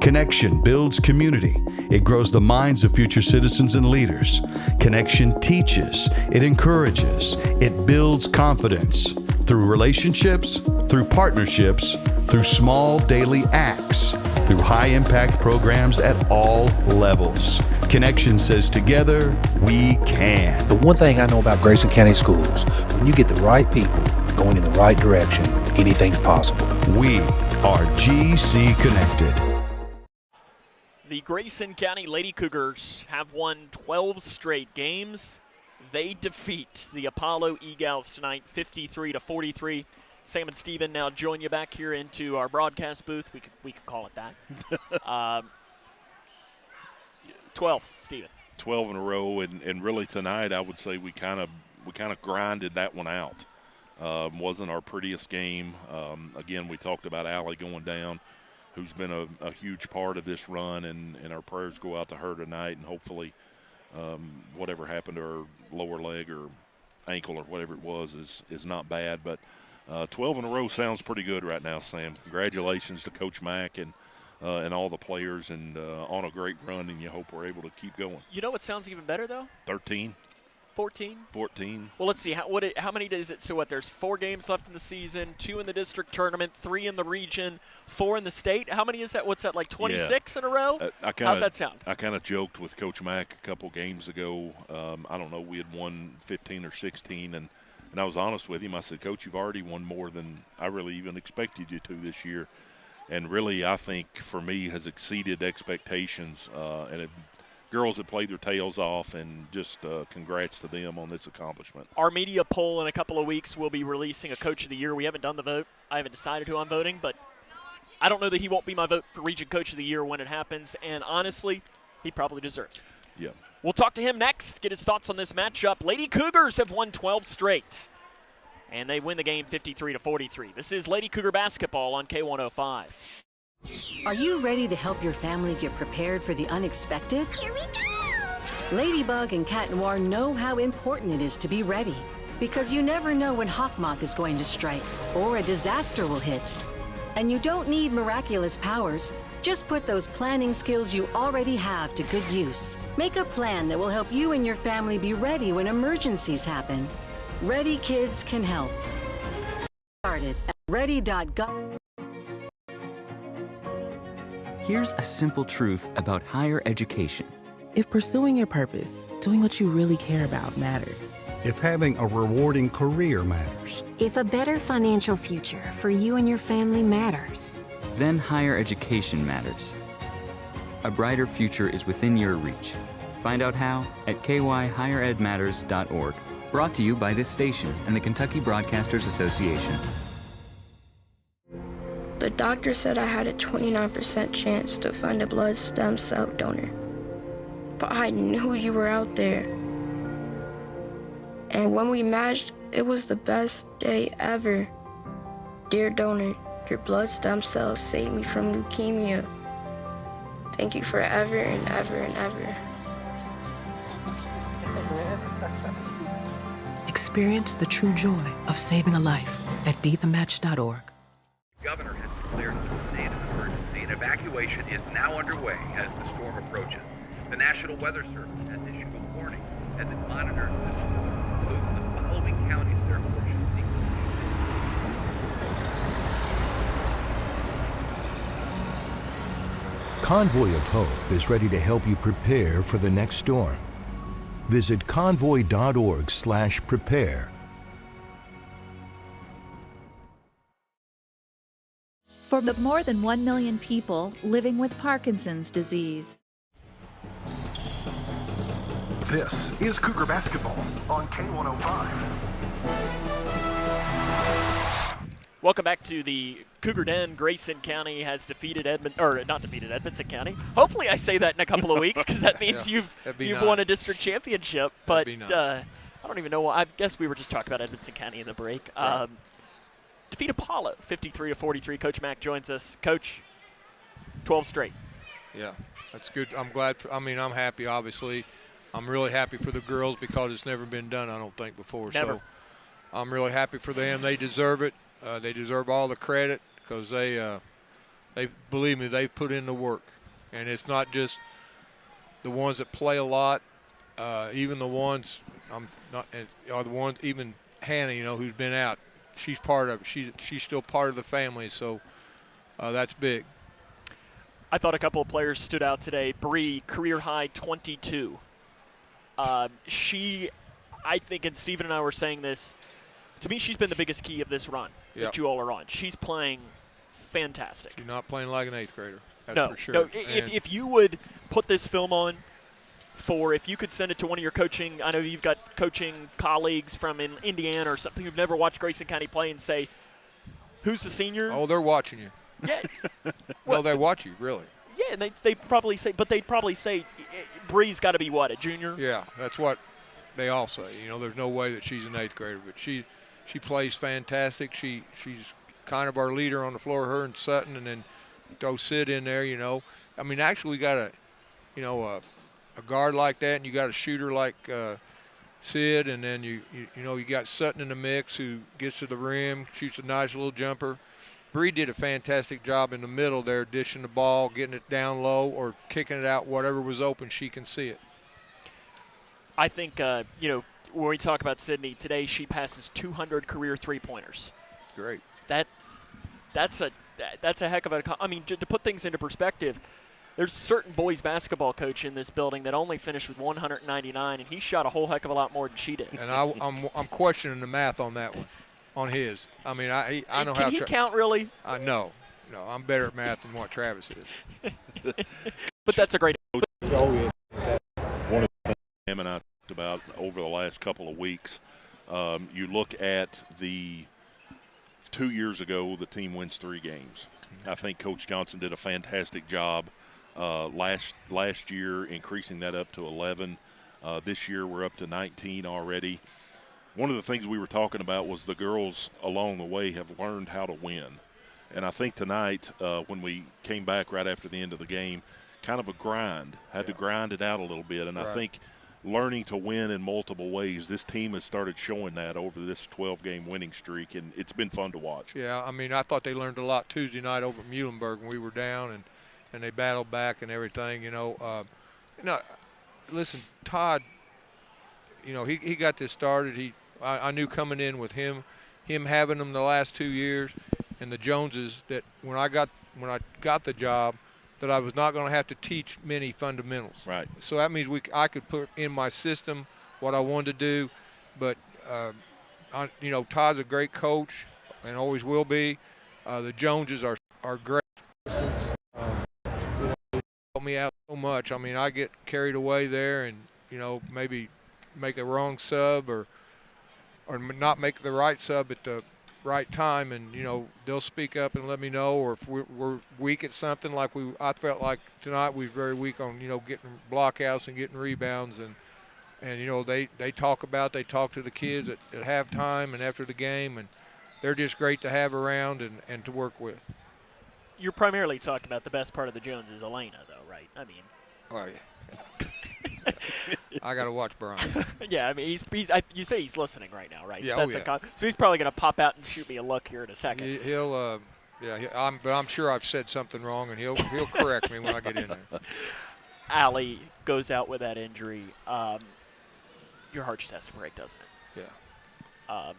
Speaker 8: Connection builds community. It grows the minds of future citizens and leaders. Connection teaches. It encourages. It builds confidence through relationships, through partnerships, through small daily acts, through high-impact programs at all levels. Connection says together, we can.
Speaker 14: The one thing I know about Grayson County Schools, when you get the right people going in the right direction, anything's possible.
Speaker 8: We are GC Connected.
Speaker 1: The Grayson County Lady Cougars have won 12 straight games. They defeat the Apollo E-Gals tonight, 53-43. Sam and Steven now join you back here into our broadcast booth. We could call it that. 12, Steven.
Speaker 2: 12 in a row, and really tonight I would say we kind of grinded that one out. Wasn't our prettiest game. Again, we talked about Allie going down, who's been a huge part of this run, and our prayers go out to her tonight, and hopefully whatever happened to her lower leg or ankle or whatever it was is not bad. But 12 in a row sounds pretty good right now, Sam. Congratulations to Coach Mack and all the players, and on a great run, and you hope we're able to keep going.
Speaker 1: You know what sounds even better, though?
Speaker 2: 13.
Speaker 1: 14?
Speaker 2: 14.
Speaker 1: Well, let's see. How many is it? So what, there's 4 games left in the season, 2 in the district tournament, 3 in the region, 4 in the state. How many is that? What's that, like 26 in a row? How's that sound?
Speaker 2: I kind of joked with Coach Mack a couple games ago. I don't know, we had won 15 or 16, and I was honest with him. I said, Coach, you've already won more than I really even expected you to this year. And really, I think, for me, has exceeded expectations. And girls that played their tails off, and just congrats to them on this accomplishment.
Speaker 1: Our media poll in a couple of weeks will be releasing a Coach of the Year. We haven't done the vote. I haven't decided who I'm voting, but I don't know that he won't be my vote for Region Coach of the Year when it happens, and honestly, he probably deserves it.
Speaker 2: Yeah.
Speaker 1: We'll talk to him next, get his thoughts on this matchup. Lady Cougars have won 12 straight, and they win the game 53-43. This is Lady Cougar basketball on K105.
Speaker 23: Are you ready to help your family get prepared for the unexpected? Here we go! Ladybug and Cat Noir know how important it is to be ready, because you never know when Hawkmoth is going to strike or a disaster will hit. And you don't need miraculous powers. Just put those planning skills you already have to good use. Make a plan that will help you and your family be ready when emergencies happen. Ready Kids can help. Started at ready.gov.
Speaker 19: Here's a simple truth about higher education.
Speaker 20: If pursuing your purpose, doing what you really care about matters.
Speaker 4: If having a rewarding career matters.
Speaker 21: If a better financial future for you and your family matters.
Speaker 19: Then higher education matters. A brighter future is within your reach. Find out how at kyhigheredmatters.org. Brought to you by this station and the Kentucky Broadcasters Association.
Speaker 6: The doctor said I had a 29% chance to find a blood stem cell donor. But I knew you were out there. And when we matched, it was the best day ever. Dear donor, your blood stem cells saved me from leukemia. Thank you forever and ever and ever.
Speaker 20: Experience the true joy of saving a life at BeTheMatch.org.
Speaker 22: The governor has declared the state of emergency, and evacuation is now underway as the storm approaches. The National Weather Service has issued a warning as it monitors the storm. Move to the following counties therefore should seek.
Speaker 24: Convoy of Hope is ready to help you prepare for the next storm. Visit convoy.org/prepare.
Speaker 25: For the more than 1 million people living with Parkinson's disease.
Speaker 3: This is Cougar Basketball on K105.
Speaker 1: Welcome back to the Cougar Den. Grayson County has defeated Edmondson County. Hopefully I say that in a couple of weeks because that means you've won a district championship. But I don't even know. I guess we were just talking about Edmondson County in the break. Right. Defeat Apollo 53-43. Coach Mack joins us. Coach, 12 straight.
Speaker 26: Yeah, that's good. I'm glad. I'm happy, obviously. I'm really happy for the girls because it's never been done, I don't think, before.
Speaker 1: Never.
Speaker 26: So I'm really happy for them. They deserve it. They deserve all the credit because they believe me, they've put in the work. And it's not just the ones that play a lot, even the ones even Hannah, who's been out. She's part of it. She's still part of the family, so that's big.
Speaker 1: I thought a couple of players stood out today. Bree, career high 22. I think, and Stephen and I were saying this, to me she's been the biggest key of this run that you all are on. She's playing fantastic.
Speaker 26: She's not playing like an 8th grader,
Speaker 1: that's
Speaker 26: for sure.
Speaker 1: No, if you would put this film on, if you could send it to one of your coaching, I know you've got coaching colleagues from Indiana or something who've never watched Grayson County play and say, who's the senior?
Speaker 26: Oh, they're watching you.
Speaker 1: Yeah.
Speaker 26: Well, they watch you, really.
Speaker 1: Yeah, and they'd probably say Bree's got to be what, a junior?
Speaker 26: Yeah, that's what they all say. There's no way that she's an 8th grader, but she plays fantastic. She's kind of our leader on the floor, her and Sutton, and then throw Sid in there, actually we got a guard like that, and you got a shooter like Sid, and then you got Sutton in the mix who gets to the rim, shoots a nice little jumper. Bree did a fantastic job in the middle there, dishing the ball, getting it down low, or kicking it out. Whatever was open, she can see it.
Speaker 1: I think, when we talk about Sydney, today she passes 200 career three-pointers.
Speaker 26: Great.
Speaker 1: That's a heck of a – to put things into perspective, there's a certain boys basketball coach in this building that only finished with 199, and he shot a whole heck of a lot more than she did.
Speaker 26: And I'm questioning the math on that one. On his. I know how.
Speaker 1: Can he count, really?
Speaker 26: No, I'm better at math than what Travis is.
Speaker 1: But that's a great.
Speaker 2: One of the things Sam and I talked about over the last couple of weeks, you look at the 2 years ago, the team wins 3 games. I think Coach Johnson did a fantastic job last year, increasing that up to 11. This year we're up to 19 already. One of the things we were talking about was the girls along the way have learned how to win. And I think tonight, when we came back right after the end of the game, kind of a grind, had to grind it out a little bit. And I think learning to win in multiple ways, this team has started showing that over this 12-game winning streak, and it's been fun to watch.
Speaker 26: Yeah, I thought they learned a lot Tuesday night over at Muhlenberg when we were down, and and they battled back and everything. Listen, Todd. He got this started. I knew coming in with him having them the last 2 years, and the Joneses, that when I got the job, that I was not going to have to teach many fundamentals.
Speaker 2: Right.
Speaker 26: So that means I could put in my system what I wanted to do, but Todd's a great coach and always will be. The Joneses are great. Help me out so much. I mean, I get carried away there, and maybe make a wrong sub or not make the right sub at the right time, and they'll speak up and let me know. Or if we're weak at something, like I felt like tonight we was very weak on getting blockouts and getting rebounds, and they talk to the kids at halftime and after the game, and they're just great to have around and to work with.
Speaker 1: You're primarily talking about the best part of the Joneses, Elena, though, right? I mean,
Speaker 26: oh yeah. I got to watch Brian.
Speaker 1: Yeah, I mean, you say he's listening right now, right?
Speaker 26: Yeah,
Speaker 1: So, so he's probably going to pop out and shoot me a look here in a second.
Speaker 26: But I'm sure I've said something wrong, and he'll correct me when I get in there.
Speaker 1: Allie goes out with that injury. Your heart just has to break, doesn't it?
Speaker 26: Yeah.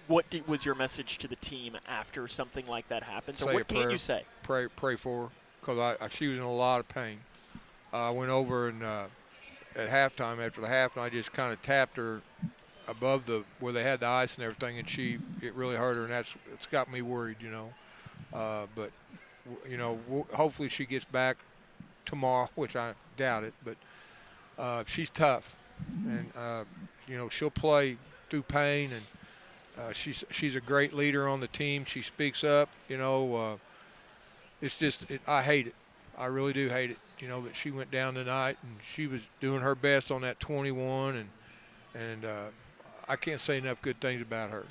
Speaker 1: What was your message to the team after something like that happens? Or what can you say?
Speaker 26: Pray for her, because she was in a lot of pain. I went over and at halftime, after the half, and I just kind of tapped her above where they had the ice and everything, and it really hurt her, and it's got me worried, But hopefully she gets back tomorrow, which I doubt it. But she's tough, and she'll play through pain, and she's a great leader on the team. She speaks up. It's just I hate it. I really do hate it. That she went down tonight, and she was doing her best on that 21, and I can't say enough good things about her.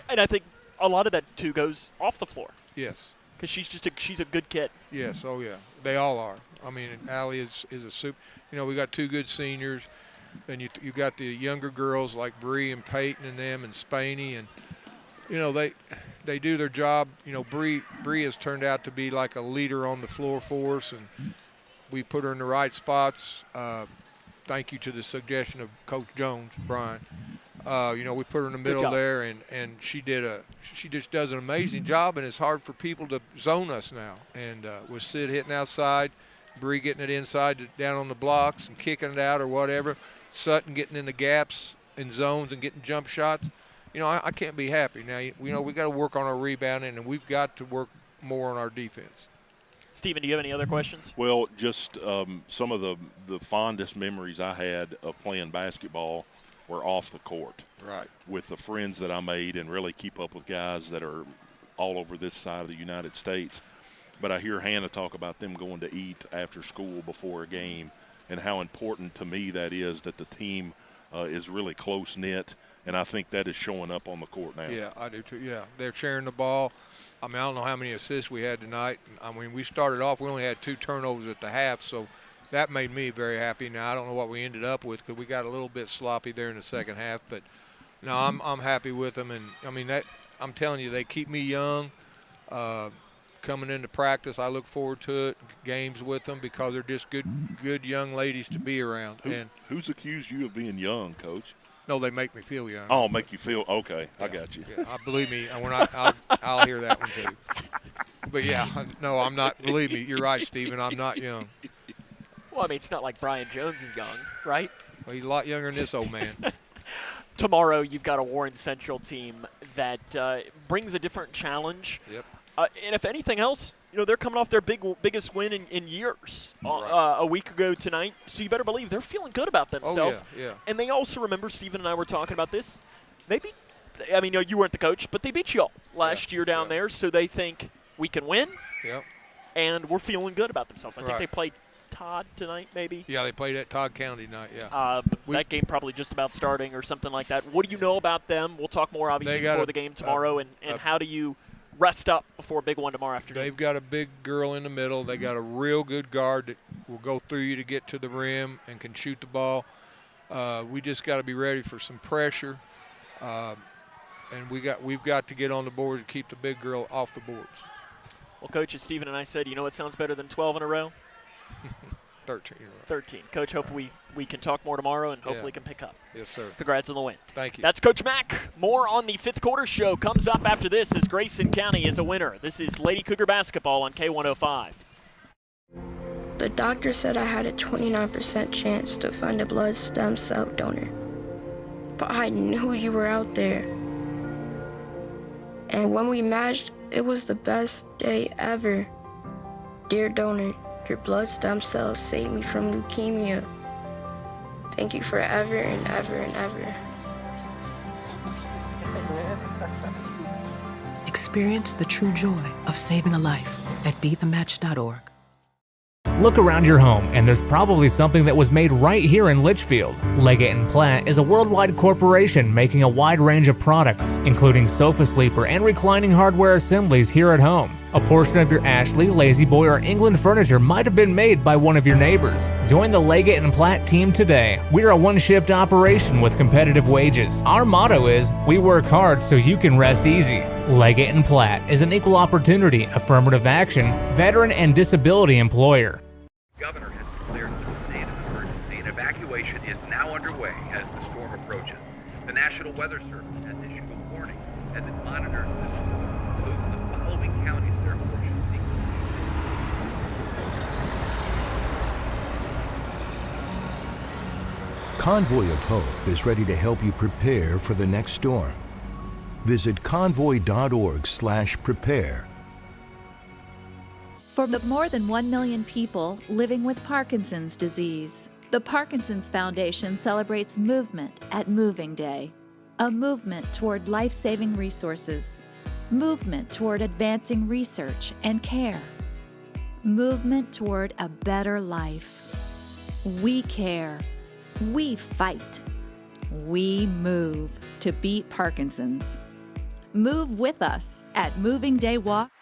Speaker 1: And I think a lot of that too goes off the floor.
Speaker 26: Yes.
Speaker 1: Because she's a good kid.
Speaker 26: Yes. Oh yeah. They all are. I mean, Allie is a super. We got two good seniors, and you got the younger girls like Bree and Peyton and them and Spaney, and they do their job. Bree has turned out to be like a leader on the floor for us, and we put her in the right spots. Thank you to the suggestion of Coach Jones, Brian. We put her in the middle there, and she just does an amazing job, and it's hard for people to zone us now. And with Sid hitting outside, Bree getting it inside down on the blocks and kicking it out or whatever, Sutton getting in the gaps in zones and getting jump shots. I can't be happy. Now, we got to work on our rebounding, and we've got to work more on our defense.
Speaker 1: Stephen, do you have any other questions?
Speaker 2: Well, just some of the fondest memories I had of playing basketball were off the court.
Speaker 26: Right.
Speaker 2: With the friends that I made, and really keep up with guys that are all over this side of the United States. But I hear Hannah talk about them going to eat after school before a game, and how important to me that is, that the team is really close-knit, and I think that is showing up on the court now.
Speaker 26: Yeah, I do too. Yeah, they're sharing the ball. I mean, I don't know how many assists we had tonight. I mean, we started off, we only had 2 turnovers at the half, so that made me very happy. Now, I don't know what we ended up with, because we got a little bit sloppy there in the second half, but no, I'm happy with them. And I mean, I'm telling you, they keep me young. Coming into practice, I look forward to it, games with them, because they're just good young ladies to be around.
Speaker 2: Who's accused you of being young, Coach?
Speaker 26: No, they make me feel young.
Speaker 2: Oh, make you feel okay.
Speaker 26: Yeah,
Speaker 2: I got you.
Speaker 26: Yeah, believe me, I'll hear that one too. But yeah, no, I'm not. Believe me, you're right, Stephen. I'm not young.
Speaker 1: Well, I mean, it's not like Brian Jones is young, right?
Speaker 26: Well, he's a lot younger than this old man.
Speaker 1: Tomorrow, you've got a Warren Central team that brings a different challenge.
Speaker 26: Yep.
Speaker 1: And if anything else, they're coming off their biggest win in years a week ago tonight. So you better believe they're feeling good about themselves.
Speaker 26: Oh, yeah.
Speaker 1: And they also remember, Stephen and I were talking about this, you weren't the coach, but they beat you all last year down there. So they think we can win.
Speaker 26: Yep.
Speaker 1: And we're feeling good about themselves. I think they played Todd tonight, maybe.
Speaker 26: Yeah, they played at Todd County tonight, yeah.
Speaker 1: That game probably just about starting or something like that. What do you know about them? We'll talk more, obviously, before the game tomorrow. And how do you rest up before a big one tomorrow afternoon?
Speaker 26: They've got a big girl in the middle. They got a real good guard that will go through you to get to the rim and can shoot the ball. We just got to be ready for some pressure. And we've got to get on the board and keep the big girl off the boards.
Speaker 1: Well, Coach, as Stephen and I said, you know what sounds better than 12 in a row?
Speaker 26: 13.
Speaker 1: 13. Coach, hopefully we can talk more tomorrow and hopefully can pick up.
Speaker 26: Yes, sir.
Speaker 1: Congrats on the win.
Speaker 26: Thank you.
Speaker 1: That's Coach Mack. More on the fifth quarter show comes up after this as Grayson County is a winner. This is Lady Cougar basketball on K105.
Speaker 6: The doctor said I had a 29% chance to find a blood stem cell donor. But I knew you were out there. And when we matched, it was the best day ever. Dear donor, your blood stem cells saved me from leukemia. Thank you forever and ever and ever.
Speaker 20: Experience the true joy of saving a life at BeTheMatch.org.
Speaker 5: Look around your home, and there's probably something that was made right here in Litchfield. Leggett & Platt is a worldwide corporation making a wide range of products, including sofa sleeper and reclining hardware assemblies here at home. A portion of your Ashley, Lazy Boy, or England furniture might have been made by one of your neighbors. Join the Leggett & Platt team today. We're a one-shift operation with competitive wages. Our motto is, we work hard so you can rest easy. Leggett & Platt is an equal opportunity, affirmative action, veteran and disability employer.
Speaker 22: Governor has declared a state of emergency, and evacuation is now underway as the storm approaches. The National Weather Service has issued a warning as it monitors the storm. Move to the following counties therefore should seek.
Speaker 24: Convoy of Hope is ready to help you prepare for the next storm. Visit convoy.org/prepare.
Speaker 25: For the more than 1 million people living with Parkinson's disease, the Parkinson's Foundation celebrates movement at Moving Day, a movement toward life-saving resources, movement toward advancing research and care, movement toward a better life. We care. We fight. We move to beat Parkinson's. Move with us at Moving Day Walk.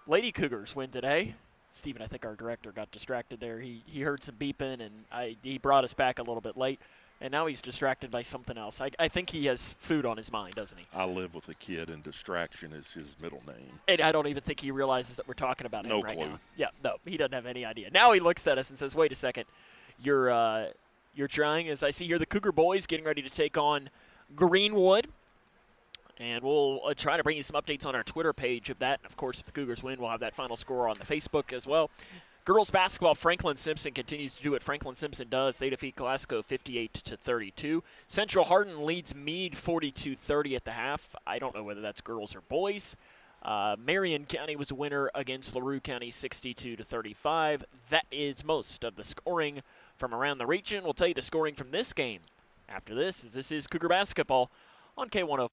Speaker 1: Lady Cougars win today. Stephen, I think our director got distracted there. He heard some beeping, and he brought us back a little bit late, and now he's distracted by something else. I think he has food on his mind, doesn't he?
Speaker 2: I live with a kid, and distraction is his middle name.
Speaker 1: And I don't even think he realizes that we're talking about him right
Speaker 2: clue.
Speaker 1: now. Yeah, no, he doesn't have any idea. Now he looks at us and says, wait a second, you're trying, as I see here, the Cougar boys getting ready to take on Greenwood. And we'll try to bring you some updates on our Twitter page of that. And, of course, if the Cougars win, we'll have that final score on the Facebook as well. Girls basketball, Franklin Simpson continues to do what Franklin Simpson does. They defeat Glasgow 58-32. Central Hardin leads Meade 42-30 at the half. I don't know whether that's girls or boys. Marion County was a winner against LaRue County 62-35. That is most of the scoring from around the region. We'll tell you the scoring from this game after this, as this is Cougar basketball on K105.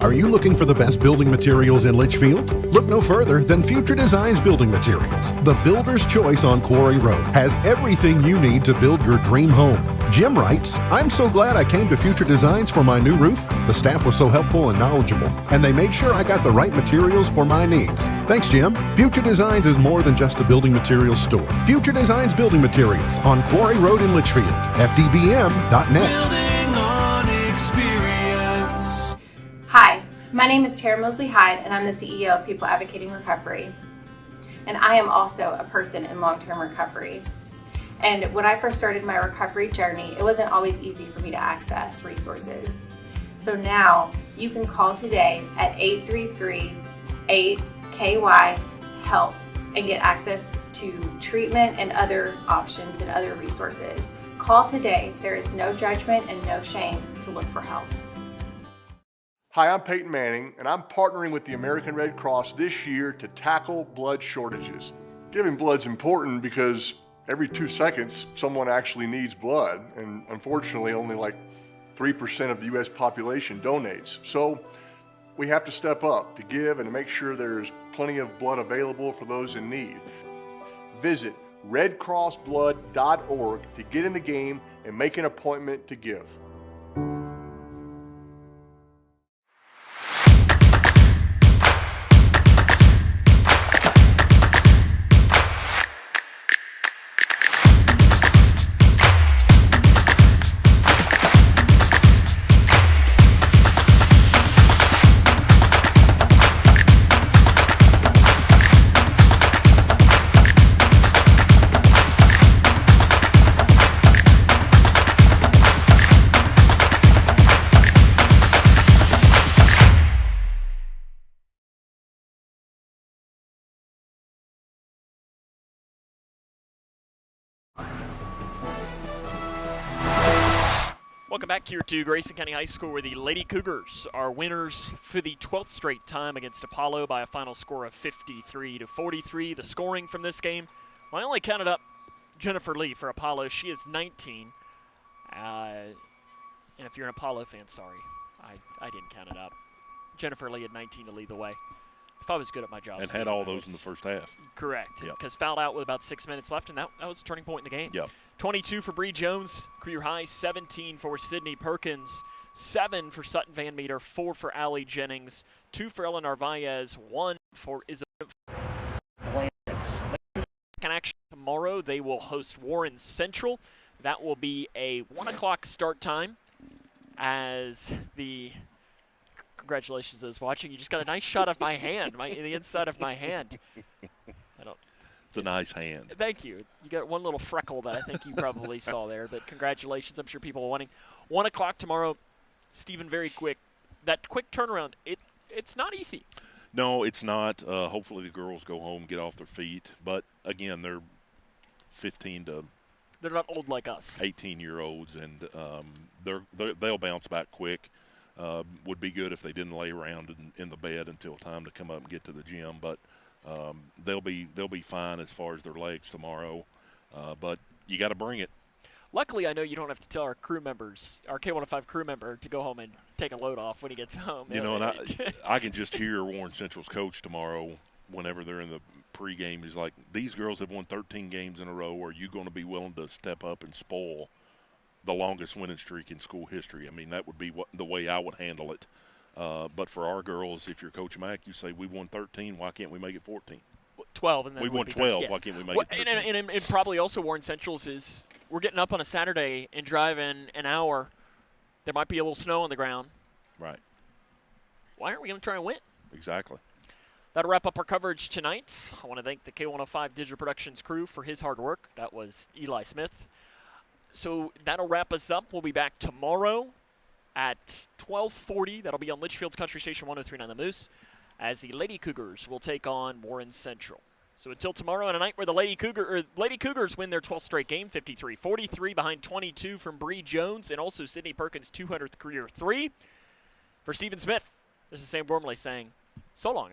Speaker 3: Are you looking for the best building materials in Litchfield? Look no further than Future Designs Building Materials. The builder's choice on Quarry Road has everything you need to build your dream home. Jim writes, I'm so glad I came to Future Designs for my new roof. The staff was so helpful and knowledgeable, and they made sure I got the right materials for my needs. Thanks, Jim. Future Designs is more than just a building materials store. Future Designs Building Materials on Quarry Road in Litchfield. FDBM.net.
Speaker 9: Building on experience.
Speaker 12: Hi, my name is Tara Mosley Hyde, and I'm the CEO of People Advocating Recovery. And I am also a person in long-term recovery. And when I first started my recovery journey, it wasn't always easy for me to access resources. So now you can call today at 833-8KY-HELP and get access to treatment and other options and other resources. Call today. There is no judgment and no shame to look for help.
Speaker 11: Hi, I'm Peyton Manning, and I'm partnering with the American Red Cross this year to tackle blood shortages. Giving blood's important because every 2 seconds, someone actually needs blood, and unfortunately, only like 3% of the U.S. population donates. So we have to step up to give and to make sure there's plenty of blood available for those in need. Visit redcrossblood.org to get in the game and make an appointment to give.
Speaker 1: Welcome back here to Grayson County High School, where the Lady Cougars are winners for the 12th straight time against Apollo by a final score of 53-43. The scoring from this game, well, I only counted up Jennifer Lee for Apollo. She is 19. And if you're an Apollo fan, sorry, I didn't count it up. Jennifer Lee had 19 to lead the way. If I was good at my job.
Speaker 2: And had all those in the first half.
Speaker 1: Correct. Because fouled out with about 6 minutes left, and that was a turning point in the game.
Speaker 2: Yep.
Speaker 1: 22 for Bree Jones, career high. 17 for Sydney Perkins. 7 for Sutton Van Meter. 4 for Allie Jennings. 2 for Ellen Narvaez. 1 for Isabel. Action tomorrow, they will host Warren Central. That will be a 1 o'clock start time. As the congratulations to those watching. You just got a nice shot of my hand, the inside of my hand.
Speaker 2: It's a nice hand.
Speaker 1: Thank you. You got one little freckle that I think you probably saw there, but congratulations. I'm sure people are wanting. 1 o'clock tomorrow. Stephen, very quick. That quick turnaround, it's not easy.
Speaker 2: No, it's not. Hopefully the girls go home, get off their feet. But, again, they're 15 to
Speaker 1: they're not old like us.
Speaker 2: 18-year-olds, and they'll bounce back quick. Would be good if they didn't lay around in the bed until time to come up and get to the gym. But they'll be fine as far as their legs tomorrow. But you got to bring it.
Speaker 1: Luckily, I know you don't have to tell our crew members, our K105 crew member, to go home and take a load off when he gets home.
Speaker 2: You know, and I can just hear Warren Central's coach tomorrow whenever they're in the pregame. He's like, these girls have won 13 games in a row. Are you going to be willing to step up and spoil the longest winning streak in school history? I mean, that would be the way I would handle it. But for our girls, if you're Coach Mack, you say, we won 13, why can't we make it 14?
Speaker 1: 12. And then
Speaker 2: we won 12, yes. Why can't we make it 13?
Speaker 1: And probably also Warren Central's is, we're getting up on a Saturday and driving an hour. There might be a little snow on the ground.
Speaker 2: Right.
Speaker 1: Why aren't we going to try and win?
Speaker 2: Exactly.
Speaker 1: That'll wrap up our coverage tonight. I want to thank the K105 Digital Productions crew for his hard work. That was Eli Smith. So that'll wrap us up. We'll be back tomorrow at 12:40. That'll be on Litchfield's Country Station 103.9 The Moose, as the Lady Cougars will take on Warren Central. So until tomorrow, on a night where the Lady Cougars win their 12th straight game, 53-43 behind 22 from Bree Jones and also Sydney Perkins' 200th career 3. For Stephen Smith, this is Sam Gormley saying so long.